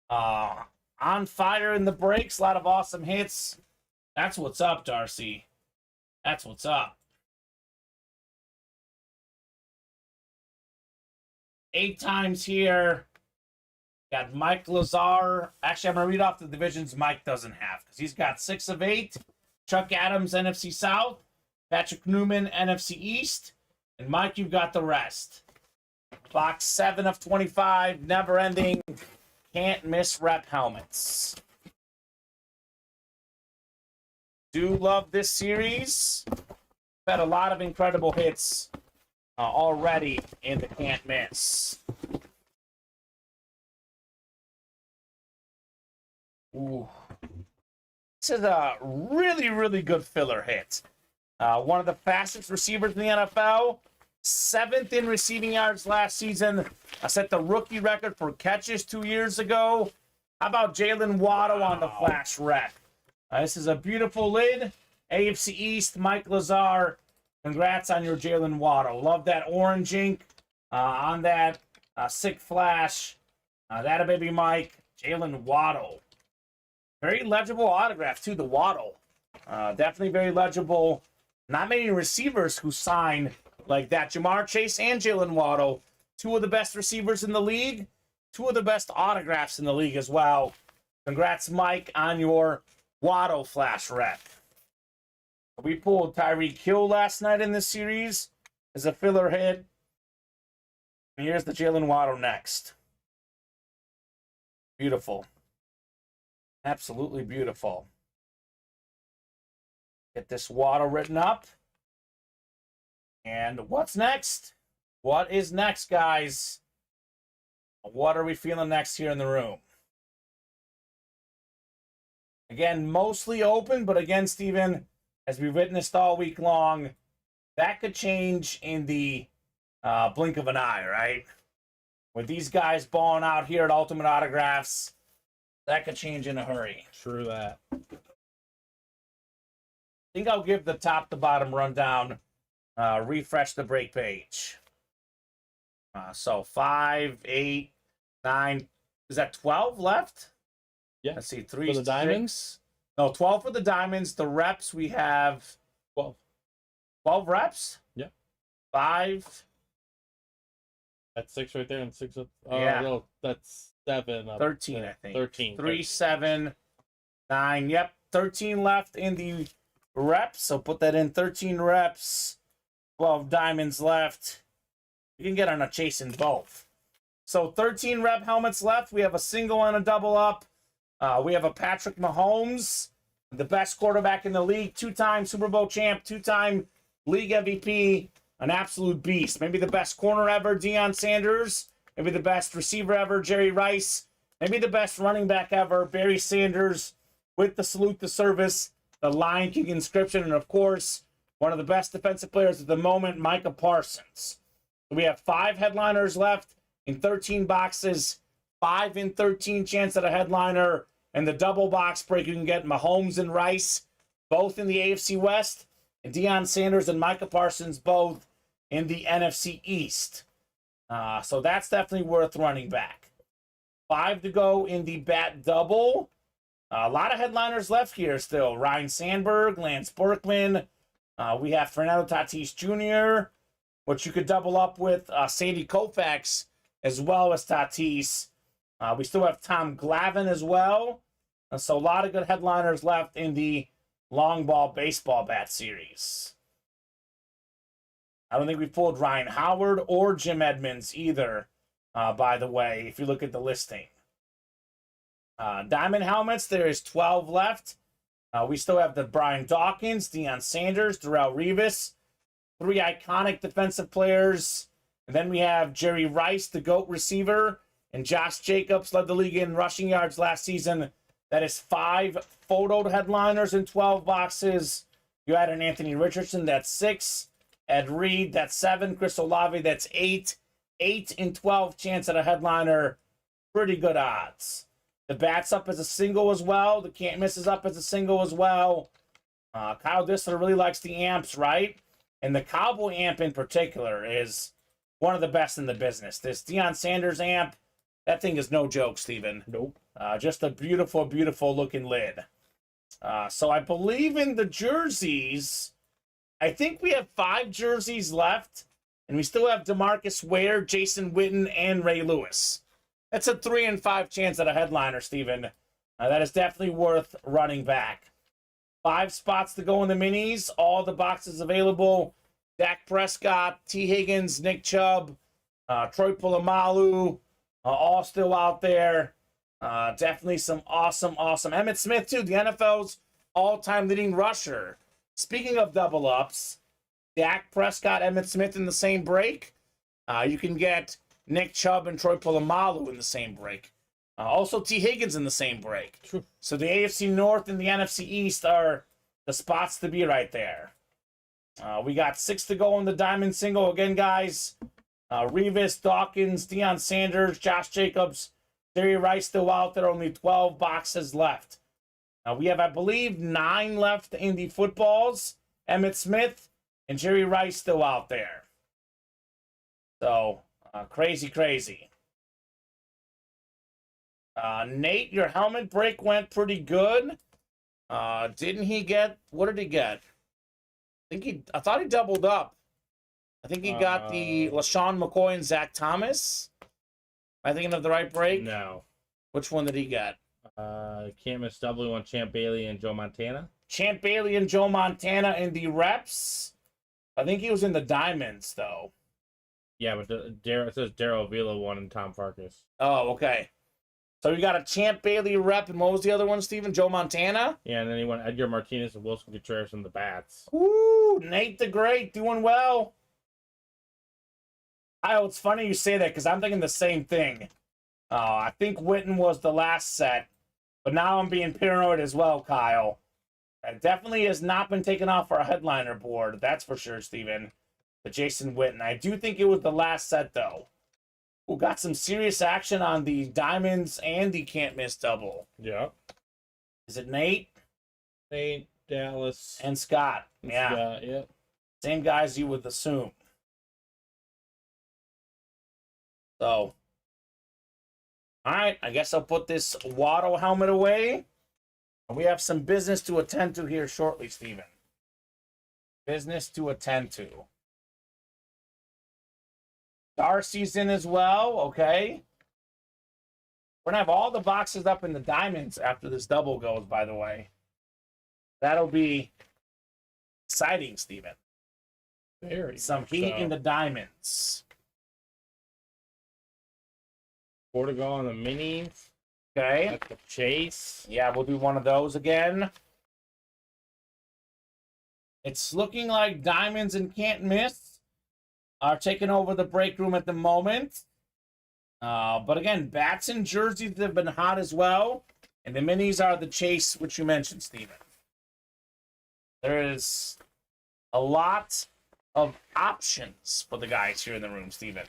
On fire in the breaks. A lot of awesome hits. That's what's up, Darcy. That's what's up. 8 times here. Got Mike Lazar. Actually, I'm going to read off the divisions Mike doesn't have, because he's got 6 of 8. Chuck Adams, NFC South. Patrick Newman, NFC East. And Mike, you've got the rest. Box 7 of 25. Never ending. Can't miss rep helmets. Do love this series. Had a lot of incredible hits already in the can't miss. Ooh. This is a really, really good filler hit. One of the fastest receivers in the NFL. 7th in receiving yards last season. Set the rookie record for catches 2 years ago. How about Jalen Waddle on the flash rep? This is a beautiful lid. AFC East, Mike Lazar. Congrats on your Jalen Waddle. Love that orange ink on that sick flash. That a baby Mike. Jalen Waddle. Very legible autograph, too, the Waddle. Definitely very legible. Not many receivers who sign like that. Jamar Chase and Jalen Waddle, 2 of the best receivers in the league. 2 of the best autographs in the league as well. Congrats, Mike, on your Waddle flash rep. We pulled Tyreek Hill last night in this series as a filler hit. And here's the Jalen Waddle next. Beautiful. Absolutely beautiful. Get this Waddle written up. And what's next? What is next, guys? What are we feeling next here in the room? Again, mostly open, but again, Steven, as we witnessed all week long, that could change in the blink of an eye, right? With these guys balling out here at Ultimate Autographs, that could change in a hurry. True that. I think I'll give the top to bottom rundown, refresh the break page. So 5, 8, 9, is that 12 left? Yeah. Let's see, 3 for the diamonds. No, 12 for the diamonds. The reps we have 12. 12 reps. Yeah. 5. That's 6 right there, and 6 up. Yeah. No, that's 7 up. 13, I think. 13. 3, 7, 9. Yep, 13 left in the reps. So put that in 13 reps. 12 diamonds left. You can get on a chasing both. So 13 rep helmets left. We have a single and a double up. We have a Patrick Mahomes, the best quarterback in the league, 2-time Super Bowl champ, 2-time league MVP, an absolute beast. Maybe the best corner ever, Deion Sanders. Maybe the best receiver ever, Jerry Rice. Maybe the best running back ever, Barry Sanders, with the salute to service, the Lion King inscription, and of course, one of the best defensive players at the moment, Micah Parsons. We have 5 headliners left in 13 boxes, 5 in 13 chance at a headliner, and the double box break you can get Mahomes and Rice, both in the AFC West, and Deion Sanders and Micah Parsons, both in the NFC East. So that's definitely worth running back. 5 to go in the bat double. A lot of headliners left here still. Ryan Sandberg, Lance Berkman. We have Fernando Tatis Jr., which you could double up with Sandy Koufax as well as Tatis. We still have Tom Glavine as well. So a lot of good headliners left in the long ball baseball bat series. I don't think we pulled Ryan Howard or Jim Edmonds either, by the way, if you look at the listing. Diamond helmets, there is 12 left. We still have the Brian Dawkins, Deion Sanders, Darrelle Revis, 3 iconic defensive players. And then we have Jerry Rice, the GOAT receiver, and Josh Jacobs led the league in rushing yards last season. That is 5 photoed headliners in 12 boxes. You add an Anthony Richardson, that's 6. Ed Reed, that's 7. Chris Olave, that's 8. 8 in 12 chance at a headliner. Pretty good odds. The bat's up as a single as well. The can't miss is up as a single as well. Kyle Dissler really likes the amps, right? And the Cowboy amp in particular is one of the best in the business. This Deion Sanders amp, that thing is no joke, Steven. Nope. Just a beautiful, beautiful looking lid. So I believe in the jerseys, I think we have 5 jerseys left, and we still have DeMarcus Ware, Jason Witten, and Ray Lewis. That's a 3 in 5 chance at a headliner, Steven. That is definitely worth running back. 5 spots to go in the minis. All the boxes available. Dak Prescott, T. Higgins, Nick Chubb, Troy Polamalu, all still out there. Definitely some awesome. Emmitt Smith, too, the NFL's all-time leading rusher. Speaking of double-ups, Dak Prescott, Emmitt Smith in the same break. You can get Nick Chubb and Troy Polamalu in the same break. Also, T. Higgins in the same break. True. So the AFC North and the NFC East are the spots to be right there. We got 6 to go on the diamond single. Again, guys, Revis, Dawkins, Deion Sanders, Josh Jacobs, Jerry Rice still out there. Only 12 boxes left. We have, I believe, 9 left in the footballs. Emmitt Smith and Jerry Rice still out there. So, crazy. Nate, your helmet break went pretty good. Didn't he get, what did he get? I thought he doubled up. I think he got the LaShawn McCoy and Zach Thomas. Am I thinking of the right break? No. Which one did he get? Can't miss W on Champ Bailey and Joe Montana. Champ Bailey and Joe Montana in the reps. I think he was in the diamonds, though. Yeah, but it says Darrell Avila won and Tom Farkas. Oh, okay. So you got a Champ Bailey rep, and what was the other one, Steven? Joe Montana? Yeah, and then he won Edgar Martinez and Wilson Contreras in the bats. Ooh, Nate the Great doing well. Kyle, it's funny you say that because I'm thinking the same thing. I think Witten was the last set. But now I'm being paranoid as well, Kyle. It definitely has not been taken off our headliner board. That's for sure, Steven. The Jason Witten. I do think it was the last set, though. We got some serious action on the Diamonds and the Can't Miss double. Yeah. Is it Nate? Nate, Dallas. And Scott. Yeah. Scott, yeah. Same guys you would assume. So, all right, I guess I'll put this Watto helmet away. We have some business to attend to here shortly, Steven. Business to attend to. Darcy's in as well, okay. We're going to have all the boxes up in the Diamonds after this double goes, by the way. That'll be exciting, Steven. Very Some heat so. in the Diamonds. More to go on the minis. Okay. At the chase. Yeah, we'll do one of those again. It's looking like Diamonds and Can't Miss are taking over the break room at the moment. But again, bats and jerseys have been hot as well. And the minis are the chase, which you mentioned, Steven. There is a lot of options for the guys here in the room, Steven.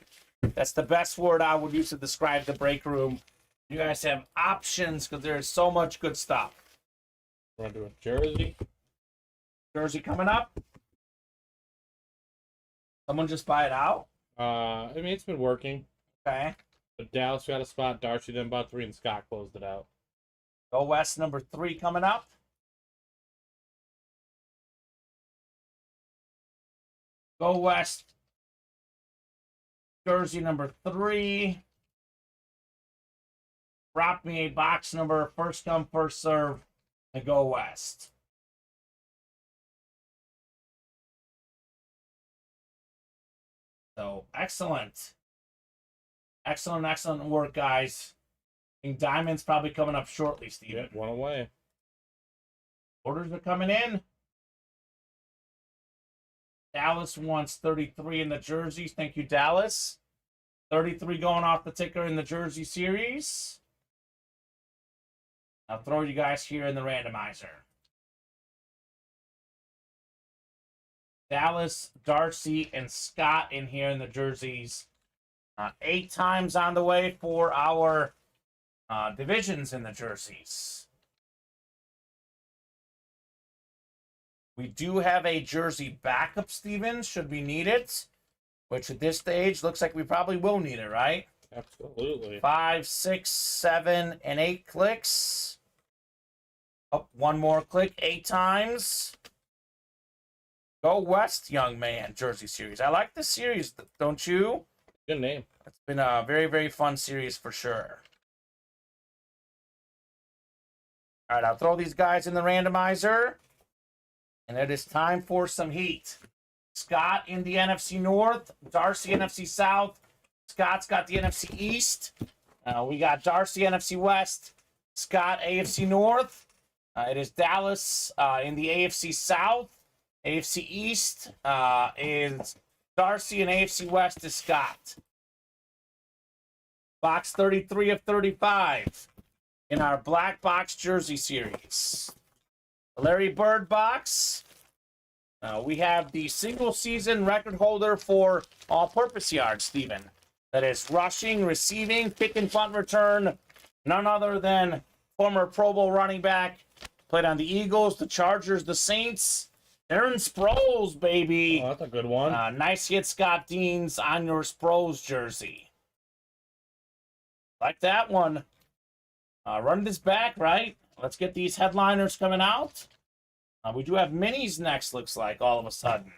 That's the best word I would use to describe the break room. You guys have options because there's so much good stuff. We're going to do a jersey. Jersey coming up. Someone just buy it out. I mean, it's been working. Okay. But Dallas got a spot. Darcy then bought 3, and Scott closed it out. Go West number 3 coming up. Go West. Jersey number 3. Drop me a box number, first come, first serve, and Go West. So, excellent. Excellent work, guys. I think Diamond's probably coming up shortly, Steven. Yep, one away. Orders are coming in. Dallas wants 33 in the jerseys. Thank you, Dallas. 33 going off the ticker in the jersey series. I'll throw you guys here in the randomizer. Dallas, Darcy, and Scott in here in the jerseys. 8 times on the way for our divisions in the jerseys. We do have a jersey backup, Steven, should we need it. Which at this stage looks like we probably will need it, right? Absolutely. 5, 6, 7, and 8 clicks. Oh, one more click, 8 times. Go West, young man, jersey series. I like this series, don't you? Good name. It's been a very, very fun series for sure. All right, I'll throw these guys in the randomizer. And it is time for some heat. Scott in the NFC North, Darcy NFC South. Scott's got the NFC East. We got Darcy NFC West, Scott AFC North. It is Dallas in the AFC South. AFC East is Darcy, and AFC West is Scott. Box 33 of 35 in our Black Box Jersey Series. Larry Bird box. We have the single season record holder for all-purpose yards, Steven. That is rushing, receiving, kick and punt return. None other than former Pro Bowl running back. Played on the Eagles, the Chargers, the Saints. Aaron Sproles, baby. Oh, that's a good one. Nice hit, Scott Deans, on your Sproles jersey. Like that one. Run this back, right? Let's get these headliners coming out. We do have minis next, looks like, all of a sudden.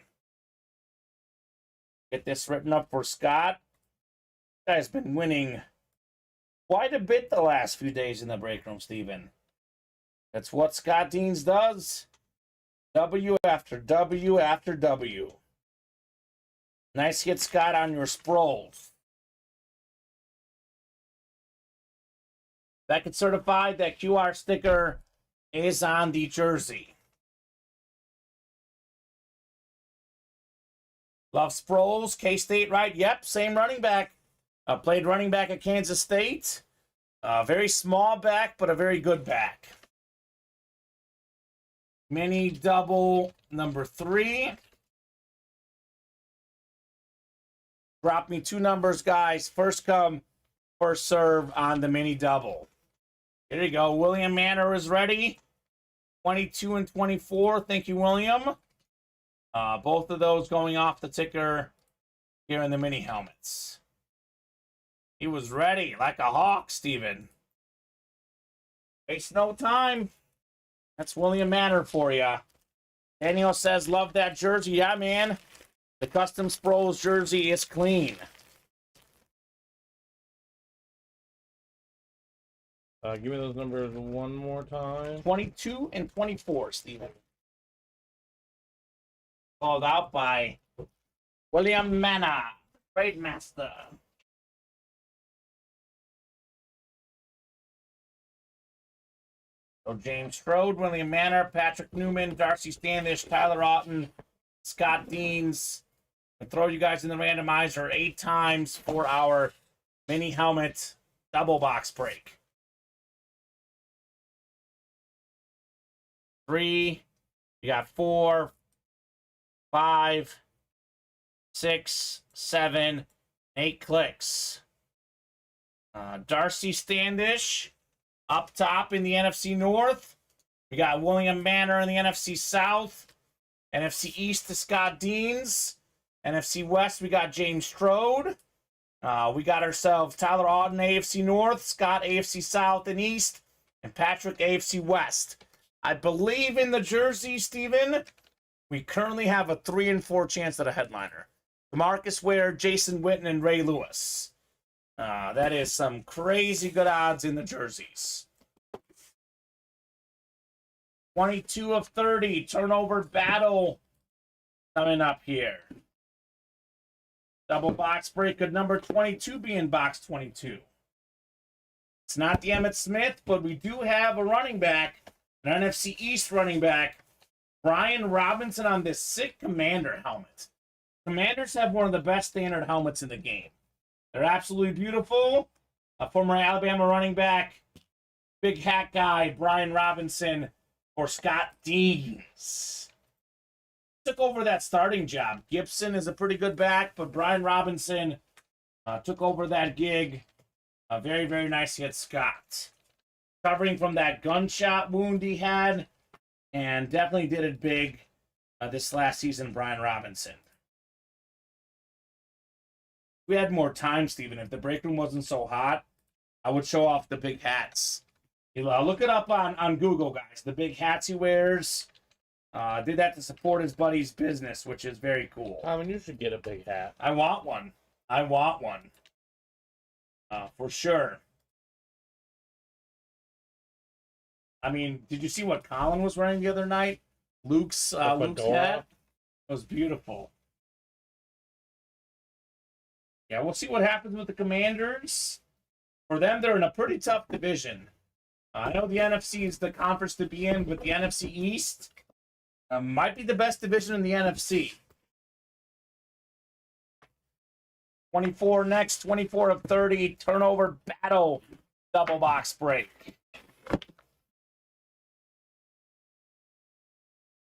Get this written up for Scott. This guy's been winning quite a bit the last few days in the break room, Steven. That's what Scott Deans does. W after W after W. Nice hit, Scott, on your Sproles. Beckett certified that QR sticker is on the jersey. Love Sproles, K-State, right? Yep, same running back. Played running back at Kansas State. Very small back, but a very good back. Mini double number 3. Drop me 2 numbers, guys. First come, first serve on the mini double. Here you go. William Manor is ready. 22 and 24. Thank you, William. Both of those going off the ticker here in the mini helmets. He was ready like a hawk, Steven. Waste no time. That's William Manor for you. Daniel says, love that jersey. Yeah, man. The Custom Sproles jersey is clean. Give me those numbers one more time. 22 and 24, Steven. Called out by William Manor, Trade Master. So James Strode, William Manor, Patrick Newman, Darcy Standish, Tyler Otten, Scott Deans. I'll throw you guys in the randomizer 8 times for our mini helmet double box break. 3, you got 4, 5, 6, 7, 8 clicks. Darcy Standish up top in the NFC North. We got William Manor in the NFC South. NFC East to Scott Deans. NFC West, we got James Strode. We got ourselves Tyler Auden, AFC North, Scott, AFC South and East, and Patrick, AFC West. I believe in the jersey, Steven, we currently have a 3 and 4 chance at a headliner. Marcus Ware, Jason Witten, and Ray Lewis. That is some crazy good odds in the jerseys. 22 of 30, turnover battle coming up here. Double box break, could number 22 be in box 22? It's not the Emmitt Smith, but we do have a running back, an NFC East running back, Brian Robinson on this sick Commander helmet. Commanders have one of the best standard helmets in the game. They're absolutely beautiful. A former Alabama running back, big hat guy, Brian Robinson for Scott Deans. Took over that starting job. Gibson is a pretty good back, but Brian Robinson took over that gig. Very, very nice hit, Scott. Recovering from that gunshot wound he had, and definitely did it big this last season, Brian Robinson. If we had more time, Steven, if the break room wasn't so hot, I would show off the big hats. Look it up on Google, guys. The big hats he wears. Did that to support his buddy's business, which is very cool. I mean, you should get a big hat. I want one. I want one. For sure. I mean, did you see what Colin was wearing the other night? Luke's hat? It was beautiful. Yeah, we'll see what happens with the Commanders. For them, they're in a pretty tough division. I know the NFC is the conference to be in, but the NFC East might be the best division in the NFC. 24 next, 24 of 30, turnover battle, double box break.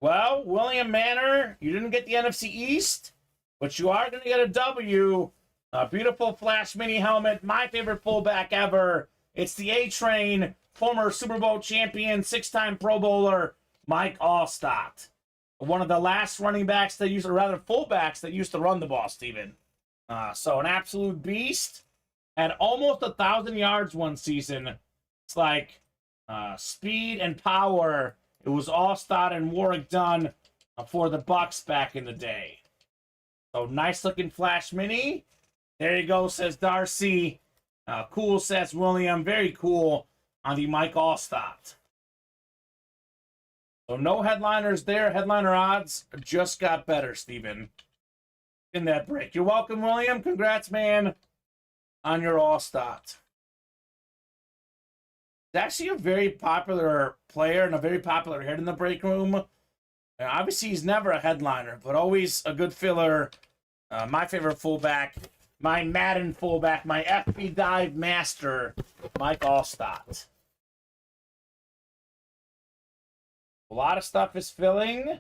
Well, William Manor, you didn't get the NFC East, but you are going to get a W. A beautiful Flash mini helmet, my favorite fullback ever. It's the A-Train, former Super Bowl champion, 6-time Pro Bowler, Mike Allstott. One of the last running backs that used, or rather fullbacks that used to run the ball, Steven. So an absolute beast. Had almost 1,000 yards one season. It's like speed and power. It was Allstott and Warwick Dunn for the Bucks back in the day. So nice looking Flash mini. There you go, says Darcy. Cool, says William. Very cool on the Mike Allstott. So no headliners there. Headliner odds just got better, Steven, in that break. You're welcome, William. Congrats, man, on your Allstott. He's actually a very popular player and a very popular hit in the break room. And obviously, he's never a headliner, but always a good filler. My favorite fullback, my Madden fullback, my FB dive master, Mike Allstott. A lot of stuff is filling.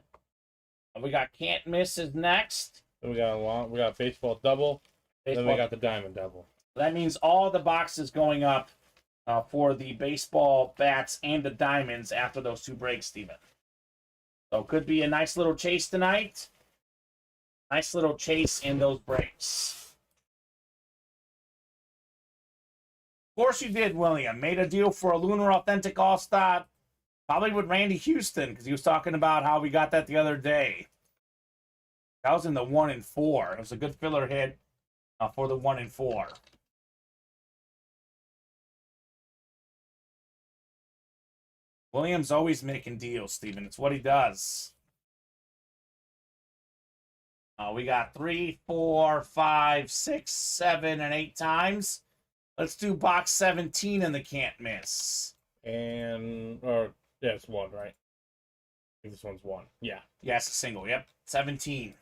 We got Can't Miss is next. Then we got baseball double. Then we got the diamond double. That means all the boxes going up for the baseball bats and the diamonds after those 2 breaks, Steven. So could be a nice little chase tonight. Nice little chase in those breaks. Of course you did, William. Made a deal for a Lunar Authentic All-Star. Probably with Randy Houston, because he was talking about how we got that the other day. That was in the 1 and 4. It was a good filler hit for the 1 and 4. William's always making deals, Steven. It's what he does. We got 3, 4, 5, 6, 7, and 8 times. Let's do box 17 in the Can't Miss. Yeah, it's 1, right? I think this one's 1. Yeah. Yeah, it's a single. Yep. 17.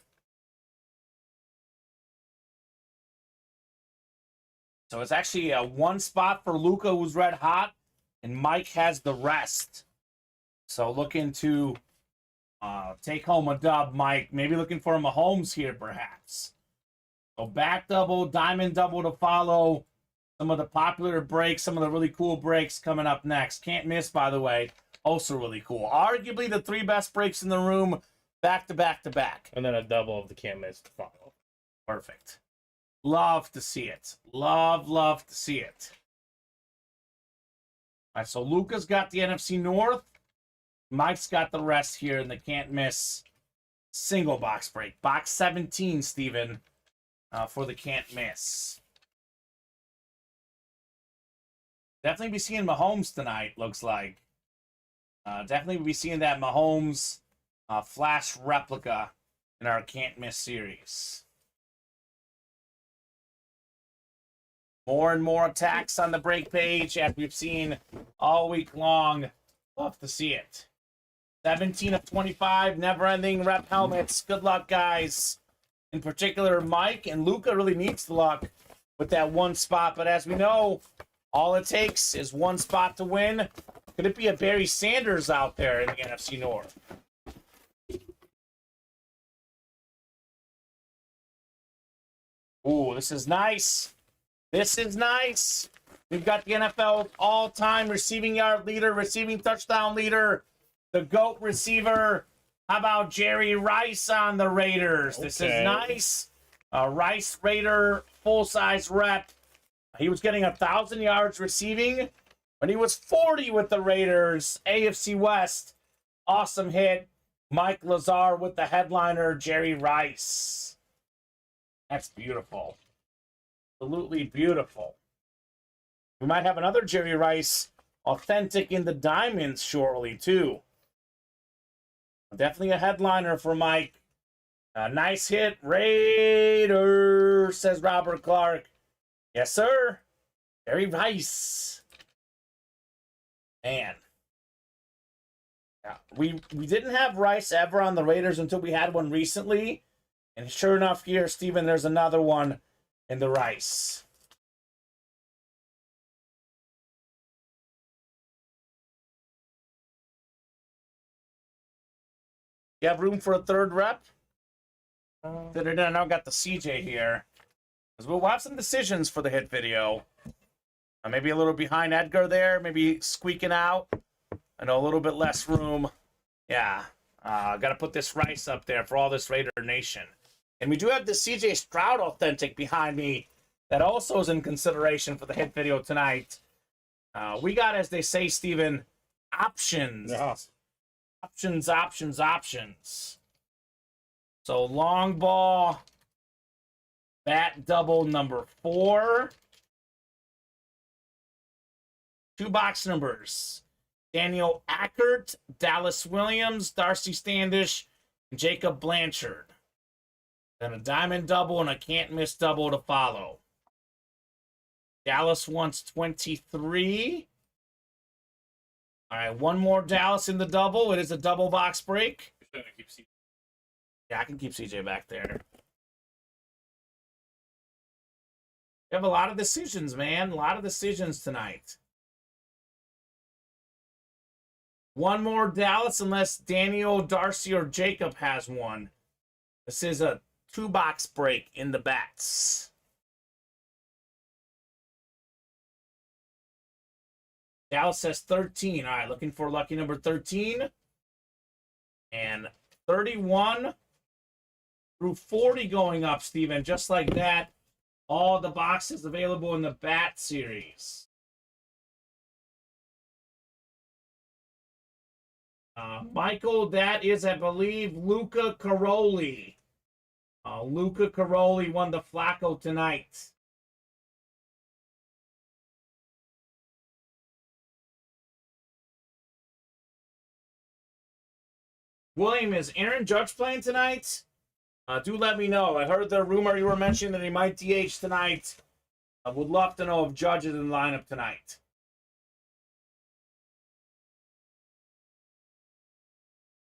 So it's actually a 1 spot for Luca, who's red hot, and Mike has the rest. So looking to take home a dub, Mike. Maybe looking for a Mahomes here, perhaps. So back double, diamond double to follow. Some of the popular breaks, some of the really cool breaks coming up next. Can't Miss, by the way. Also really cool. Arguably the 3 best breaks in the room, back to back to back. And then a double of the Can't Miss to follow. Perfect. Love to see it. Love to see it. All right, so Luca's got the NFC North. Mike's got the rest here in the Can't Miss single box break. Box 17, Steven, for the Can't Miss. Definitely be seeing Mahomes tonight, looks like. Definitely be seeing that Mahomes flash replica in our Can't Miss series. More and more attacks on the break page, as we've seen all week long. Love to see it. 17 of 25, never-ending rep helmets. Good luck, guys. In particular, Mike and Luca really needs the luck with that 1 spot. But as we know, all it takes is 1 spot to win. Could it be a Barry Sanders out there in the NFC North? Ooh, this is nice. This is nice. We've got the NFL's all-time receiving yard leader, receiving touchdown leader, the GOAT receiver. How about Jerry Rice on the Raiders? This is nice. Rice Raider, full-size rep. He was getting 1,000 yards receiving when he was 40 with the Raiders. AFC West, awesome hit. Mike Lazar with the headliner, Jerry Rice. That's beautiful. Absolutely beautiful. We might have another Jerry Rice authentic in the diamonds shortly, too. Definitely a headliner for Mike. Nice hit. Raiders, says Robert Clark. Yes, sir. Jerry Rice. Man. Yeah, we didn't have Rice ever on the Raiders until we had one recently. And sure enough here, Steven, there's another one in the Rice. You have room for a 3rd rep? Now got the CJ here. We'll have some decisions for the hit video. Maybe a little behind Edgar there. Maybe squeaking out. I know a little bit less room. Yeah. Got to put this Rice up there for all this Raider Nation. And we do have the CJ Stroud authentic behind me that also is in consideration for the hit video tonight. We got, as they say, Steven, options. Yeah. Options. So long ball, bat double number 4. 2 box numbers. Daniel Ackert, Dallas Williams, Darcy Standish, and Jacob Blanchard. Then a diamond double and a can't miss double to follow. Dallas wants 23. All right, one more Dallas in the double. It is a double box break. Yeah, I can keep CJ back there. We have a lot of decisions, man. A lot of decisions tonight. One more Dallas, unless Daniel, Darcy, or Jacob has one. This is a 2-box break in the bats. Dallas says 13. All right, looking for lucky number 13. And 31 through 40 going up, Steven. Just like that. All the boxes available in the Bat series. Michael, that is, I believe, Luca Caroli. Luca Caroli won the Flacco tonight. William, is Aaron Judge playing tonight? Do let me know. I heard the rumor you were mentioning that he might DH tonight. I would love to know if Judge is in the lineup tonight.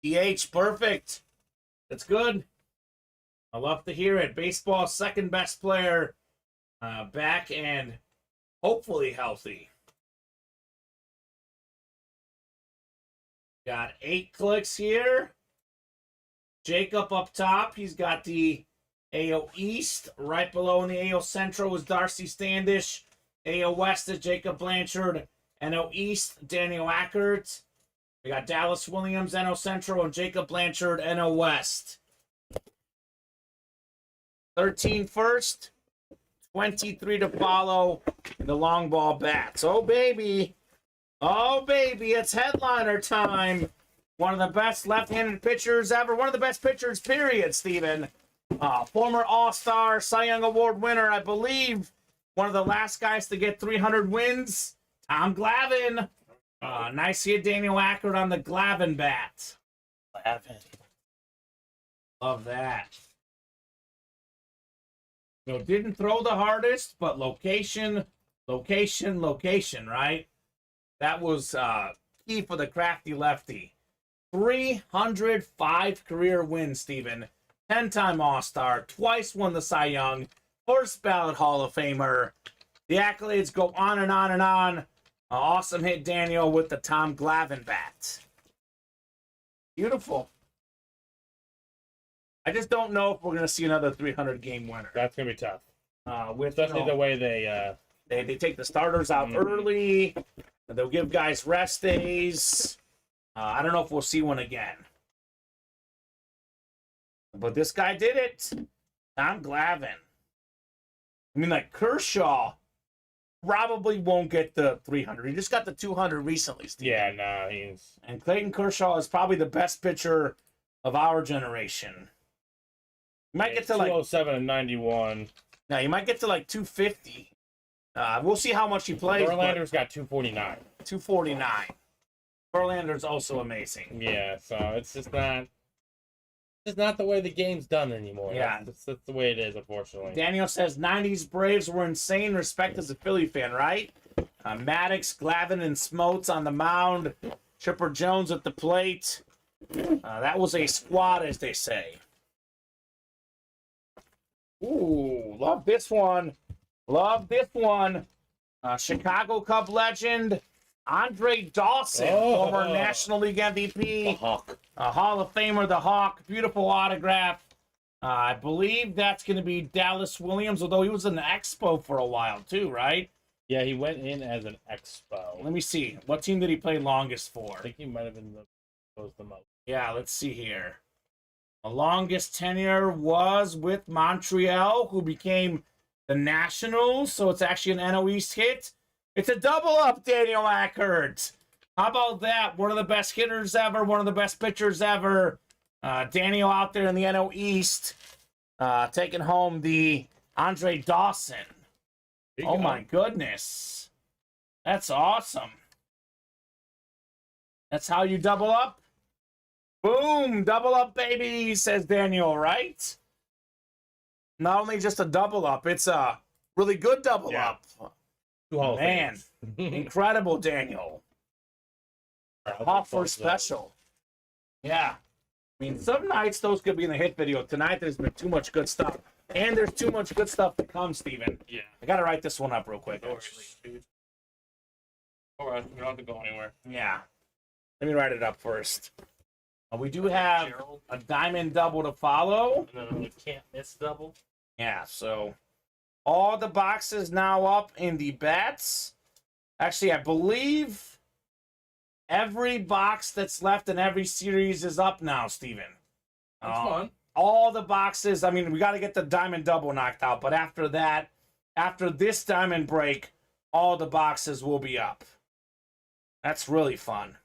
DH, perfect. That's good. I love to hear it. Baseball's second best player back and hopefully healthy. Got 8 clicks here. Jacob up top. He's got the AL East. Right below in the AL Central is Darcy Standish. AL West is Jacob Blanchard. NL East, Daniel Ackert. We got Dallas Williams, NL Central, and Jacob Blanchard, NL West. 13 first, 23 to follow in the long ball bats. Oh, baby. Oh, baby, it's headliner time. One of the best left-handed pitchers ever. One of the best pitchers, period, Steven. Former All-Star, Cy Young Award winner, I believe. One of the last guys to get 300 wins. Tom Glavine. Nice to see Daniel Ackert on the Glavine bat. Glavine. Love that. So didn't throw the hardest, but location, right? That was key for the crafty lefty. 305 career wins, Steven. 10-time All-Star, twice won the Cy Young, first ballot Hall of Famer. The accolades go on and on and on. Awesome hit, Daniel, with the Tom Glavine bat. Beautiful. I just don't know if we're going to see another 300-game winner. That's going to be tough. Especially the way they take the starters out early. They'll give guys rest days. I don't know if we'll see one again. But this guy did it. Tom Glavine. I mean, like, Kershaw probably won't get the 300. He just got the 200 recently, Steve. Yeah, no, he's... And Clayton Kershaw is probably the best pitcher of our generation. You might get to, like... 207 and 91. No, you might get to, like, 250. We'll see how much he plays. Verlander's got 249. 249. Verlander's also amazing. Yeah, so it's just not the way the game's done anymore. Yeah. That's the way it is, unfortunately. Daniel says 90s Braves were insane. Respect as a Philly fan, right? Maddox, Glavine, and Smotes on the mound. Chipper Jones at the plate. That was a squad, as they say. Ooh, love this one. Love this one. Chicago Cub legend, Andre Dawson, former National League MVP. The Hawk. A Hall of Famer, the Hawk. Beautiful autograph. I believe that's going to be Dallas Williams, although he was in the Expo for a while too, right? Yeah, he went in as an Expo. Let me see. What team did he play longest for? I think he might have been the most. Yeah, let's see here. The longest tenure was with Montreal, who became the Nationals, so it's actually an NL East hit. It's a double up, Daniel Ackert. How about that? One of the best hitters ever, one of the best pitchers ever. Daniel out there in the NL East, taking home the Andre Dawson. Oh my goodness. That's awesome. That's how you double up? Boom, double up, baby, says Daniel, right? Not only just a double up, it's a really good double up. Man, incredible, Daniel. Hot for special. Yeah. I mean, some nights those could be in the hit video. Tonight, there's been too much good stuff. And there's too much good stuff to come, Steven. Yeah. I got to write this one up real quick. No worries, dude. All right, we don't have to go anywhere. Yeah. Let me write it up first. We do have Gerald. a diamond double to follow. And then we can't miss double. Yeah, so all the boxes now up in the bets. Actually, I believe every box that's left in every series is up now, Steven. That's fun. All the boxes, I mean, we got to get the diamond double knocked out, but after that, after this diamond break, all the boxes will be up. That's really fun.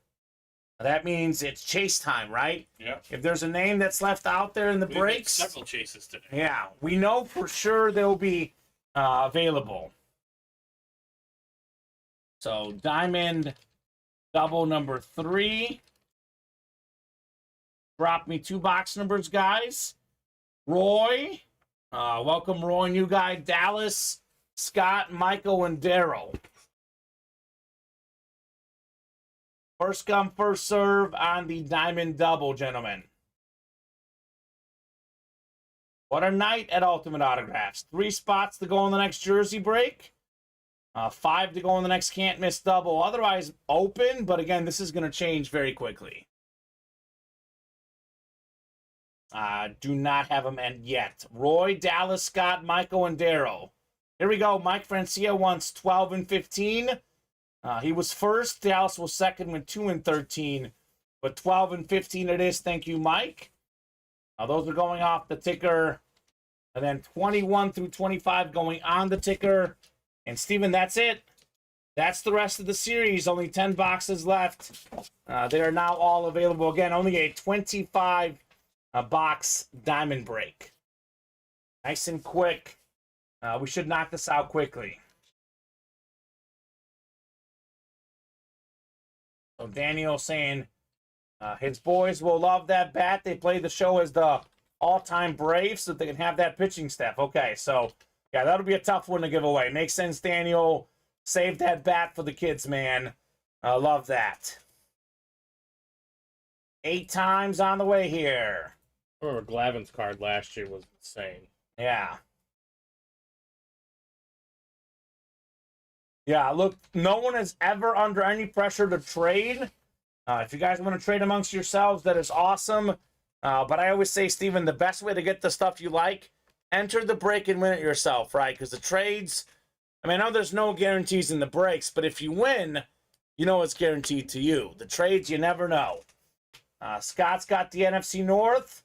That means it's chase time, right? Yeah. If there's a name that's left out there in the We made breaks, several chases today. yeah, we know for sure they'll be available. So diamond double number 3. Drop me 2 box numbers, guys. Roy, welcome Roy, new guy. Dallas, Scott, Michael, and Daryl. First come, first serve on the diamond double, gentlemen. What a night at Ultimate Autographs. 3 spots to go in the next jersey break. 5 to go in the next can't miss double. Otherwise open, but again, this is going to change very quickly. Do not have them end yet. Roy, Dallas, Scott, Michael, and Daryl. Here we go. Mike Francia wants 12 and 15. He was first. Dallas was second with 2 and 13. But 12 and 15 it is. Thank you, Mike. Those are going off the ticker. And then 21 through 25 going on the ticker. And Steven, that's it. That's the rest of the series. Only 10 boxes left. They are now all available. Again, only a 25 box diamond break. Nice and quick. We should knock this out quickly. So Daniel saying his boys will love that bat. They play the show as the all-time Braves so they can have that pitching staff. Okay, so yeah, that'll be a tough one to give away. Makes sense, Daniel. Save that bat for the kids, man. Love that. 8 times on the way here. I remember Glavin's card last year was insane. Yeah. Yeah, look, no one is ever under any pressure to trade. If you guys want to trade amongst yourselves, that is awesome. But I always say, Steven, the best way to get the stuff you like, enter the break and win it yourself, right? Because the trades, I mean, I know there's no guarantees in the breaks, but if you win, you know it's guaranteed to you. The trades, you never know. Scott's got the NFC North.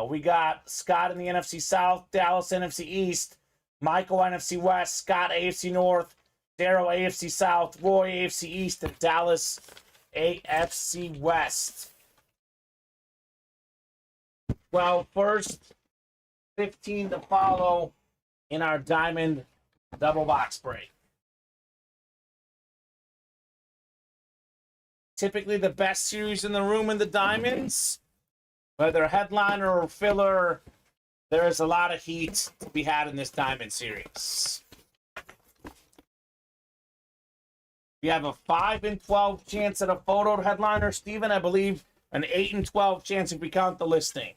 We got Scott in the NFC South, Dallas NFC East, Michael NFC West, Scott AFC North, Daryl AFC South, Roy AFC East, and Dallas AFC West. Well, first 15 to follow in our diamond double box break. Typically the best series in the room in the diamonds. Whether headliner or filler, there is a lot of heat to be had in this diamond series. We have a 5 and 12 chance at a photo headliner, Steven. I believe an 8 and 12 chance if we count the listing.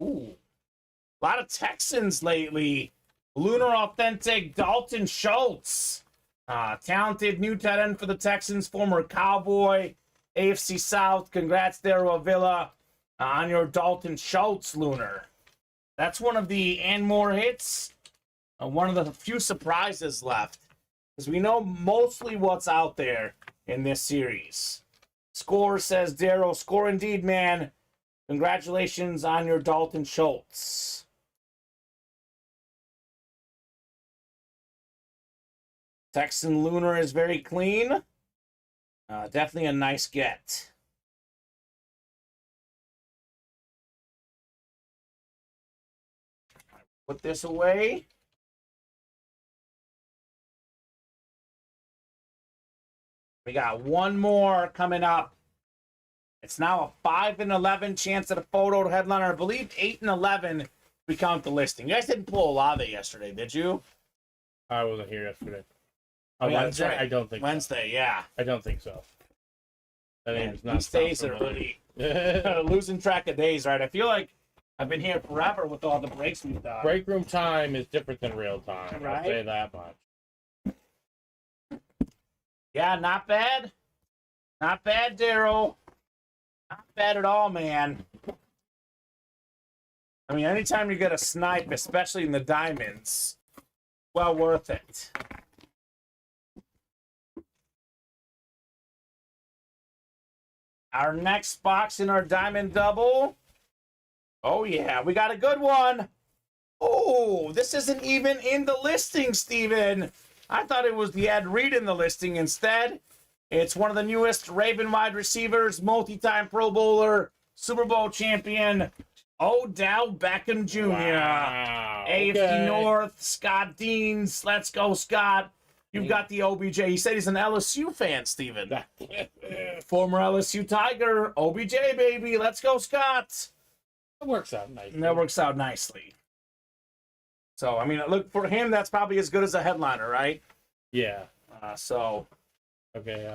Ooh, a lot of Texans lately. Lunar Authentic, Dalton Schultz. Talented new tight end for the Texans, former Cowboy, AFC South. Congrats there, Avila, on your Dalton Schultz, Lunar. That's one of the and more hits. One of the few surprises left. Because we know mostly what's out there in this series. Score says Daryl. Score indeed, man. Congratulations on your Dalton Schultz. Texan Lunar is very clean. Definitely a nice get. Put this away. We got one more coming up. It's now a 5 and 11 chance at a photo headliner. I believe 8 and 11 if we count the listing. You guys didn't pull a lot of it yesterday, did you? I wasn't here yesterday. Oh, yeah, that's Wednesday? right. I don't think Wednesday, yeah. so. I don't think so. That name is not These days are familiar. really Losing track of days, right? I feel like I've been here forever with all the breaks we've done. Break room time is different than real time. Right? I'll say that much. Yeah, not bad. Not bad, Daryl. Not bad at all, man. I mean, anytime you get a snipe, especially in the diamonds, well worth it. Our next box in our diamond double. Oh, yeah, we got a good one. Oh, this isn't even in the listing, Steven. I thought it was the Ed Reed in the listing instead. It's one of the newest Raven wide receivers, multi-time Pro Bowler, Super Bowl champion, Odell Beckham Jr. Wow. AFC North, Scott Deans. Let's go, Scott. You've got the OBJ. He said he's an LSU fan, Steven. Former LSU Tiger. OBJ, baby. Let's go, Scott. That works out nicely. That works out nicely. So, I mean, look, for him, that's probably as good as a headliner, right? Yeah. So, Okay,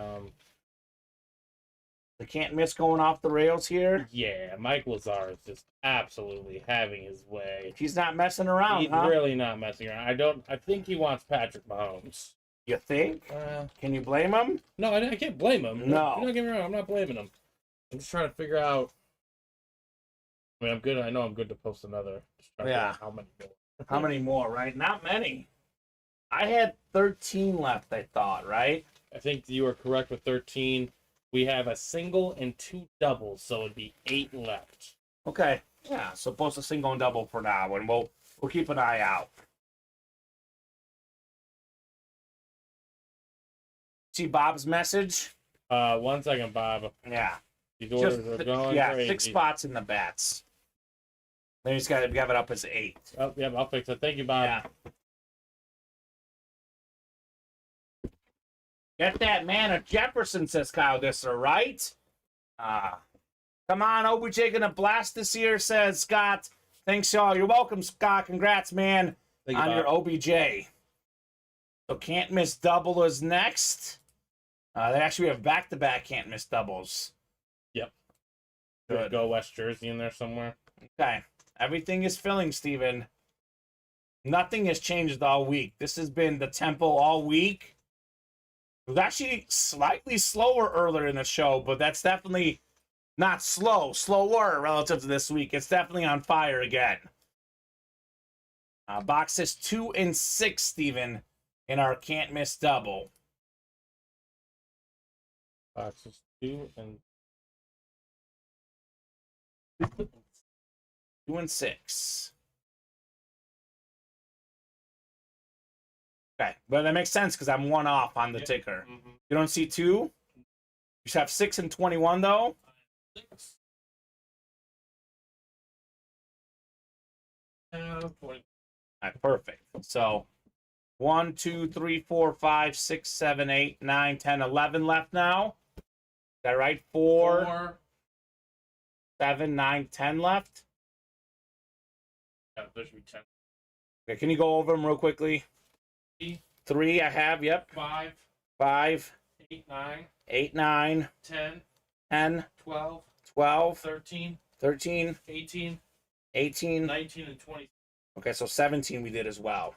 they can't miss going off the rails here. yeah, Mike Lazar is just absolutely having his way. He's not messing around, He's huh? really not messing around. I think he wants Patrick Mahomes. You think? Can you blame him? No, I can't blame him. No. Don't get me wrong. I'm not blaming him. I'm just trying to figure out. I mean, I'm good. I know I'm good to post another. Just trying to figure out how many more. How many more, right? Not many. I had 13 left, I thought, right? I think you are correct with 13. We have a single and 2 doubles, so it'd be 8 left. Okay. Yeah, so post a single and double for now, and we'll keep an eye out. See Bob's message? 1 second, Bob. Yeah. These orders are going crazy. 6 spots in the bats. Then he's got to have it up as 8. Oh, yeah, I'll fix it. Thank you, Bob. Yeah. Get that man a Jefferson, says Kyle Disser, right? Come on, OBJ gonna blast this year, says Scott. Thanks, y'all. You're welcome, Scott. Congrats, man, on your OBJ. So can't miss double is next. They actually have back-to-back can't miss doubles. Yep. Good. Go West Jersey in there somewhere. Okay. Everything is filling, Steven. Nothing has changed all week. This has been the tempo all week. It was actually slightly slower earlier in the show, but that's definitely not slower relative to this week. It's definitely on fire again. Boxes 2 and 6, Steven, in our can't miss double. Boxes 2 and 2 and 6. Okay, but that makes sense because I'm 1 off on the ticker. Mm-hmm. You don't see 2? You just have 6 and 21 though. 6. 20. All right, perfect. So 1, 2, 3, 4, 5, 6, 7, 8, 9, 10, 11 left now. Is that right? 4, 7, 9, 10 left. Yeah, there should be 10. Okay, can you go over them real quickly? 3 I have, yep. 5, 5, 8, 9, 8, 9, 10, 10, 12, 12, 13, 13, 18, 18. 19, and 20. Okay, so 17 we did as well.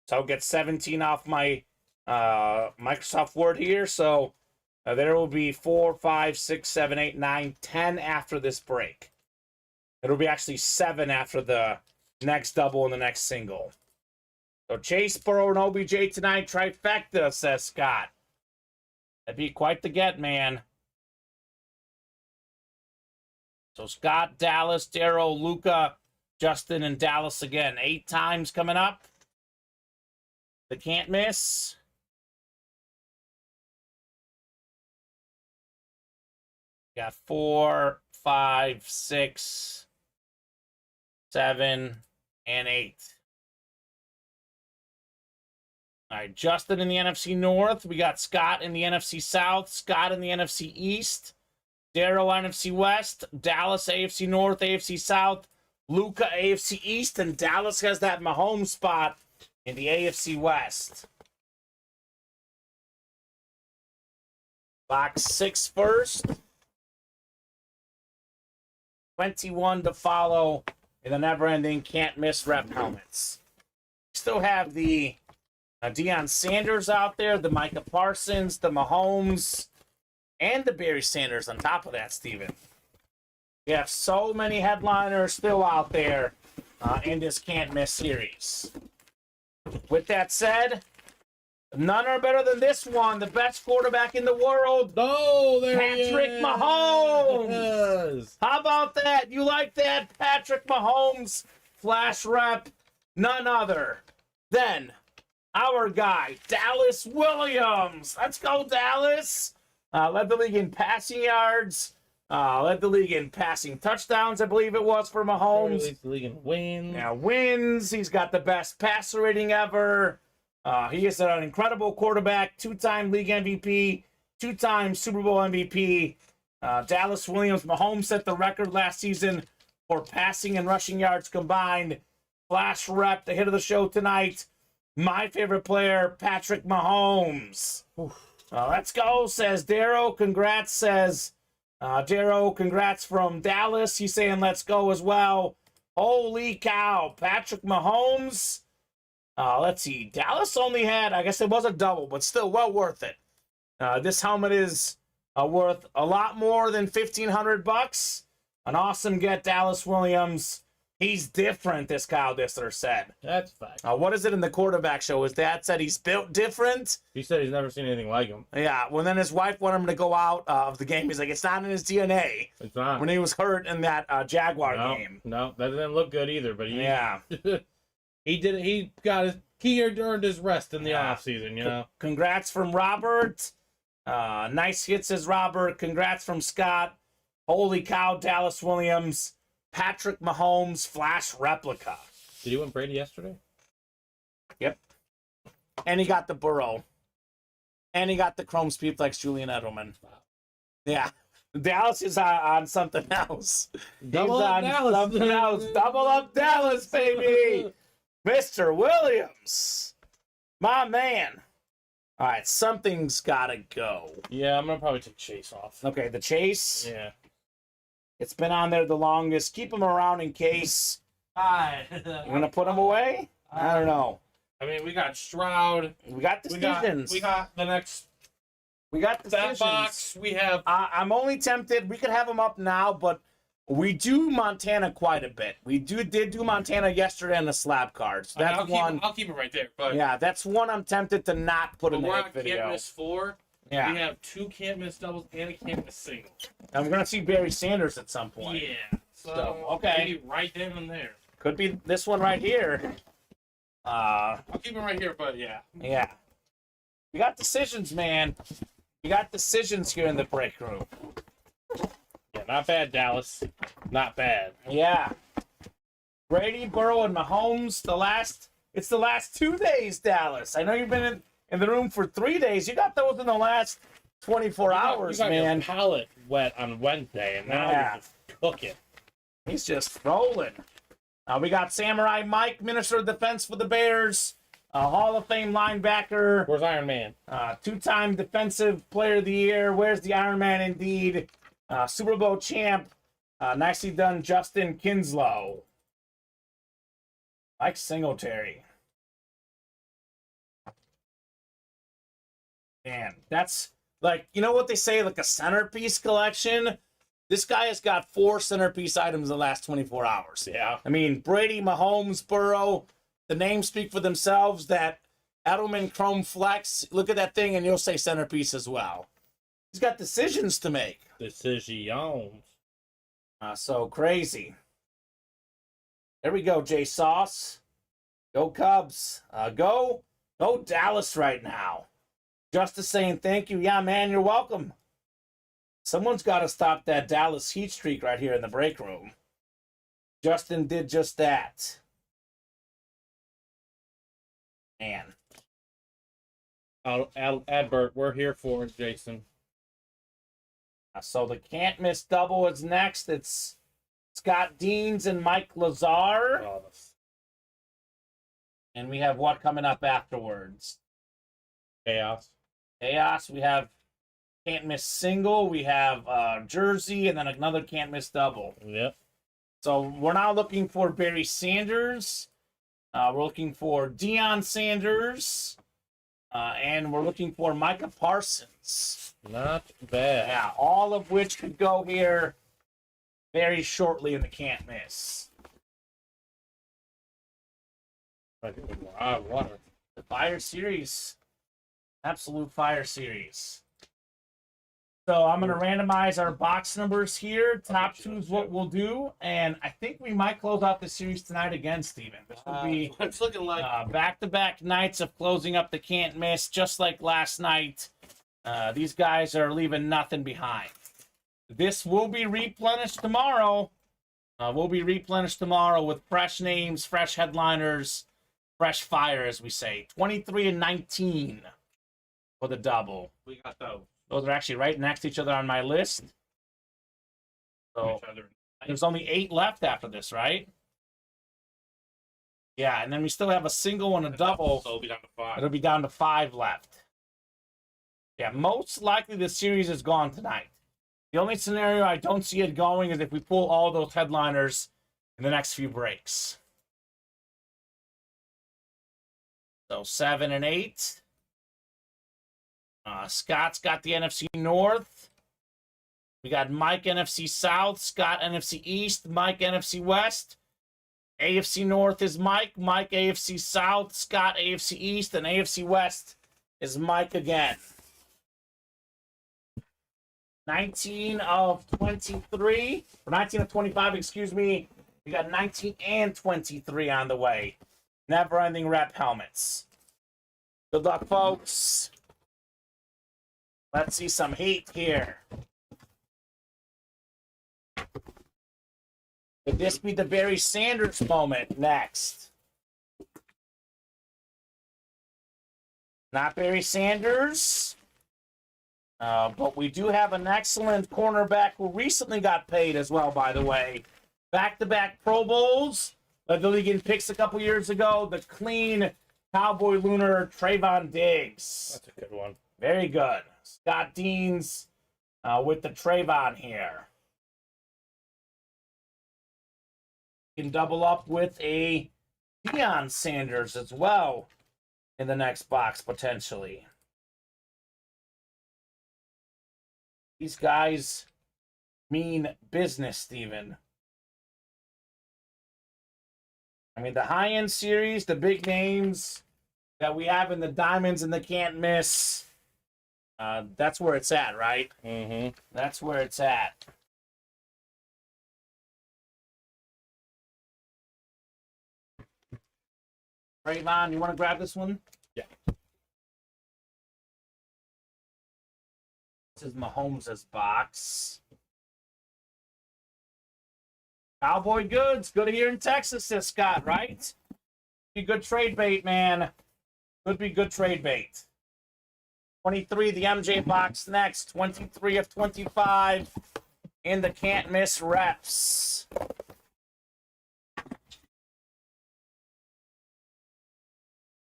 So I'll get 17 off my Microsoft Word here. So there will be 4, 5, 6, 7, 8, 9, 10 after this break. It'll be actually 7 after the next double and the next single. So Chase, Burrow, and OBJ tonight, trifecta, says Scott. That'd be quite the get, man. So Scott, Dallas, Darrow, Luca, Justin, and Dallas again. 8 times coming up. They can't miss. Got 4, 5, 6, 7, and 8. All right, Justin in the NFC North. We got Scott in the NFC South, Scott in the NFC East, Darrow NFC West, Dallas AFC North, AFC South, Luca AFC East, and Dallas has that Mahomes spot in the AFC West. Box 6 first. 21 to follow in the never-ending can't-miss rep helmets. Still have the Deion Sanders out there, the Micah Parsons, the Mahomes, and the Barry Sanders on top of that, Steven. We have so many headliners still out there in this can't-miss series. With that said, none are better than this one, the best quarterback in the world. Oh, there Patrick he is. Mahomes. Yes. How about that? You like that? Patrick Mahomes, flash rep, none other than our guy, Dallas Williams. Let's go, Dallas. Led the league in passing yards. Led the league in passing touchdowns, I believe it was for Mahomes. Leads the league in wins. Now wins. He's got the best passer rating ever. He is an incredible quarterback, 2-time league MVP, 2-time Super Bowl MVP. Dallas Williams, Mahomes set the record last season for passing and rushing yards combined. Flash rep, the hit of the show tonight. My favorite player, Patrick Mahomes. Let's go, says Darrow. Congrats, says Darrow. Congrats from Dallas. He's saying let's go as well. Holy cow, Patrick Mahomes. Let's see. Dallas only had, I guess it was a double, but still well worth it. This helmet is worth a lot more than $1,500. An awesome get, Dallas Williams. He's different, this Kyle Dissler said. That's fact. What is it in the quarterback show? His dad said he's built different. He said he's never seen anything like him. Yeah, well, then his wife wanted him to go out of the game. He's like, it's not in his DNA. It's not. When he was hurt in that Jaguar game. No, that didn't look good either. But Yeah. He did it. He earned his rest in the offseason, you know. Congrats from Robert. Nice hit, says Robert. Congrats from Scott. Holy cow, Dallas Williams. Patrick Mahomes flash replica. Did he win Brady yesterday? Yep. And he got the Burrow. And he got the Chrome Speedflex Julian Edelman. Yeah. Dallas is on something else. Double He's up on Dallas. something else. Double up Dallas, baby. Mr. Williams. My man. All right, something's got to go. Yeah, I'm going to probably take Chase off. Okay, the Chase. Yeah. It's been on there the longest. Keep him around in case. Alright. You're going to put him away? I don't know. I mean, we got Stroud. We got decisions. We got the next We got decisions. that box. We have. I'm only tempted. We could have them up now, but we do Montana quite a bit. We did do Montana yesterday on the slab card. So that's one. I'll keep it right there. But Yeah, that's one I'm tempted to not put in the we're hit on video. can't miss 4. Yeah. We have 2 can't miss doubles and a can't miss single. And we're going to see Barry Sanders at some point. Yeah. So, okay. maybe right then and there. Could be this one right here. I'll keep it right here, but yeah. Yeah. We got decisions, man. We got decisions here in the break room. Yeah, not bad, Dallas. Not bad. Yeah. Brady, Burrow, and Mahomes, it's the last 2 days, Dallas. I know you've been in the room for 3 days. You got those in the last 24 hours, you got man. Your palate wet on Wednesday, and now you're just cooking. He's just rolling. We got Samurai Mike, Minister of Defense for the Bears, Hall of Fame linebacker, Where's Iron Man? 2-time Defensive Player of the Year. Where's the Iron Man indeed? Super Bowl champ. Nicely done, Justin Kinslow. Mike Singletary. Man, that's like, you know what they say, like a centerpiece collection? This guy has got 4 centerpiece items in the last 24 hours. Yeah. I mean, Brady, Mahomes, Burrow, the names speak for themselves. That Edelman Chrome Flex, look at that thing and you'll say centerpiece as well. He's got decisions to make. Decisions. So crazy. There we go, Jay Sauce. Go Cubs. Go Dallas right now. Justice saying thank you. Yeah, man, you're welcome. Someone's got to stop that Dallas heat streak right here in the break room. Justin did just that. Man. Adbert, we're here for it, Jason. So the can't miss double is next. It's Scott Deans and Mike Lazar. Oh, And we have what coming up afterwards? chaos. We have can't miss single. We have jersey, and then another can't miss double. Yep. So we're now looking for Barry Sanders. We're looking for Deion Sanders. And we're looking for Micah Parsons. Not bad. Yeah, all of which could go here very shortly in the can't miss. Water. The Fire Series. Absolute Fire Series. So I'm going to randomize our box numbers here. Top two is what we'll do. And I think we might close out the series tonight again, Steven. This will be it's looking like back-to-back nights of closing up the can't miss, just like last night. These guys are leaving nothing behind. This will be replenished tomorrow. With fresh names, fresh headliners, fresh fire, as we say. 23 and 19 for the double. we got those. Those are actually right next to each other on my list. So there's only 8 left after this, right? Yeah, and then we still have a single and a double. So it'll be down to 5. It'll be down to 5 left. Yeah, most likely the series is gone tonight. The only scenario I don't see it going is if we pull all those headliners in the next few breaks. So 7 and 8. Scott's got the NFC North. We got Mike NFC South, Scott NFC East, Mike NFC West. AFC North is Mike, Mike AFC South, Scott AFC East, and AFC West is Mike again. 19 of 23, or 19 of 25, excuse me. We got 19 and 23 on the way. Never-ending rep helmets. Good luck, folks. Let's see some heat here. Could this be the Barry Sanders moment next? Not Barry Sanders. But we do have an excellent cornerback who recently got paid as well, by the way. Back-to-back Pro Bowls. Led the league in picks a couple years ago. The clean Cowboy Lunar Trayvon Diggs. That's a good one. Very good. Scott Deans with the Trayvon here. Can double up with a Deion Sanders as well in the next box, potentially. These guys mean business, Steven. I mean, the high-end series, the big names that we have in the diamonds and the can't miss, that's where it's at, right? Mm-hmm. That's where it's at. Trayvon, you want to grab this one? Yeah. This is Mahomes' box. Cowboy goods. Good here in Texas, says Scott, right? Be good trade bait, man. Could be good trade bait. 23, the MJ box next. 23 of 25 in the can't miss reps.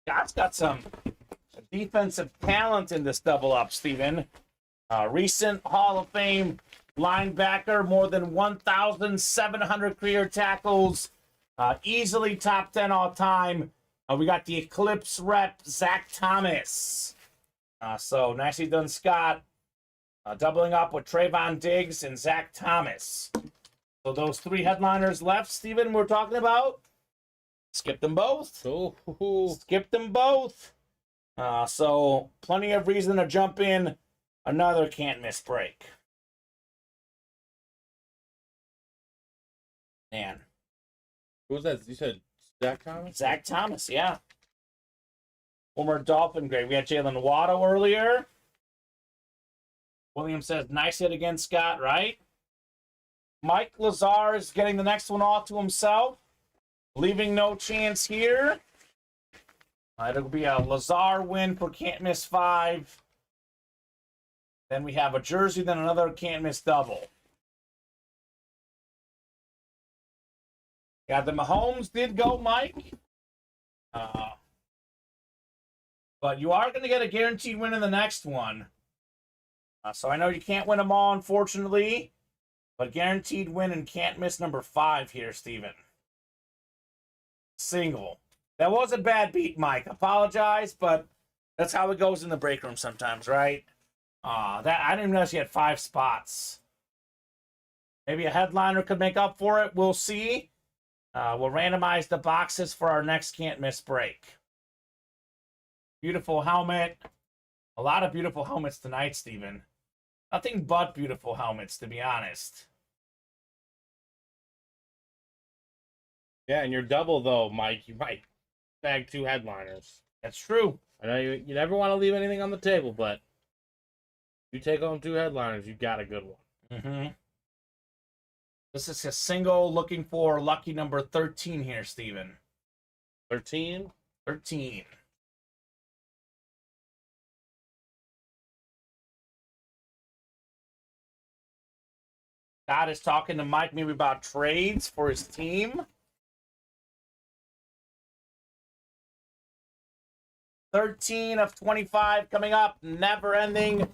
Scott's got some defensive talent in this double up, Steven. Recent Hall of Fame linebacker, more than 1,700 career tackles, easily top 10 all time. We got the Eclipse rep, Zach Thomas. So nicely done, Scott. Doubling up with Trayvon Diggs and Zach Thomas. So those 3 headliners left, Steven, we're talking about. Skip them both. Oh. Skip them both. So plenty of reason to jump in another can't miss break. Man. Who was that? You said Zach Thomas? Zach Thomas, yeah. Former Dolphin grade. We had Jalen Waddle earlier. William says, nice hit again, Scott, right? Mike Lazar is getting the next one off to himself. Leaving no chance here. It'll be a Lazar win for can't miss 5. Then we have a jersey, then another can't miss double. Yeah, the Mahomes did go, Mike. But you are going to get a guaranteed win in the next one. So I know you can't win them all, unfortunately. But guaranteed win and can't miss number 5 here, Steven. Single. That was a bad beat, Mike. Apologize, but that's how it goes in the break room sometimes, right? That I didn't realize you had 5 spots. Maybe a headliner could make up for it. We'll see. We'll randomize the boxes for our next can't miss break. Beautiful helmet. A lot of beautiful helmets tonight, Steven. Nothing but beautiful helmets, to be honest. Yeah, and your double, though, Mike, you might bag 2 headliners. That's true. I know you never want to leave anything on the table, but you take home 2 headliners, you got a good one. Mm-hmm. This is a single looking for lucky number 13 here, Steven. 13? 13. Scott is talking to Mike maybe about trades for his team. 13 of 25 coming up. Never-ending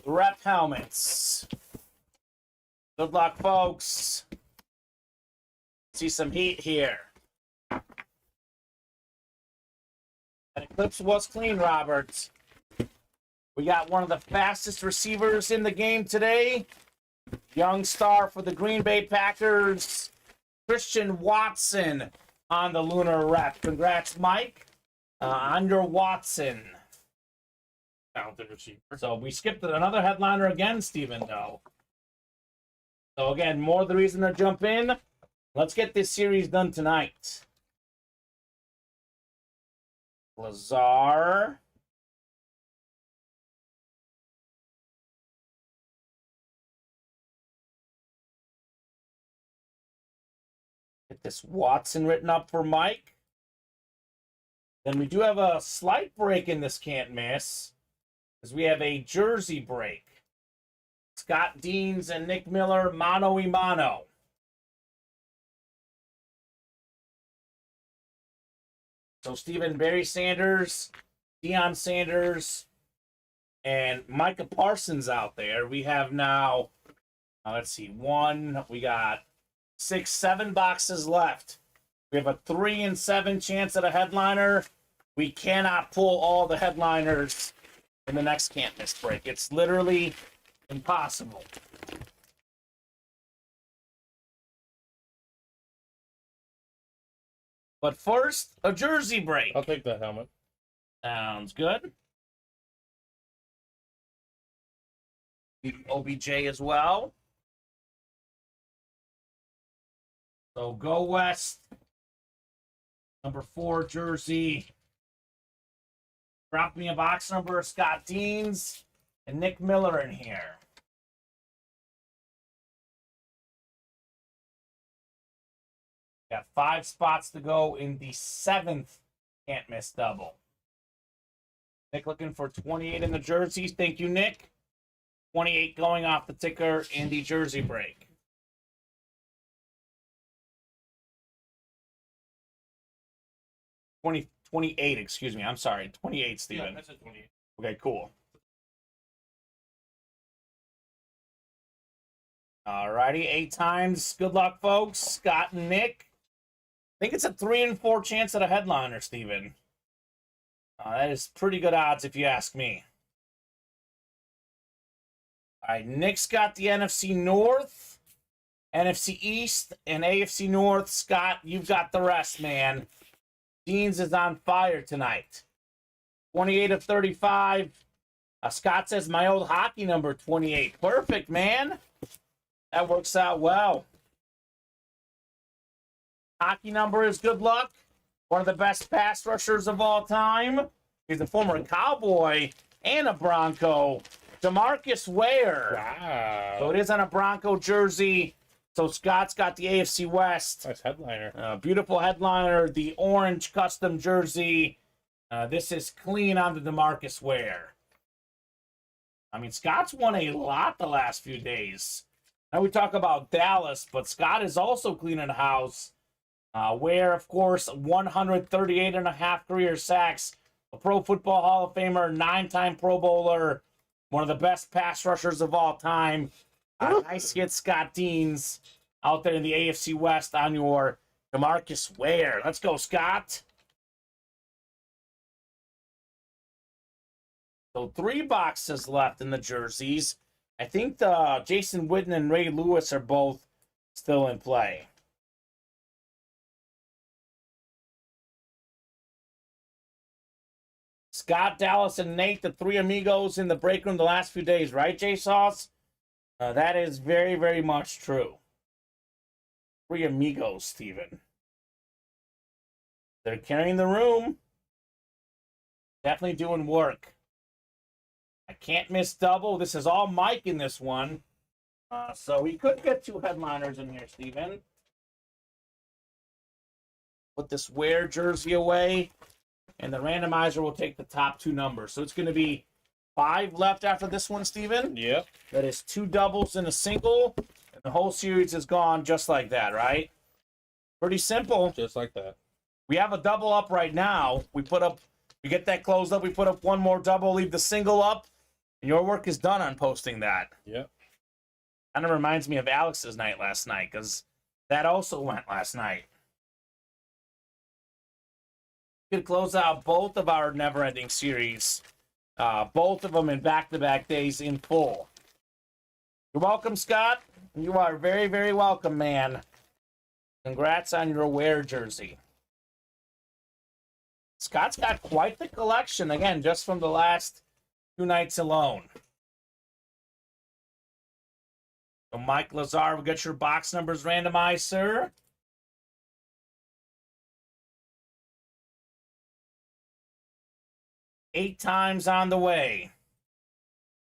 rep helmets. Good luck, folks. See some heat here. And Eclipse was clean, Robert. We got one of the fastest receivers in the game today. Young star for the Green Bay Packers, Christian Watson on the lunar rep. Congrats, Mike. On your Watson. Talented receiver. So we skipped another headliner again, Steven, though. So again, more the reason to jump in. Let's get this series done tonight. Lazar. Get this Watson written up for Mike. Then we do have a slight break in this can't miss, because we have a jersey break. Scott Deans and Nick Miller, mano y mano. So Stephen, Barry Sanders, Deion Sanders, and Micah Parsons out there. We have now, let's see, we got 6, 7 boxes left. We have a 3 in 7 chance at a headliner. We cannot pull all the headliners in the next can't miss break. It's literally impossible. But first, a jersey break. I'll take that helmet. Sounds good. OBJ as well. So go West. Number 4 jersey. Drop me a box number. Scott Deans and Nick Miller in here. Got 5 spots to go in the 7th can't miss double. Nick looking for 28 in the jerseys. Thank you, Nick. 28 going off the ticker in the jersey break. 28, excuse me. I'm sorry. 28, Steven. Yeah, that's a 28. Okay, cool. Alrighty, 8 times. Good luck, folks. Scott and Nick. I think it's a 3 in 4 chance at a headliner, Steven. That is pretty good odds if you ask me. All right, Nick's got the NFC North, NFC East, and AFC North. Scott, you've got the rest, man. Deans is on fire tonight. 28 of 35. Scott says my old hockey number, 28. Perfect, man. That works out well. Hockey number is good luck. One of the best pass rushers of all time. He's a former Cowboy and a Bronco. DeMarcus Ware. Wow. So it is on a Bronco jersey. So Scott's got the AFC West. Nice headliner. Beautiful headliner. The orange custom jersey. This is clean on the DeMarcus Ware. I mean, Scott's won a lot the last few days. Now we talk about Dallas, but Scott is also cleaning the house. Ware, of course, 138.5 career sacks. A Pro Football Hall of Famer, 9-time Pro Bowler. One of the best pass rushers of all time. Nice hit, Scott Deans, out there in the AFC West on your DeMarcus Ware. Let's go, Scott. So 3 boxes left in the jerseys. I think the Jason Witten and Ray Lewis are both still in play. Scott, Dallas, and Nate, the 3 amigos in the break room the last few days, right, J-Sauce? That is very, very much true. 3 amigos, Steven. They're carrying the room. Definitely doing work. I can't miss double. This is all Mike in this one. So we could get 2 headliners in here, Steven. Put this Ware jersey away. And the randomizer will take the top 2 numbers. So it's going to be 5 left after this one, Steven. Yep. That is 2 doubles and a single. And the whole series is gone just like that, right? Pretty simple. Just like that. We have a double up right now. We get that closed up. We put up 1 more double, leave the single up. And your work is done on posting that. Yep. Kind of reminds me of Alex's night last night, because that also went last night. We could close out both of our never-ending series. Both of them in back-to-back days in full. You're welcome, Scott. You are very, very welcome, man. Congrats on your Ware jersey. Scott's got quite the collection, again, just from the last 2 nights alone. So Mike Lazar, we'll get your box numbers randomized, sir. Eight times on the way.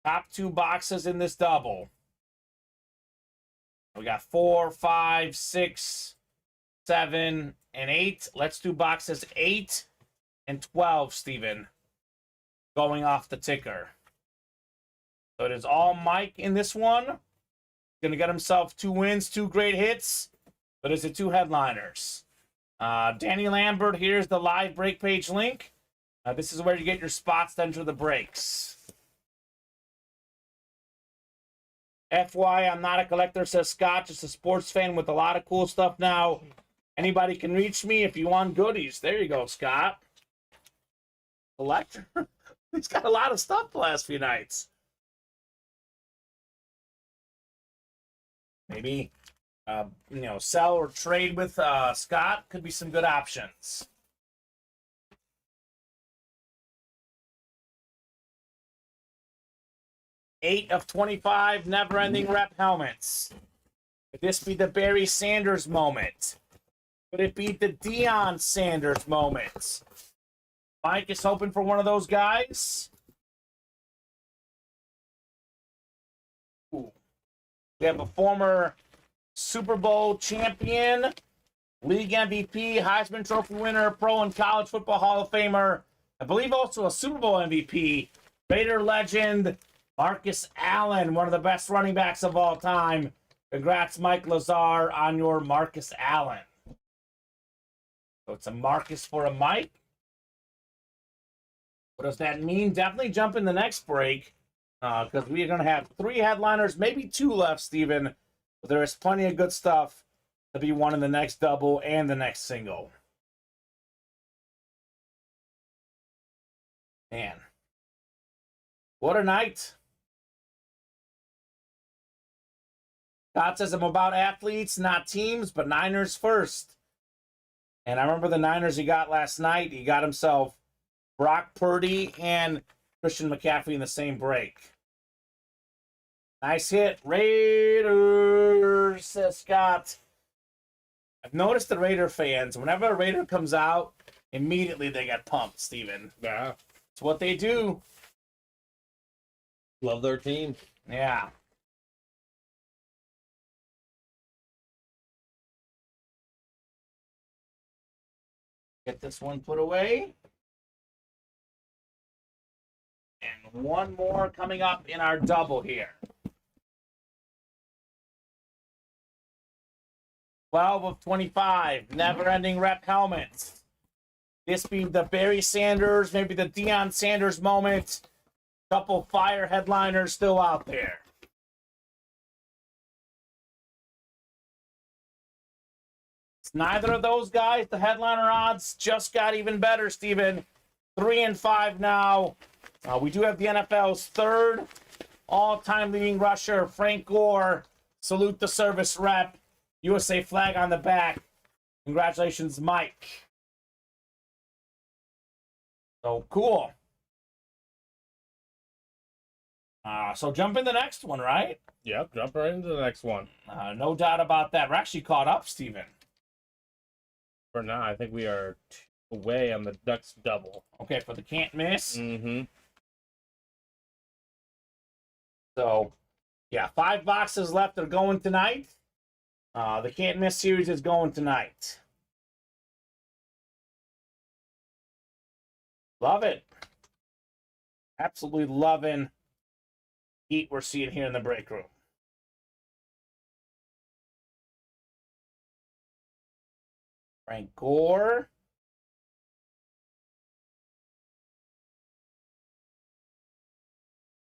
Top 2 boxes in this double. We got 4, 5, 6, 7, and 8. Let's do boxes 8 and 12, Steven. Going off the ticker. So it is all Mike in this one. Going to get himself 2 wins, 2 great hits. But is it 2 headliners? Danny Lambert, here's the live break page link. This is where you get your spots to enter the breaks. FY, I'm not a collector, says Scott, just a sports fan with a lot of cool stuff now. Anybody can reach me if you want goodies. There you go, Scott. Collector? He's got a lot of stuff the last few nights. Maybe, sell or trade with Scott could be some good options. Eight of 25 never-ending rep helmets. Could this be the Barry Sanders moment? Could it be the Deion Sanders moment? Mike is hoping for one of those guys. Ooh. We have a former Super Bowl champion, league MVP, Heisman Trophy winner, pro and college football Hall of Famer, I believe also a Super Bowl MVP, Raider legend, Marcus Allen, one of the best running backs of all time. Congrats, Mike Lazar, on your Marcus Allen. So it's a Marcus for a Mike. What does that mean? Definitely jump in the next break, because we are going to have 3 headliners, maybe 2 left, Steven. But there is plenty of good stuff to be won in the next double and the next single. Man. What a night. Scott says, I'm about athletes, not teams, but Niners first. And I remember the Niners he got last night. He got himself Brock Purdy and Christian McCaffrey in the same break. Nice hit. Raiders, says Scott. I've noticed the Raider fans, whenever a Raider comes out, immediately they get pumped, Steven. Yeah. It's what they do. Love their team. Yeah. Get this one put away. And one more coming up in our double here. 12 of 25. Never-ending rep helmets. This be the Barry Sanders, maybe the Deion Sanders moment. Couple fire headliners still out there. neither of those guys, the headliner odds just got even better, Steven. 3 and 5 now. We do have the NFL's third all-time leading rusher, Frank Gore. Salute the service rep. USA flag on the back. Congratulations, Mike. So cool. So jump in the next one, right? Yep, jump right into the next one. No doubt about that. We're actually caught up, Steven. For now, I think we are away on the Ducks double. Okay, for the can't miss. Mm-hmm. So, yeah, 5 boxes left are going tonight. The can't miss series is going tonight. Love it. Absolutely loving heat we're seeing here in the break room. Frank Gore.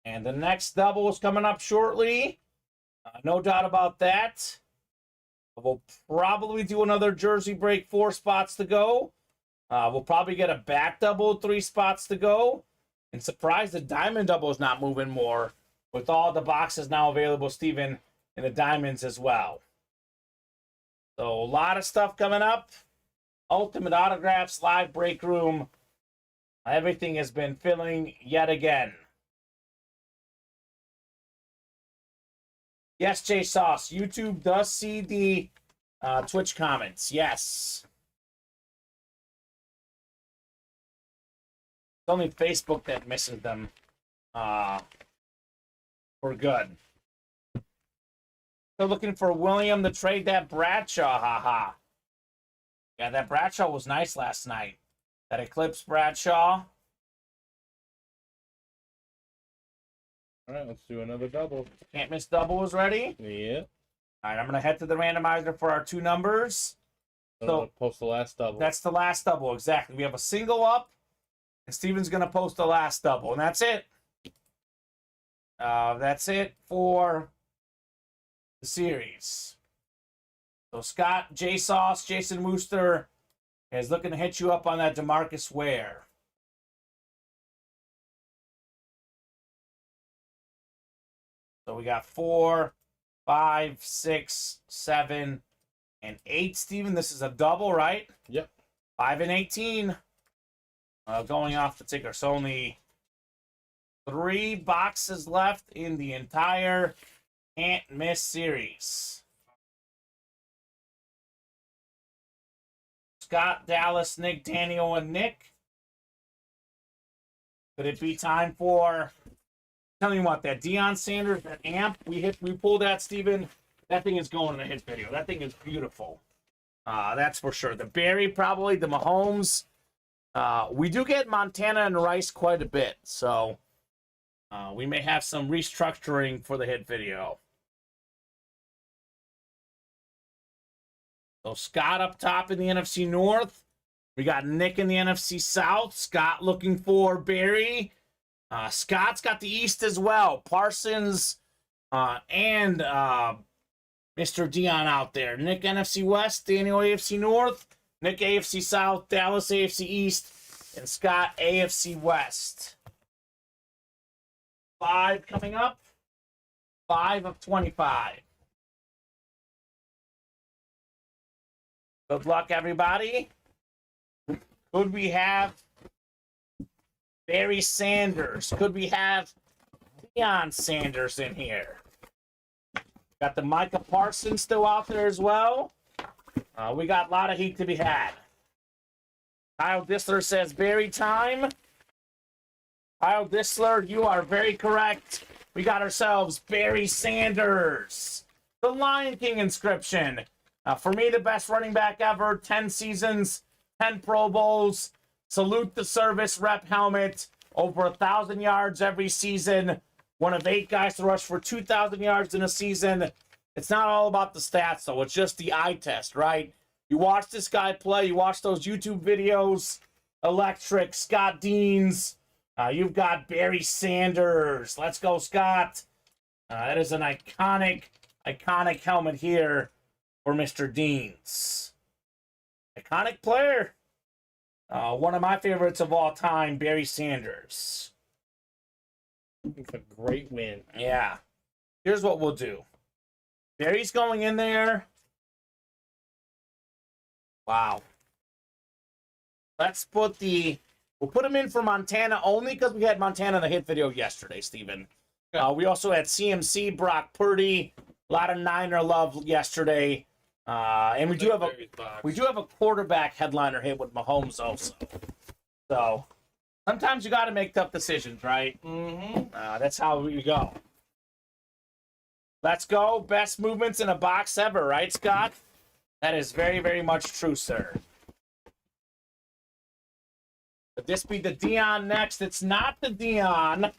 And the next double is coming up shortly. No doubt about that. We'll probably do another jersey break, 4 spots to go. We'll probably get a back double, 3 spots to go. And surprised the diamond double is not moving more with all the boxes now available, Steven, and the diamonds as well. So a lot of stuff coming up. Ultimate autographs, live break room. Everything has been filling yet again. Yes, Jay Sauce. YouTube does see the Twitch comments. Yes. It's only Facebook that misses them. We're good. Still looking for William to trade that Bradshaw. Haha. Yeah, that Bradshaw was nice last night. That Eclipse Bradshaw. All right, let's do another double. Can't miss double is ready. Yeah. All right, I'm going to head to the randomizer for our 2 numbers. So post the last double. That's the last double, exactly. We have a single up, and Steven's going to post the last double, and that's it. That's it for the series. So Scott, J Sauce, Jason Wooster is looking to hit you up on that DeMarcus Ware. So we got 4, 5, 6, 7, and 8. Steven, this is a double, right? Yep. 5 and 18. Going off the ticker. So only 3 boxes left in the entire can't miss series. Scott, Dallas, Nick, Daniel, and Nick. Could it be time for... Tell you what, that Deion Sanders, that amp, we pulled that, Steven. That thing is going in a hit video. That thing is beautiful. That's for sure. The Barry, probably, the Mahomes. We do get Montana and Rice quite a bit, so we may have some restructuring for the hit video. So Scott up top in the NFC North. We got Nick in the NFC South. Scott looking for Barry. Scott's got the East as well. Parsons and Mr. Dion out there. Nick NFC West, Daniel AFC North, Nick AFC South, Dallas AFC East, and Scott AFC West. 5 coming up. 5 of 25. Good luck, everybody. Could we have Barry Sanders? Could we have Deion Sanders in here? Got the Micah Parsons still out there as well. We got a lot of heat to be had. Kyle Dissler says Barry time. Kyle Dissler, you are very correct. We got ourselves Barry Sanders. The Lion King inscription. For me, the best running back ever. 10 seasons, 10 Pro Bowls. Salute the service rep helmet. Over 1,000 yards every season. One of 8 guys to rush for 2,000 yards in a season. It's not all about the stats, though. It's just the eye test, right? You watch this guy play. You watch those YouTube videos. Electric, Scott Deans. You've got Barry Sanders. Let's go, Scott. That is an iconic helmet here for Mr. Deans. Iconic player. One of my favorites of all time, Barry Sanders. It's a great win. Yeah. Here's what we'll do. Barry's going in there. Wow. Let's put we'll put him in for Montana only because we had Montana in the hit video yesterday, Steven. We also had CMC, Brock Purdy, a lot of Niner love yesterday. And we do have a quarterback headliner hit with Mahomes also. So sometimes you got to make tough decisions, right? Mm-hmm. That's how we go. Let's go. Best movements in a box ever, right, Scott? That is very, very much true, sir. Could this be the Dion next? It's not the Dion.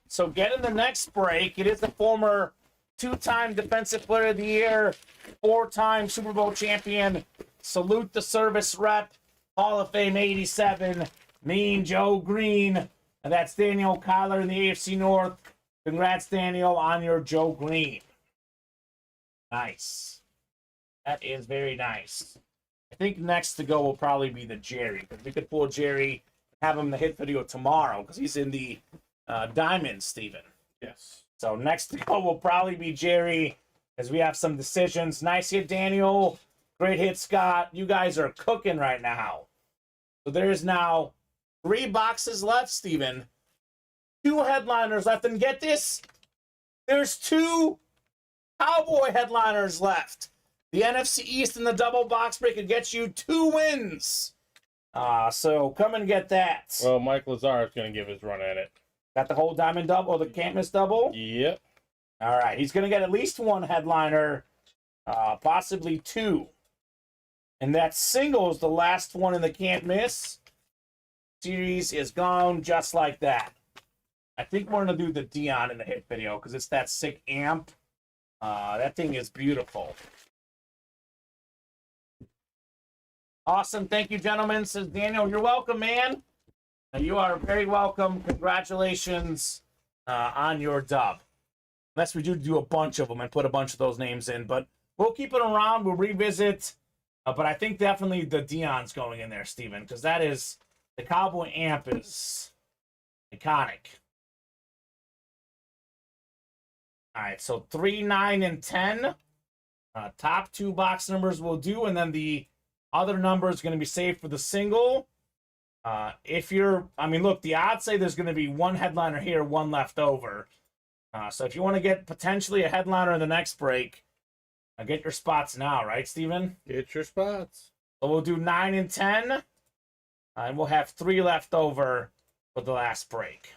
So get in the next break. It is the former two-time Defensive Player of the Year, four-time Super Bowl champion. Salute the service rep. Hall of Fame 87. Mean Joe Green. And that's Daniel Kyler in the AFC North. Congrats, Daniel, on your Joe Green. Nice. That is very nice. I think next to go will probably be the Jerry. Because we could pull Jerry, have him in the hit video tomorrow. Because he's in the Diamond, Steven. Yes. So next to go will probably be Jerry. As we have some decisions. Nice hit, Daniel. Great hit, Scott. You guys are cooking right now. So there's now 3 boxes left, Steven. 2 headliners left. And get this. There's 2 Cowboy headliners left. The NFC East in the double box break could get you 2 wins. So come and get that. Well, Mike Lazar is going to give his run at it. Got the whole diamond double, or the can't miss double? Yep. All right. He's going to get at least 1 headliner, possibly 2. And that single is the last one in the can't miss. Series is gone just like that. I think we're going to do the Dion in the hit video because it's that sick amp. That thing is beautiful. Awesome. Thank you, gentlemen. Says Daniel. You're welcome, man. You are very welcome. Congratulations on your dub. Unless we do a bunch of them and put a bunch of those names in. But we'll keep it around. We'll revisit. But I think definitely the Dion's going in there, Steven. Because that is... The Cowboy amp is iconic. All right, so 3, 9, and 10. Top 2 box numbers will do, and then the other number is going to be saved for the single. Look, the odds say there's going to be 1 headliner here, 1 left over. So if you want to get potentially a headliner in the next break, get your spots now, right, Steven? Get your spots. So we'll do 9 and 10. And we'll have 3 left over for the last break.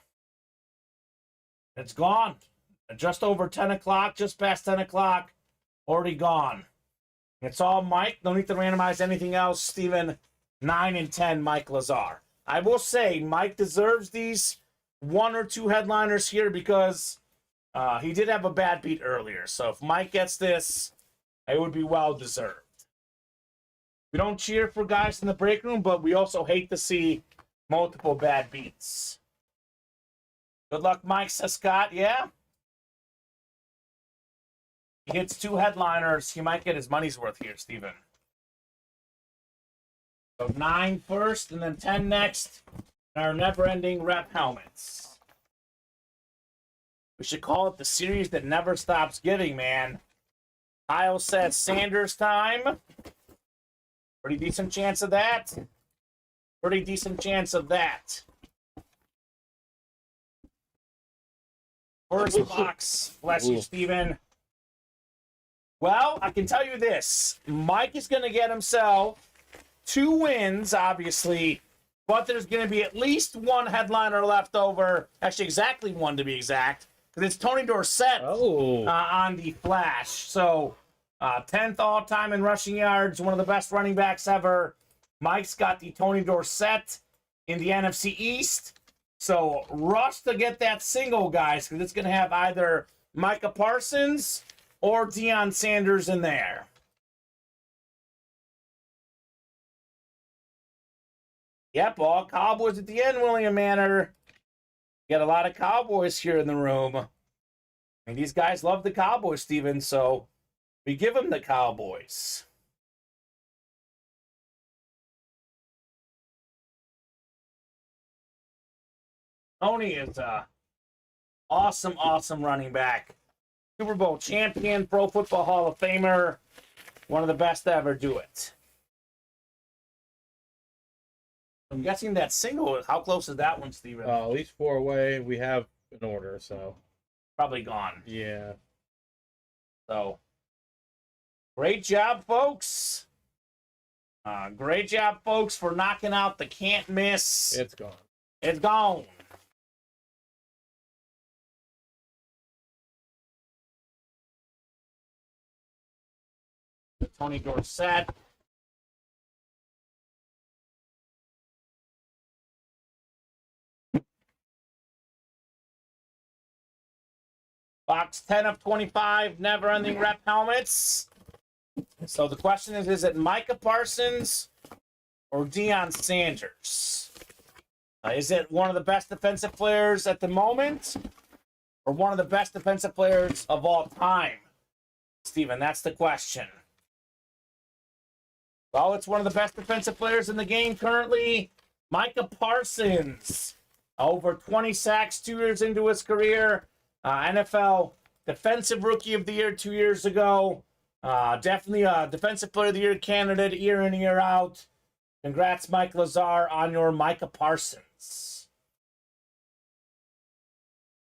It's gone. Just over 10 o'clock, just past 10 o'clock. Already gone. It's all Mike. No need to randomize anything else. Steven, 9 and 10, Mike Lazar. I will say Mike deserves these 1 or 2 headliners here because he did have a bad beat earlier. So if Mike gets this, it would be well deserved. We don't cheer for guys in the break room, but we also hate to see multiple bad beats. Good luck, Mike, says Scott. Yeah? He hits 2 headliners. He might get his money's worth here, Steven. So 9 first, and then 10 next. Our never-ending rep helmets. We should call it the series that never stops giving, man. Kyle says Sanders time. Pretty decent chance of that. Pretty decent chance of that. First box. Bless you, Steven. Well, I can tell you this. Mike is going to get himself 2 wins, obviously, but there's going to be at least 1 headliner left over. Actually, exactly 1 to be exact, because it's Tony Dorsett on the flash. So... 10th all-time in rushing yards, one of the best running backs ever. Mike's got the Tony Dorsett in the NFC East. So rush to get that single, guys, because it's going to have either Micah Parsons or Deion Sanders in there. Yep, all Cowboys at the end, William Manor. Got a lot of Cowboys here in the room. And these guys love the Cowboys, Steven, so... we give them the Cowboys. Tony is a awesome, awesome running back. Super Bowl champion, Pro Football Hall of Famer, one of the best to ever do it. I'm guessing that single, how close is that one, Steven? At least 4 away. We have an order, so. Probably gone. Yeah. So, great job, folks. Great job, folks, for knocking out the can't miss. It's gone. It's gone. Tony Dorsett. Box 10 of 25, never-ending rep helmets. So the question is it Micah Parsons or Deion Sanders? Is it one of the best defensive players at the moment or one of the best defensive players of all time? Steven, that's the question. Well, it's one of the best defensive players in the game currently. Micah Parsons, over 20 sacks 2 years into his career. NFL Defensive Rookie of the Year 2 years ago. Definitely a Defensive Player of the Year candidate year in, year out. Congrats, Mike Lazar, on your Micah Parsons.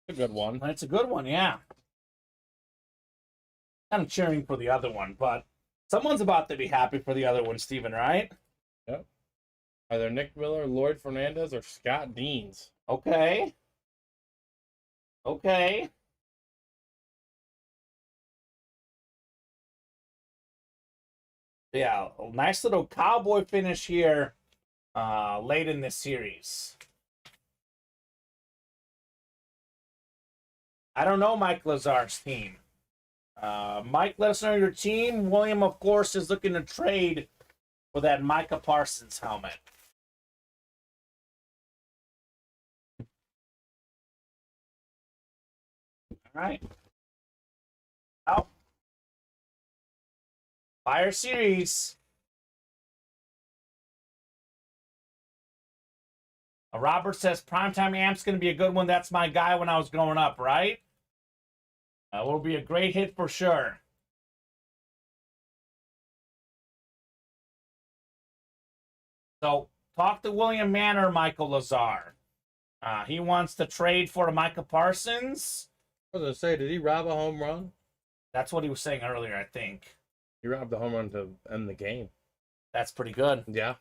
A good one. It's a good one, yeah. I'm cheering for the other one, but someone's about to be happy for the other one, Steven, right? Yep. Either Nick Miller, Lloyd Fernandez, or Scott Deans. Okay. Okay. Yeah, a nice little Cowboy finish here late in this series. I don't know Mike Lazar's team. Mike, let us know your team. William, of course, is looking to trade for that Micah Parsons helmet. All right. Well, Fire Series. Robert says Primetime Amp's going to be a good one. That's my guy when I was growing up, right? Will be a great hit for sure. So, talk to William Manor, Michael Lazar. He wants to trade for a Micah Parsons. I was going to say, did he rob a home run? That's what he was saying earlier, I think. He robbed the home run to end the game. That's pretty good. Yeah.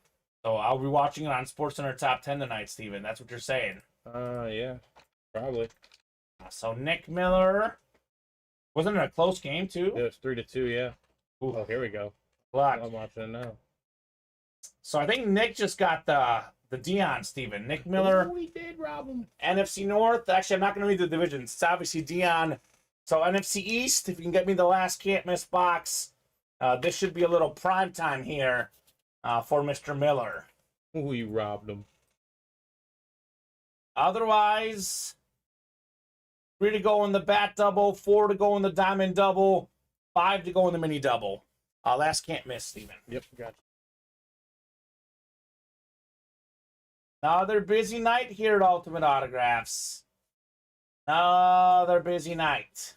So I'll be watching it on SportsCenter Top 10 tonight, Steven. That's what you're saying. Yeah, probably. So Nick Miller. Wasn't it a close game, too? It was 3-2, yeah. Ooh. Oh, here we go. Look. I'm watching it now. So I think Nick just got the Deion, Steven. Nick Miller. Oh, he did rob him. NFC North. Actually, I'm not going to read the divisions. It's obviously Deion. So NFC East, if you can get me the last can't miss box, this should be a little prime time here for Mr. Miller. Oh, he robbed him. Otherwise, 3 to go in the bat double, 4 to go in the diamond double, 5 to go in the mini double. Last can't miss, Steven. Yep, gotcha. Another busy night here at Ultimate Autographs. Another busy night.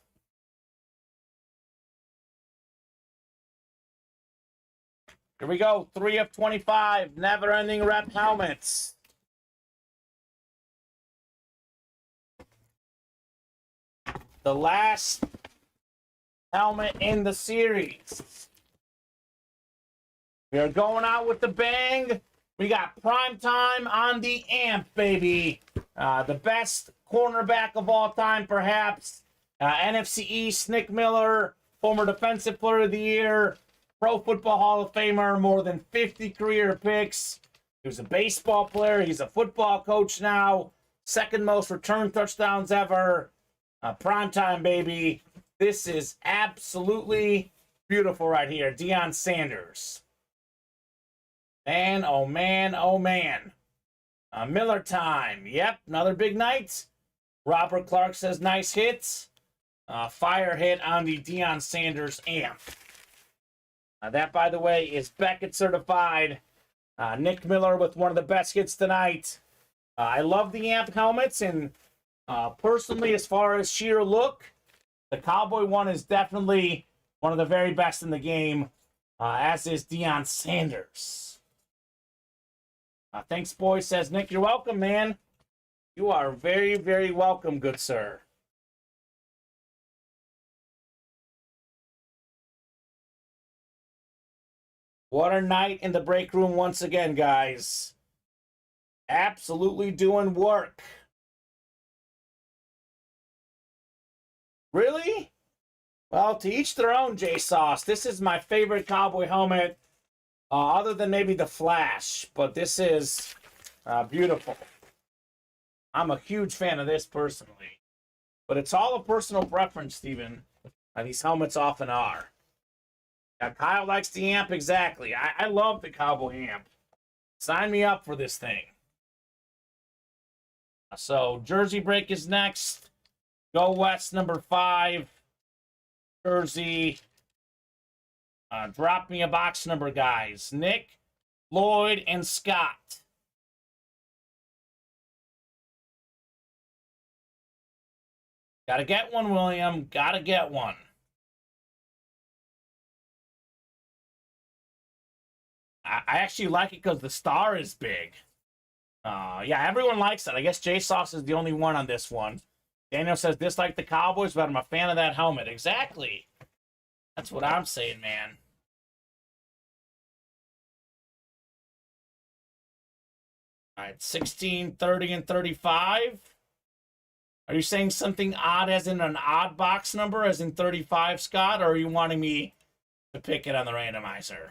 Here we go. 3 of 25. Never-ending rep helmets. The last helmet in the series. We are going out with the bang. We got prime time on the amp, baby. The best cornerback of all time, perhaps. NFC East, Nick Miller, former Defensive Player of the Year, Pro Football Hall of Famer, more than 50 career picks. He was a baseball player. He's a football coach now. Second most return touchdowns ever. Prime time, baby. This is absolutely beautiful right here. Deion Sanders. Man, oh man, oh man. Miller time. Yep, another big night. Robert Clark says nice hits. Fire hit on the Deion Sanders amp. That, by the way, is Beckett certified. Nick Miller with one of the best hits tonight. I love the Amp helmets, and personally, as far as sheer look, the Cowboy one is definitely one of the very best in the game, as is Deion Sanders. Thanks, boy, says Nick. You're welcome, man. You are very, very welcome, good sir. What a night in the break room once again, guys. Absolutely doing work. Really? Well, to each their own, J-Sauce. This is my favorite Cowboy helmet, other than maybe the Flash. But this is beautiful. I'm a huge fan of this personally. But it's all a personal preference, Steven. These helmets often are. Yeah, Kyle likes the Amp, exactly. I love the Cowboy Amp. Sign me up for this thing. So, Jersey Break is next. Go West, number 5. Jersey. Drop me a box number, guys. Nick, Lloyd, and Scott. Gotta get one, William. Gotta get one. I actually like it because the star is big. Yeah, everyone likes it. I guess J-Sauce is the only one on this one. Daniel says, dislike the Cowboys, but I'm a fan of that helmet. Exactly. That's what I'm saying, man. All right, 16, 30, and 35. Are you saying something odd as in an odd box number, as in 35, Scott? Or are you wanting me to pick it on the randomizer?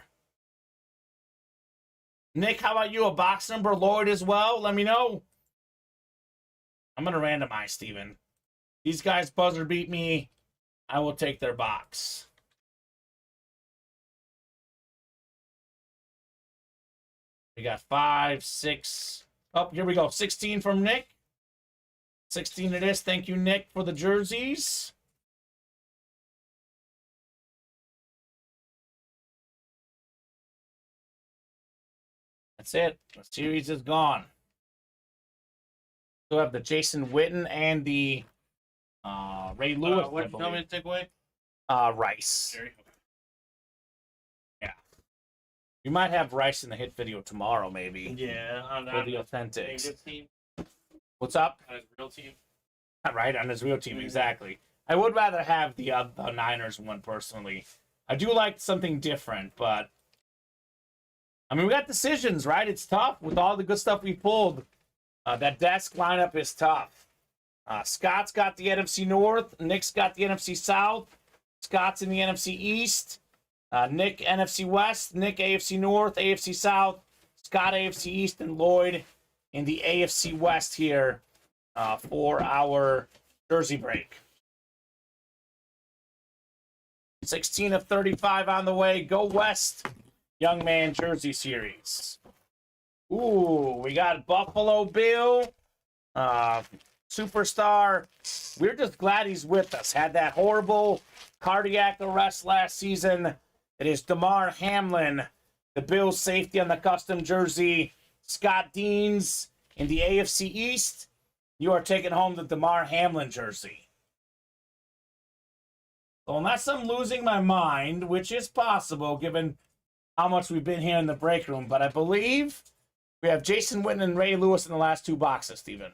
Nick, how about you? A box number, Lloyd, as well? Let me know. I'm going to randomize, Steven. These guys buzzer beat me. I will take their box. We got 5, 6. Oh, here we go. 16 from Nick. 16 it is. Thank you, Nick, for the jerseys. That's it. The series is gone. Still have the Jason Witten and the Ray Lewis. What did you tell me to take away? Rice. Yeah. We might have Rice in the hit video tomorrow, maybe. Yeah, on For the Authentics. team. What's up? On his real team. Right, on his real team, exactly. I would rather have the Niners one, personally. I do like something different, but... I mean, we got decisions, right? It's tough with all the good stuff we pulled. That desk lineup is tough. Scott's got the NFC North. Nick's got the NFC South. Scott's in the NFC East. Nick, NFC West. Nick, AFC North, AFC South. Scott, AFC East. And Lloyd in the AFC West here for our Jersey Break. 16 of 35 on the way. Go West, Young Man Jersey Series. Ooh, we got Buffalo Bill, superstar. We're just glad he's with us. Had that horrible cardiac arrest last season. It is DeMar Hamlin, the Bills safety on the custom jersey. Scott Deans in the AFC East. You are taking home the DeMar Hamlin jersey. So unless I'm losing my mind, which is possible given how much we've been here in the break room, but I believe we have Jason Witten and Ray Lewis in the last two boxes, Steven.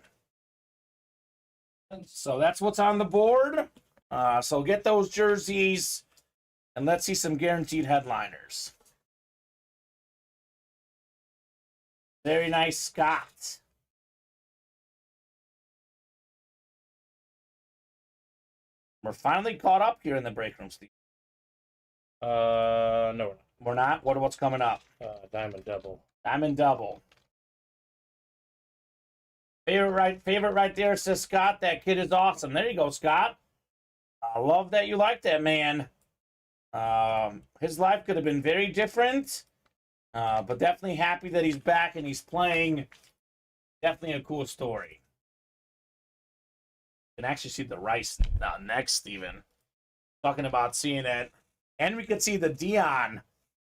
So that's what's on the board. So get those jerseys, and let's see some guaranteed headliners. Very nice, Scott. We're finally caught up here in the break room, Steve. No, We're not? What's coming up? Diamond Double. Diamond Double. Favorite right there, says Scott. That kid is awesome. There you go, Scott. I love that you like that man. His life could have been very different, but definitely happy that he's back and he's playing. Definitely a cool story. You can actually see the Rice next, Steven. Talking about seeing it. And we could see the Dion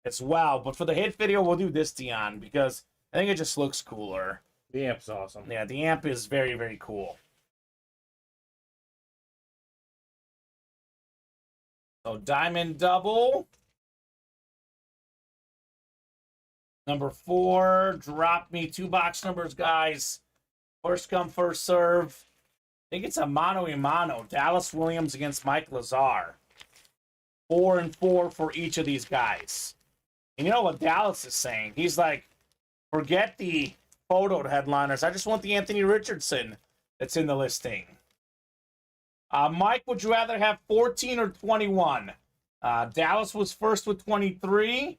as well. But for the hit video, we'll do this Dion because I think it just looks cooler. The amp's awesome. Yeah, the amp is very, very cool. So Diamond Double. Number 4. Drop me 2 box numbers, guys. First come, first serve. I think it's a mano-a-mano. Dallas Williams against Mike Lazar. 4 and 4 for each of these guys. And you know what Dallas is saying? He's like, forget the photoed headliners. I just want the Anthony Richardson that's in the listing. Mike, would you rather have 14 or 21? Dallas was first with 23.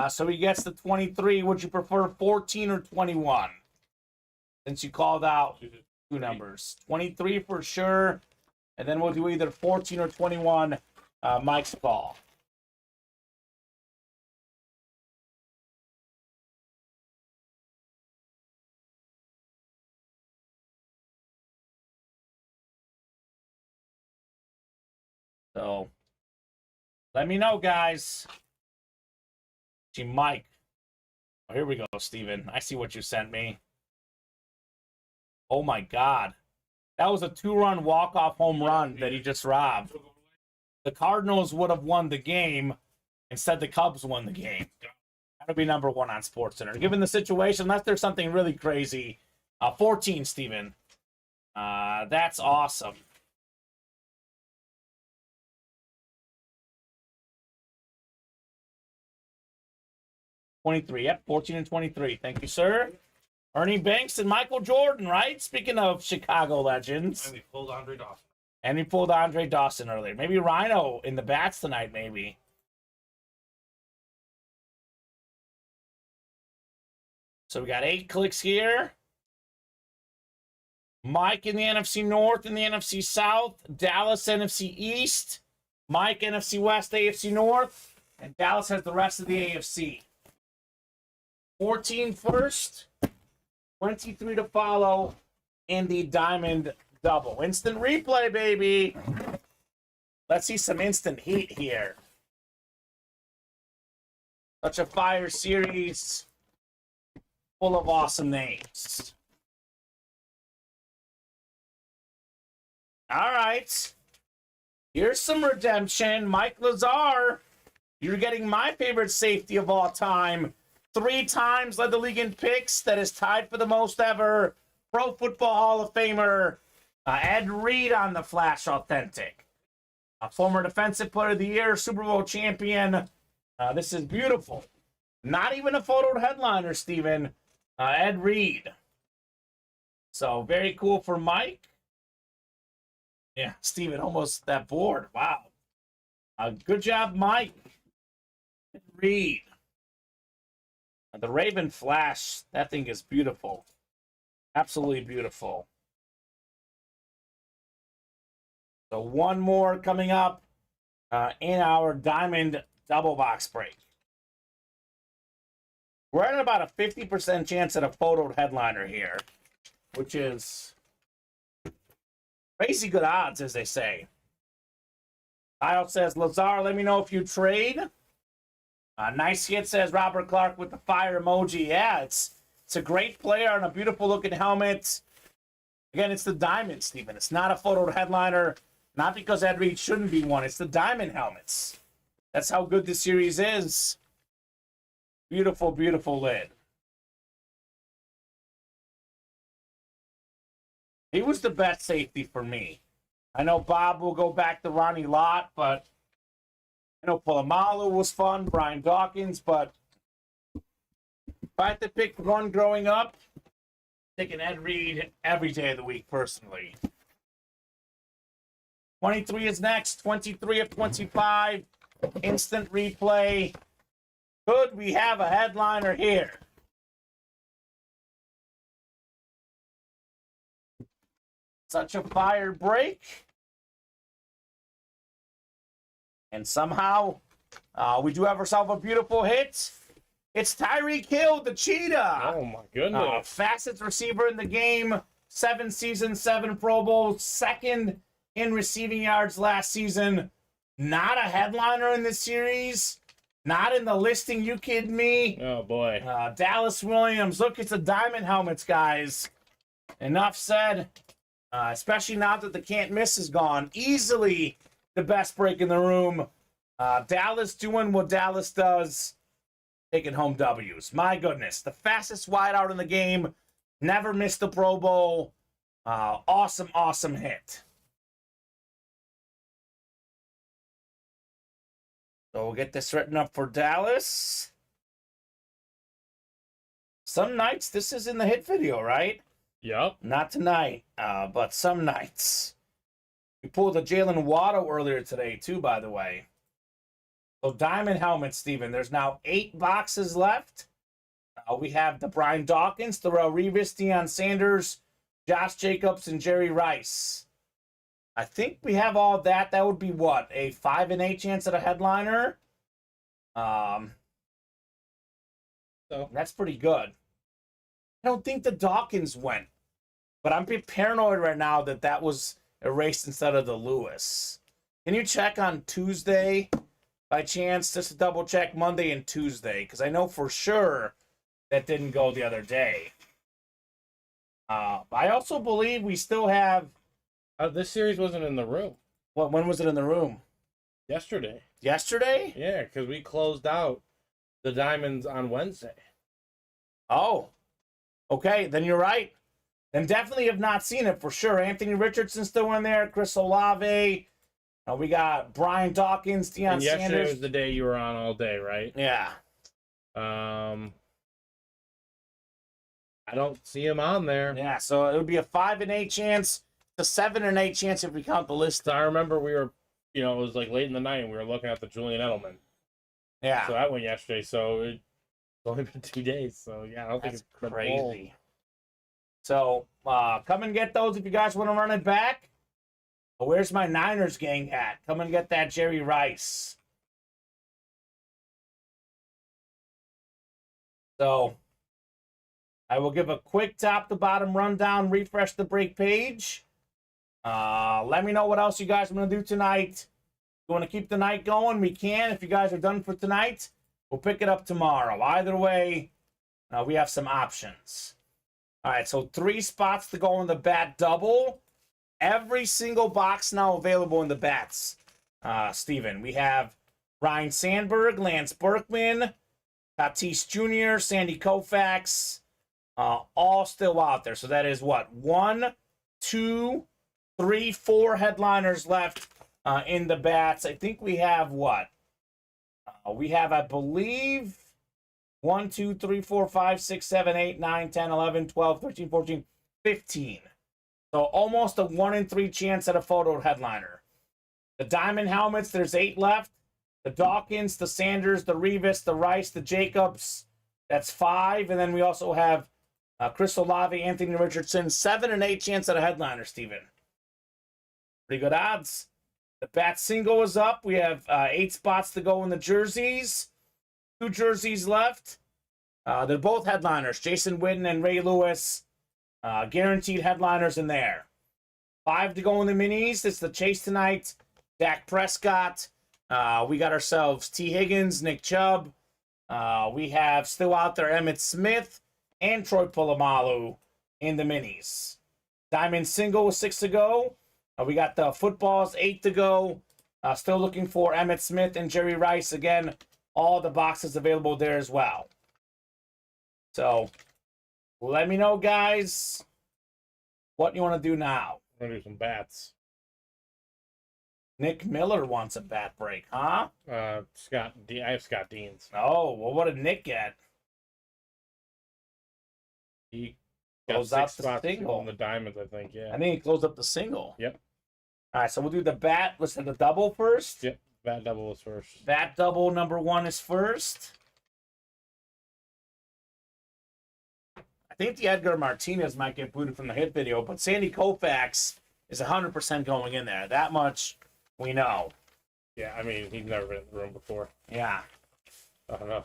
So he gets the 23. Would you prefer 14 or 21? Since you called out 2 numbers. 23 for sure. And then we'll do either 14 or 21. Mike's call. So, let me know, guys. Gee, Mike. Oh, here we go, Steven. I see what you sent me. Oh, my God. That was a 2-run walk-off home run that he just robbed. The Cardinals would have won the game. Instead, the Cubs won the game. That'll be number 1 on SportsCenter. Given the situation, unless there's something really crazy. 14, Steven. That's awesome. '23. Yep, 14 and 23. Thank you, sir. Ernie Banks and Michael Jordan, right? Speaking of Chicago legends. And we pulled Andre Dawson. And we pulled Andre Dawson earlier. Maybe Rhino in the bats tonight, maybe. So we got 8 clicks here. Mike in the NFC North and the NFC South. Dallas, NFC East. Mike, NFC West, AFC North. And Dallas has the rest of the AFC. 14 first, 23 to follow in the Diamond Double. Instant replay, baby. Let's see some instant heat here. Such a fire series full of awesome names. All right. Here's some redemption. Mike Lazar, you're getting my favorite safety of all time. 3 times led the league in picks. That is tied for the most ever. Pro Football Hall of Famer Ed Reed on the Flash Authentic. A former Defensive Player of the Year, Super Bowl champion. This is beautiful. Not even a photoed headliner, Steven. Ed Reed. So, very cool for Mike. Yeah, Steven, almost that board. Wow. Good job, Mike. Ed Reed. The Raven Flash, that thing is beautiful. Absolutely beautiful. So one more coming up in our Diamond Double Box break. We're at about a 50% chance at a photoed headliner here, which is crazy good odds, as they say. Kyle says, Lazar, let me know if you trade. Nice hit, says Robert Clark with the fire emoji. Yeah, it's a great player and a beautiful looking helmet. Again, it's the Diamond, Steven. It's not a photoed headliner. Not because Ed Reed shouldn't be one. It's the Diamond helmets. That's how good this series is. Beautiful, beautiful lid. He was the best safety for me. I know Bob will go back to Ronnie Lott, but I know Polamalu was fun, Brian Dawkins, but if I had to pick one growing up, I'm taking Ed Reed every day of the week, personally. 23 is next, 23 of 25, instant replay. Could we have a headliner here? Such a fire break. And somehow, we do have ourselves a beautiful hit. It's Tyreek Hill, the cheetah. Oh, my goodness. Fastest receiver in the game. 7 seasons, 7 Pro Bowls. Second in receiving yards last season. Not a headliner in this series. Not in the listing, you kidding me? Oh boy. Dallas Williams. Look, it's the diamond helmets, guys. Enough said. Especially now that the can't miss is gone. Easily the best break in the room. Dallas doing what Dallas does. Taking home W's. My goodness. The fastest wideout in the game. Never missed the Pro Bowl. Awesome, awesome hit. So we'll get this written up for Dallas. Some nights this is in the hit video, right? Yep. Not tonight, but some nights. We pulled a Jalen Waddle earlier today, too, by the way. So diamond helmet, Steven. There's now 8 boxes left. We have the Brian Dawkins, Darrelle Revis, Deion Sanders, Josh Jacobs, and Jerry Rice. I think we have all that. That would be what? A 5 and 8 chance at a headliner? So that's pretty good. I don't think the Dawkins went. But I'm being paranoid right now that that was erased instead of the Lewis. Can you check on Tuesday by chance? Just to double check Monday and Tuesday. Because I know for sure that didn't go the other day. I also believe we still have... This series wasn't in the room. When was it in the room? Yesterday. Yesterday? Yeah, because we closed out the diamonds on Wednesday. Oh. Okay, then you're right. Then definitely have not seen it for sure. Anthony Richardson still in there. Chris Olave. We got Brian Dawkins, Deion Sanders. Yesterday was the day you were on all day, right? Yeah. I don't see him on there. Yeah, so it would be a 5 and 8 chance, a 7 and 8 chance if we count the list. So I remember we were, it was like late in the night and we were looking at the Julian Edelman. Yeah. So that went yesterday. So it's only been 2 days. So yeah, I don't think it's crazy. So come and get those if you guys want to run it back. Oh, where's my Niners gang hat? Come and get that Jerry Rice. So I will give a quick top to bottom rundown, refresh the break page. Let me know what else you guys want to do tonight. If you want to keep the night going, we can. If you guys are done for tonight, we'll pick it up tomorrow. Either way, we have some options. All right, so 3 spots to go in the bat double. Every single box now available in the bats, Steven. We have Ryan Sandberg, Lance Berkman, Tatis Jr., Sandy Koufax, all still out there. So that is what? 1, 2, 3, 4 headliners left in the bats. I think we have what? We have, I believe, 1, 2, 3, 4, 5, 6, 7, 8, 9, 10, 11, 12, 13, 14, 15. So almost a 1 in 3 chance at a photo headliner. The diamond helmets, there's 8 left. The Dawkins, the Sanders, the Revis, the Rice, the Jacobs, that's 5. And then we also have Chris Olave, Anthony Richardson, 7 and 8 chance at a headliner, Steven. Pretty good odds. The bat single is up. We have 8 spots to go in the jerseys. 2 jerseys left. They're both headliners. Jason Witten and Ray Lewis. Guaranteed headliners in there. 5 to go in the minis. It's the chase tonight. Dak Prescott. We got ourselves T. Higgins, Nick Chubb. We have still out there Emmitt Smith and Troy Polamalu in the minis. Diamond single with 6 to go. We got the footballs, 8 to go. Still looking for Emmitt Smith and Jerry Rice. Again, all the boxes available there as well. So, let me know, guys, what you want to do now. We're going to do some bats. Nick Miller wants a bat break, huh? I have Scott Deans. Oh, well, what did Nick get? He got Closed 6 out the spots single. on the diamonds, I think, yeah. I think he closed up the single. Yep. All right, so we'll do the bat. Let's do the double first. Yep, bat double was first. Bat double number 1 is first. I think the Edgar Martinez might get booted from the hit video, but Sandy Koufax is 100% going in there. That much we know. Yeah, I mean, he's never been in the room before. Yeah. I don't know.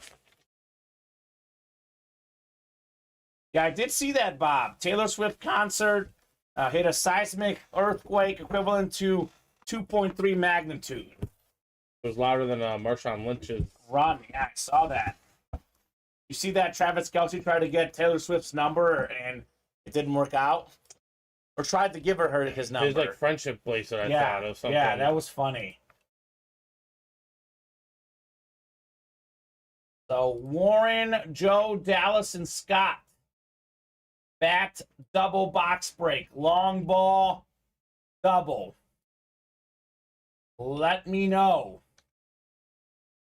Yeah, I did see that, Bob. Taylor Swift concert hit a seismic earthquake equivalent to 2.3 magnitude. It was louder than Marshawn Lynch's run. Yeah, I saw that. You see that Travis Kelce tried to get Taylor Swift's number and it didn't work out? Or tried to give her his number. His like friendship bracelet, I thought, or something. Yeah, that was funny. So Warren, Joe, Dallas, and Scott. Bat double box break. Long ball double. Let me know.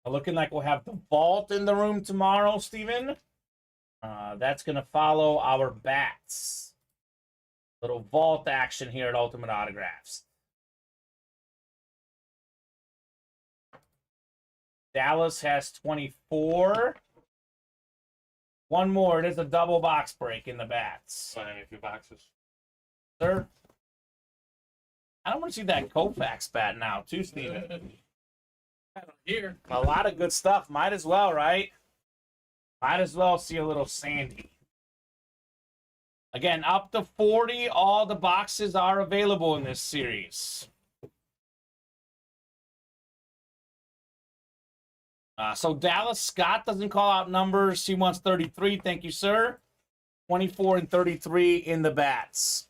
Looking like we'll have the vault in the room tomorrow, Steven. That's going to follow our bats. Little vault action here at Ultimate Autographs. Dallas has 24. One more. It is a double box break in the bats. Sign a few boxes. Sir? I don't want to see that Koufax bat now, too, Steven. Here. A lot of good stuff. Might as well, right? Might as well see a little Sandy. Again, up to 40. All the boxes are available in this series. So Dallas, Scott doesn't call out numbers. He wants 33. Thank you, sir. 24 and 33 in the bats.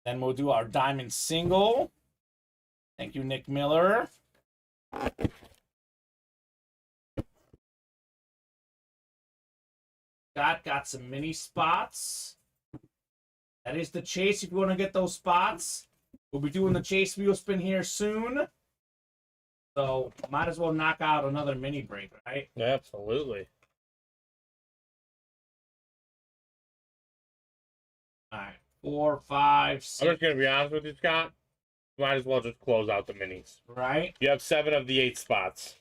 Then we'll do our diamond single. Thank you, Nick Miller. Scott got some mini spots. That is the chase if you want to get those spots. We'll be doing the chase wheel spin here soon. So might as well knock out another mini break, right? Yeah, absolutely. All right. 4, 5, 6. I'm just going to be honest with you, Scott. Might as well just close out the minis. Right? You have 7 of the 8 spots.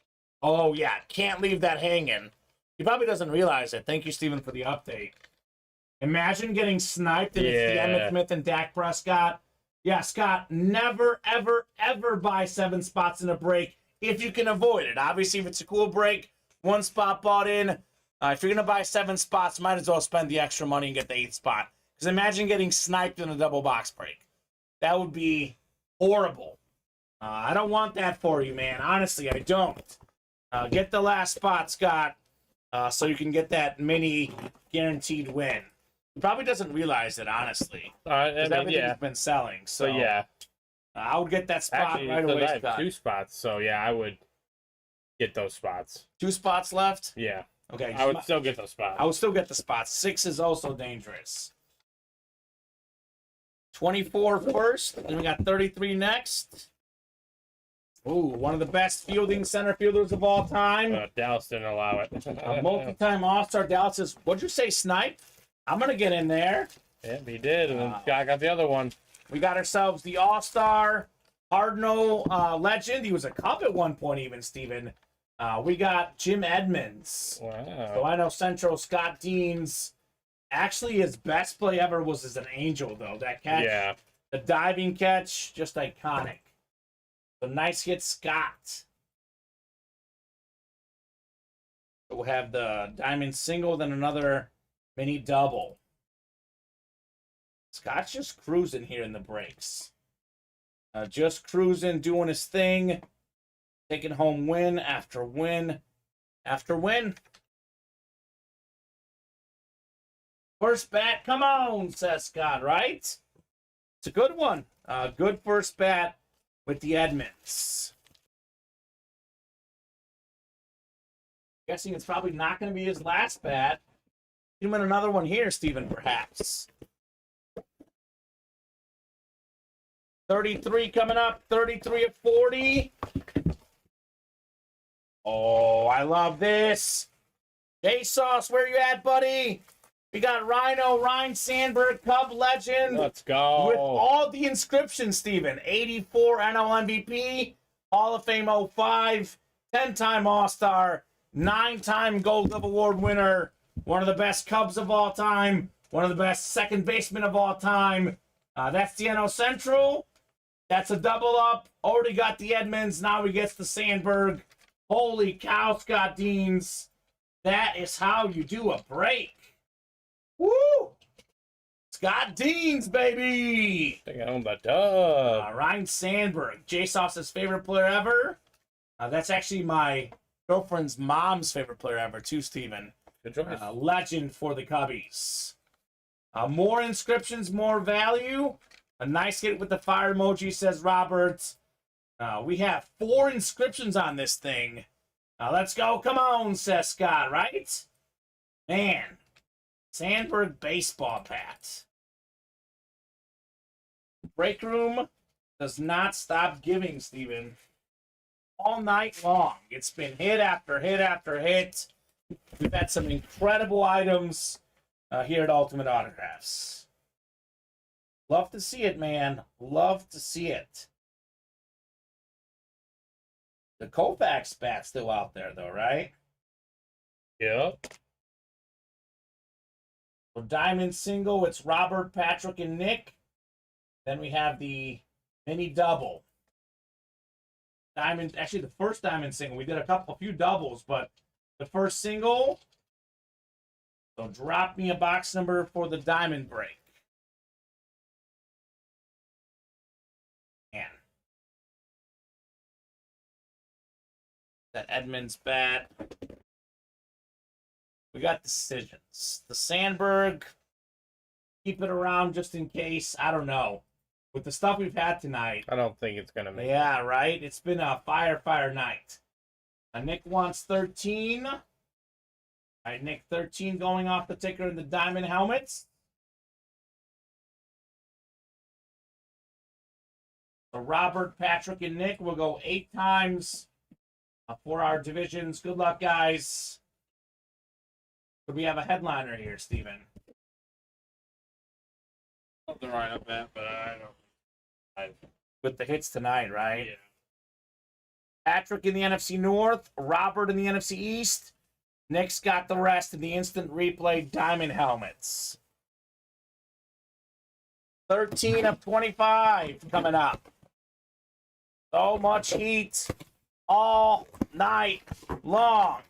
Oh, yeah. Can't leave that hanging. He probably doesn't realize it. Thank you, Steven, for the update. Imagine getting sniped and it's Emmitt Smith and Dak Prescott. Yeah, Scott, never, ever, ever buy 7 spots in a break if you can avoid it. Obviously, if it's a cool break, 1 spot bought in. If you're going to buy 7 spots, might as well spend the extra money and get the 8th spot. Because imagine getting sniped in a double box break. That would be horrible. I don't want that for you, man. Honestly, I don't. Get the last spot, Scott, so you can get that mini guaranteed win. He probably doesn't realize it, honestly. Everything's been selling. So yeah. I would get that spot Actually, right away, I have Scott. 2 spots, so yeah, I would get those spots. 2 spots left? Yeah. Okay. I would still get those spots. I would still get the spots. 6 is also dangerous. 24 first, and we got 33 next. Ooh, one of the best fielding center fielders of all time. Dallas didn't allow it. A multi-time All-Star. Dallas says, what'd you say, Snipe? I'm going to get in there. Yeah, he did, and then Scott got the other one. We got ourselves the All-Star Cardinal legend. He was a Cub at one point even, Steven. We got Jim Edmonds. Wow. So I know Central Scott Dean's. Actually, his best play ever was as an Angel, though. That catch, the diving catch, just iconic. So nice hit, Scott. We'll have the diamond single, then another mini double. Scott's just cruising here in the breaks. Just cruising, doing his thing. Taking home win after win after win. First bat, come on, says Scott, right? It's a good one. Good first bat with the Edmonds. Guessing it's probably not going to be his last bat. Give him another one here, Steven, perhaps. 33 coming up, 33 of 40. Oh, I love this. J-Sauce, where you at, buddy? We got Ryan Sandberg, Cub legend. Let's go. With all the inscriptions, Steven. 84 NL MVP, Hall of Fame 05, 10-time All-Star, 9-time Gold Glove Award winner, one of the best Cubs of all time, one of the best second basemen of all time. That's the NL Central. That's a double up. Already got the Edmonds. Now he gets the Sandberg. Holy cow, Scott Deans. That is how you do a break. Woo! Scott Deans, baby. Taking home the dub. Ryan Sandberg, J-Sauce's favorite player ever. That's actually my girlfriend's mom's favorite player ever, too, Steven. Good choice. Legend for the Cubbies. More inscriptions, more value. A nice hit with the fire emoji, says Robert. We have 4 inscriptions on this thing. Let's go. Come on, says Scott, right? Man. Sandberg baseball bat. Break room does not stop giving, Steven. All night long. It's been hit after hit after hit. We've had some incredible items here at Ultimate Autographs. Love to see it, man. Love to see it. The Koufax bat's still out there, though, right? Yep. For Diamond Single, it's Robert, Patrick, and Nick. Then we have the mini double. Diamond, actually the first Diamond Single. We did a few doubles, but the first single. So drop me a box number for the Diamond break. Man. That Edmonds bat. We got decisions. The Sandberg, keep it around just in case. I don't know. With the stuff we've had tonight. I don't think it's going to make it. Yeah, right? It's been a fire night. Nick wants 13. All right, Nick, 13 going off the ticker in the diamond helmets. So Robert, Patrick, and Nick will go 8 times for our divisions. Good luck, guys. So we have a headliner here, Steven. Something right up that, but I don't. With the hits tonight, right? Yeah. Patrick in the NFC North, Robert in the NFC East. Nick's got the rest in the instant replay diamond helmets. 13 of 25 coming up. So much heat all night long.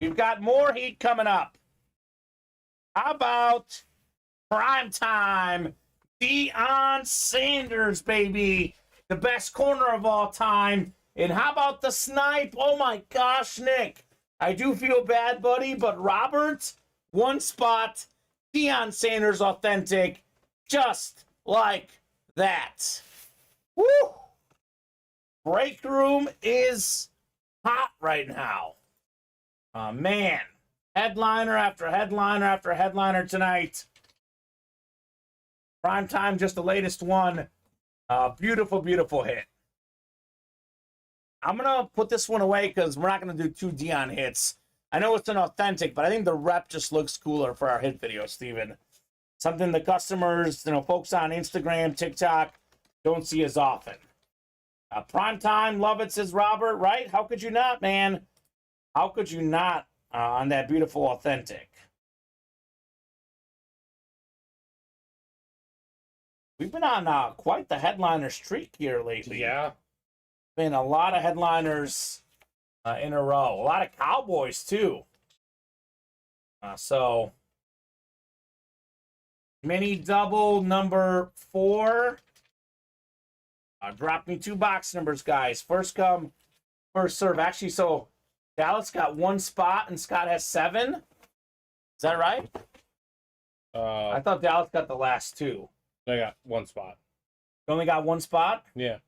We've got more heat coming up. How about prime time? Deion Sanders, baby. The best corner of all time. And how about the snipe? Oh my gosh, Nick. I do feel bad, buddy, but Robert, 1 spot. Deion Sanders authentic. Just like that. Woo! Break room is hot right now. Man. Headliner after headliner after headliner tonight. Prime time, just the latest one. Beautiful, beautiful hit. I'm going to put this one away because we're not going to do 2 Deion hits. I know it's an authentic, but I think the rep just looks cooler for our hit video, Steven. Something the customers, folks on Instagram, TikTok, don't see as often. Prime time, love it, says Robert, right? How could you not, man? How could you not? On that beautiful authentic. We've been on quite the headliner streak here lately. Yeah. Been a lot of headliners in a row. A lot of Cowboys, too. So, mini double number 4. Drop me 2 box numbers, guys. First come, first serve. Actually, so Dallas got 1 spot and Scott has 7. Is that right? I thought Dallas got the last 2. They got 1 spot. You only got 1 spot? Yeah.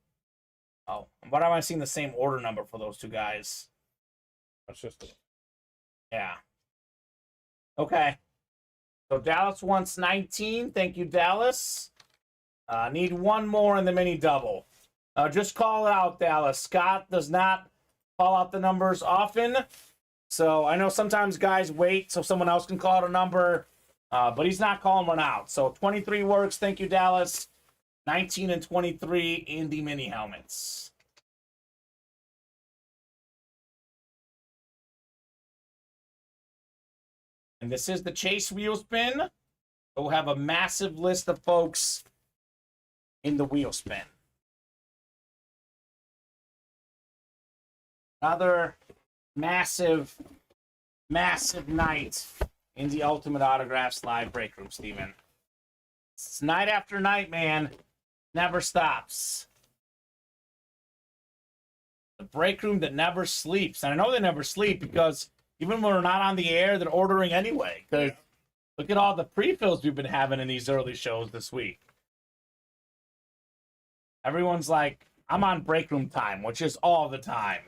Oh, why am I seeing the same order number for those 2 guys? That's just Yeah. Okay. So Dallas wants 19. Thank you, Dallas. Need 1 more in the mini double. Just call it out, Dallas. Scott does not call out the numbers often. So I know sometimes guys wait so someone else can call out a number, but he's not calling one out. So 23 works. Thank you, Dallas. 19 and 23 in the mini helmets. And this is the Chase wheel spin. We'll have a massive list of folks in the wheel spin. Another massive massive night in the Ultimate Autographs live break room, Steven. It's night after night, man. Never stops. The break room that never sleeps. And I know they never sleep because even when we're not on the air, they're ordering anyway. Because look at all the pre-fills we've been having in these early shows this week. Everyone's like, I'm on break room time, which is all the time.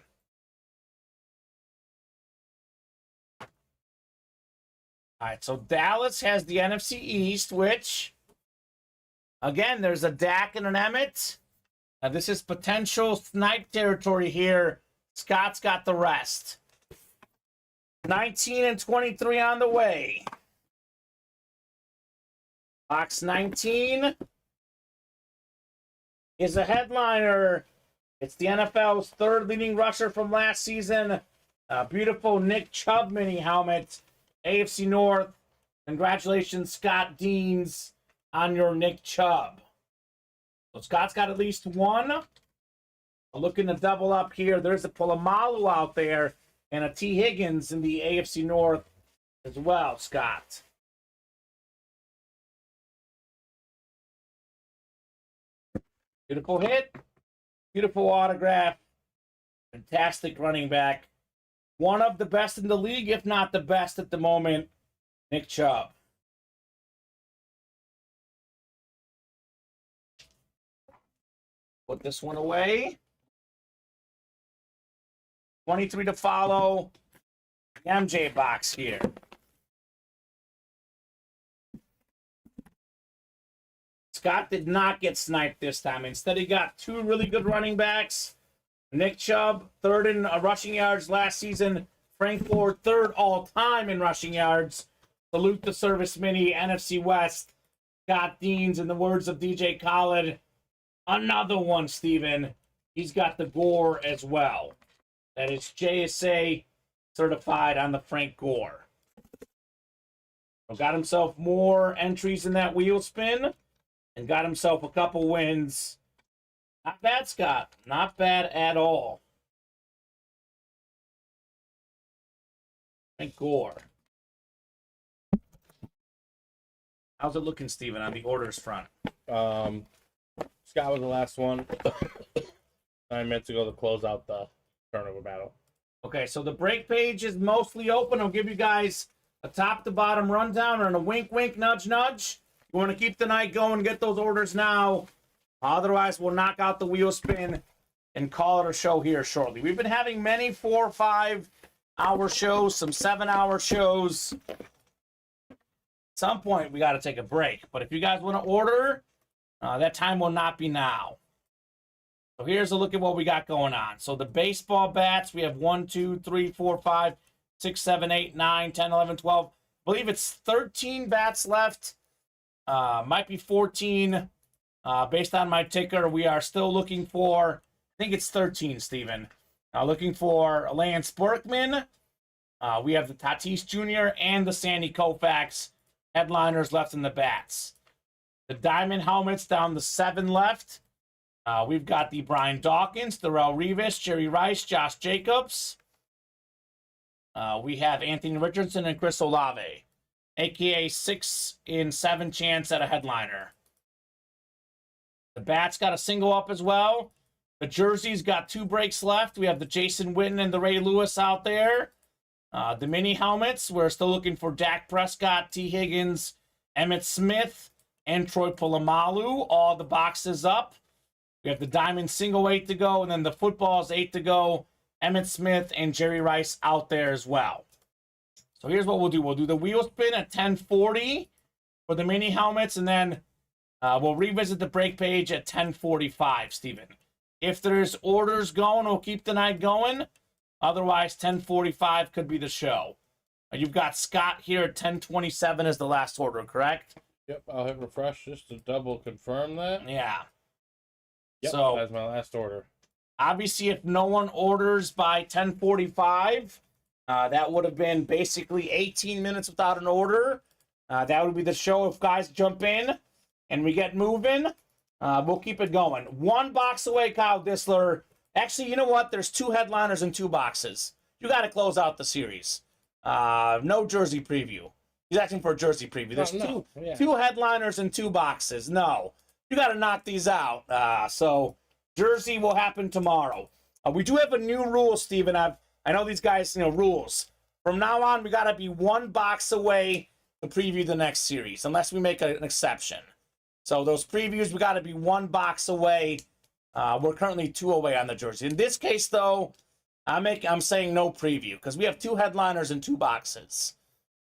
All right, so Dallas has the NFC East, which, again, there's a Dak and an Emmett. This is potential snipe territory here. Scott's got the rest. 19 and 23 on the way. Box 19 is a headliner. It's the NFL's third leading rusher from last season. A beautiful Nick Chubb mini helmet. AFC North. Congratulations, Scott Deans, on your Nick Chubb. So Scott's got at least one. Looking to double up here. There's a Polamalu out there and a T. Higgins in the AFC North as well, Scott. Beautiful hit. Beautiful autograph. Fantastic running back. One of the best in the league, if not the best at the moment, Nick Chubb. Put this one away. 23 to follow. MJ box here. Scott did not get sniped this time. Instead, he got two really good running backs. Nick Chubb, third in rushing yards last season. Frank Ford, third all-time in rushing yards. Salute the service mini, NFC West. Scott Deans, in the words of DJ Khaled. Another one, Steven. He's got the Gore as well. That is JSA certified on the Frank Gore. So got himself more entries in that wheel spin and got himself a couple wins. Not bad, Scott. Not bad at all. Frank Gore. How's it looking, Steven, on the orders front? Scott was the last one. 9 minutes ago to close out the turnover battle. Okay, so the break page is mostly open. I'll give you guys a top-to-bottom rundown and a wink-wink, nudge-nudge. You want to keep the night going, get those orders now. Otherwise, we'll knock out the wheel spin and call it a show here shortly. We've been having many 4 or 5 hour shows, some 7-hour shows. At some point, we got to take a break. But if you guys want to order, that time will not be now. So here's a look at what we got going on. So the baseball bats, we have 1, 2, 3, 4, 5, 6, 7, 8, 9, 10, 11, 12. I believe it's 13 bats left. Might be 14. Based on my ticker, we are still looking for, I think it's 13, Steven. Looking for Lance Berkman. We have the Tatis Jr. and the Sandy Koufax headliners left in the bats. The diamond helmets down the 7 left. We've got the Brian Dawkins, Darrell Revis, Jerry Rice, Josh Jacobs. We have Anthony Richardson and Chris Olave, a.k.a. 6 in 7 chance at a headliner. The bats got a single up as well. The jerseys got 2 breaks left. We have the Jason Witten and the Ray Lewis out there. The mini helmets, we're still looking for Dak Prescott, T. Higgins, Emmitt Smith, and Troy Polamalu. All the boxes up. We have the diamond single 8 to go, and then the footballs 8 to go. Emmitt Smith and Jerry Rice out there as well. So here's what we'll do. We'll do the wheel spin at 10:40 for the mini helmets, and then we'll revisit the break page at 10:45, Steven. If there's orders going, we'll keep the night going. Otherwise, 10:45 could be the show. You've got Scott here at 10:27 as the last order, correct? Yep, I'll hit refresh just to double confirm that. Yeah. Yep, so that's my last order. Obviously, if no one orders by 10:45, that would have been basically 18 minutes without an order. That would be the show if guys jump in and we get moving. We'll keep it going. 1 box away, Kyle Disler. Actually, you know what? There's 2 headliners and 2 boxes. You got to close out the series. No jersey preview. He's asking for a jersey preview. There's two headliners and 2 boxes. No, you got to knock these out. So jersey will happen tomorrow. We do have a new rule, Steven. I know these guys, rules. From now on, we got to be 1 box away to preview the next series, unless we make an exception. So those previews, we got to be 1 box away. We're currently 2 away on the jersey. In this case, though, I'm saying no preview because we have 2 headliners and 2 boxes.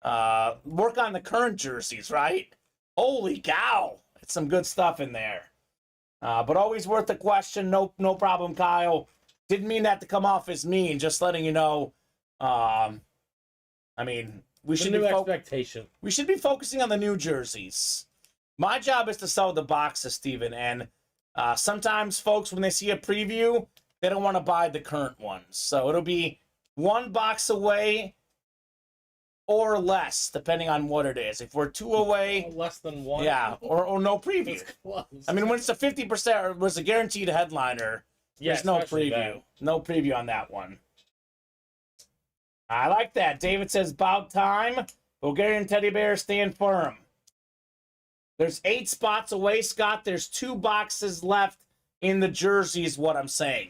Work on the current jerseys, right? Holy cow. It's some good stuff in there. But always worth a question. No problem, Kyle. Didn't mean that to come off as mean. Just letting you know. We should be expectation. We should be focusing on the new jerseys. My job is to sell the boxes, Steven. And sometimes folks, when they see a preview, they don't want to buy the current ones. So it'll be 1 box away or less, depending on what it is. If we're 2 away, less than 1, yeah, or no preview. When it's a 50% or was a guaranteed headliner, there's no preview. That. No preview on that one. I like that. David says, about time. Bulgarian teddy bears stand firm. There's 8 spots away, Scott. There's 2 boxes left in the jersey is what I'm saying.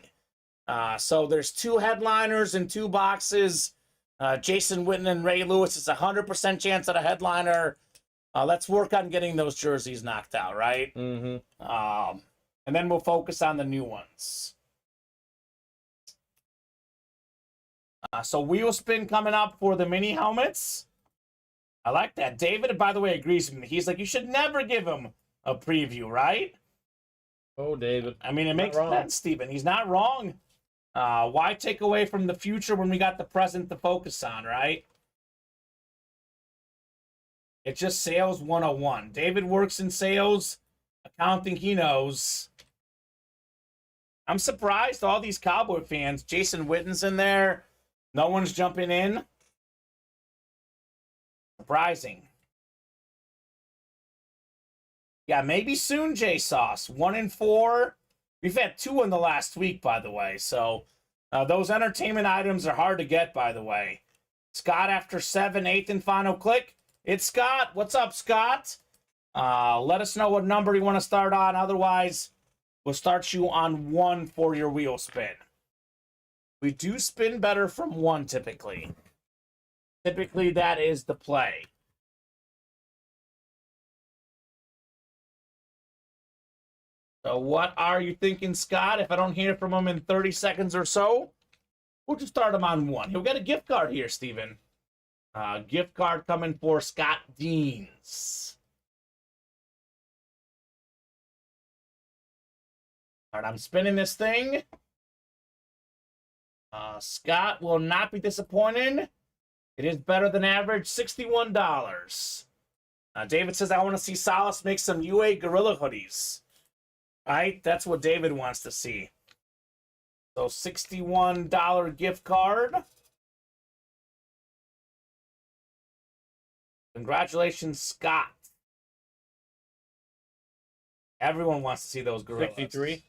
So there's 2 headliners and 2 boxes. Jason Witten and Ray Lewis is 100% chance at a headliner. Let's work on getting those jerseys knocked out, right? Mm-hmm. And then we'll focus on the new ones. So wheel spin coming up for the mini helmets. I like that. David, by the way, agrees with me. He's like, you should never give him a preview, right? Oh, David. I mean, it makes sense, Steven. He's not wrong. Why take away from the future when we got the present to focus on, right? It's just sales 101. David works in sales, accounting, he knows. I'm surprised all these Cowboy fans. Jason Witten's in there. No one's jumping in. Surprising. Yeah, maybe soon, J-Sauce. 1 and 4. We've had 2 in the last week, by the way. So those entertainment items are hard to get, by the way. Scott after 7, 8th and final click. It's Scott. What's up, Scott? Let us know what number you want to start on. Otherwise, we'll start you on 1 for your wheel spin. We do spin better from 1 typically. Typically, that is the play. So what are you thinking, Scott? If I don't hear from him in 30 seconds or so, we'll just start him on 1. He'll get a gift card here, Steven. Gift card coming for Scott Deans. All right, I'm spinning this thing. Scott will not be disappointed. It is better than average, $61. David says, I want to see Salas make some UA Gorilla hoodies. Right? That's what David wants to see. So $61 gift card. Congratulations, Scott. Everyone wants to see those gorillas. 63?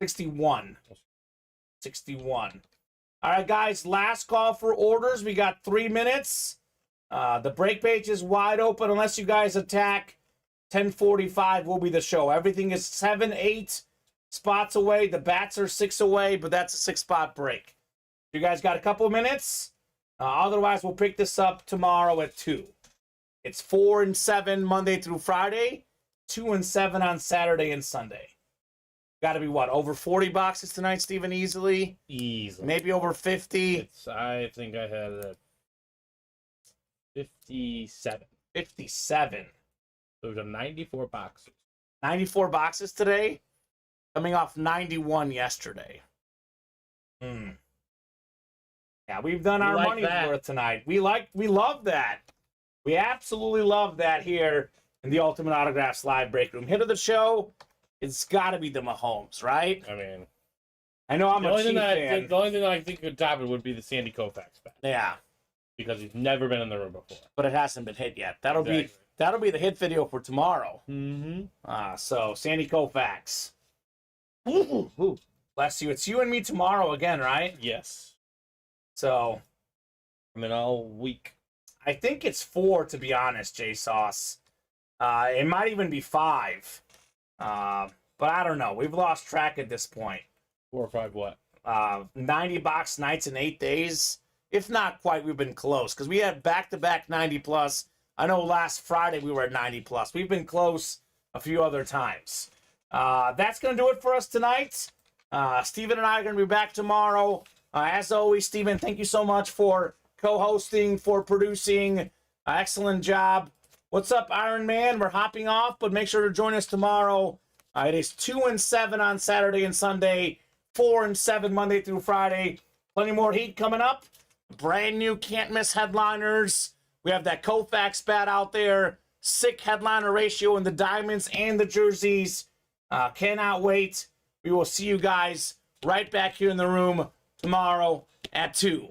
61. 61. All right, guys, last call for orders. We got 3 minutes. The break page is wide open unless you guys attack. 10:45 will be the show. Everything is 7, 8 spots away. The bats are 6 away, but that's a 6-spot break. You guys got a couple of minutes? Otherwise, we'll pick this up tomorrow at 2. It's 4 and 7 Monday through Friday, 2 and 7 on Saturday and Sunday. Got to be what, over 40 boxes tonight, Steven? Easily? Maybe over 50. I think I had a 57. 57. Those are 94 boxes. 94 boxes today, coming off 91 yesterday. Yeah, we've done our money's worth tonight. We love that. We absolutely love that here in the Ultimate Autographs live break room. Hit of the show, it's got to be the Mahomes, right? I mean, I know I'm a Chief fan. The only thing I think could top it would be the Sandy Koufax back. Yeah. Because he's never been in the room before. But it hasn't been hit yet. That'll be the hit video for tomorrow. Mm-hmm. So Sandy Koufax. Ooh. Bless you. It's you and me tomorrow again, right? Yes. So I'm in all week. I think it's 4, to be honest, J-Sauce. It might even be 5. But I don't know. We've lost track at this point. 4 or 5 what? 90 box nights in 8 days. If not quite, we've been close. Because we had back-to-back 90+. I know last Friday we were at 90+. We've been close a few other times. That's going to do it for us tonight. Steven and I are going to be back tomorrow. As always, Steven, thank you so much for co-hosting, for producing. Excellent job. What's up, Iron Man? We're hopping off, but make sure to join us tomorrow. It is 2 and 7 on Saturday and Sunday, 4 and 7 Monday through Friday. Plenty more heat coming up. Brand new can't miss headliners. We have that Koufax bat out there. Sick headliner ratio in the diamonds and the jerseys. Cannot wait. We will see you guys right back here in the room tomorrow at 2.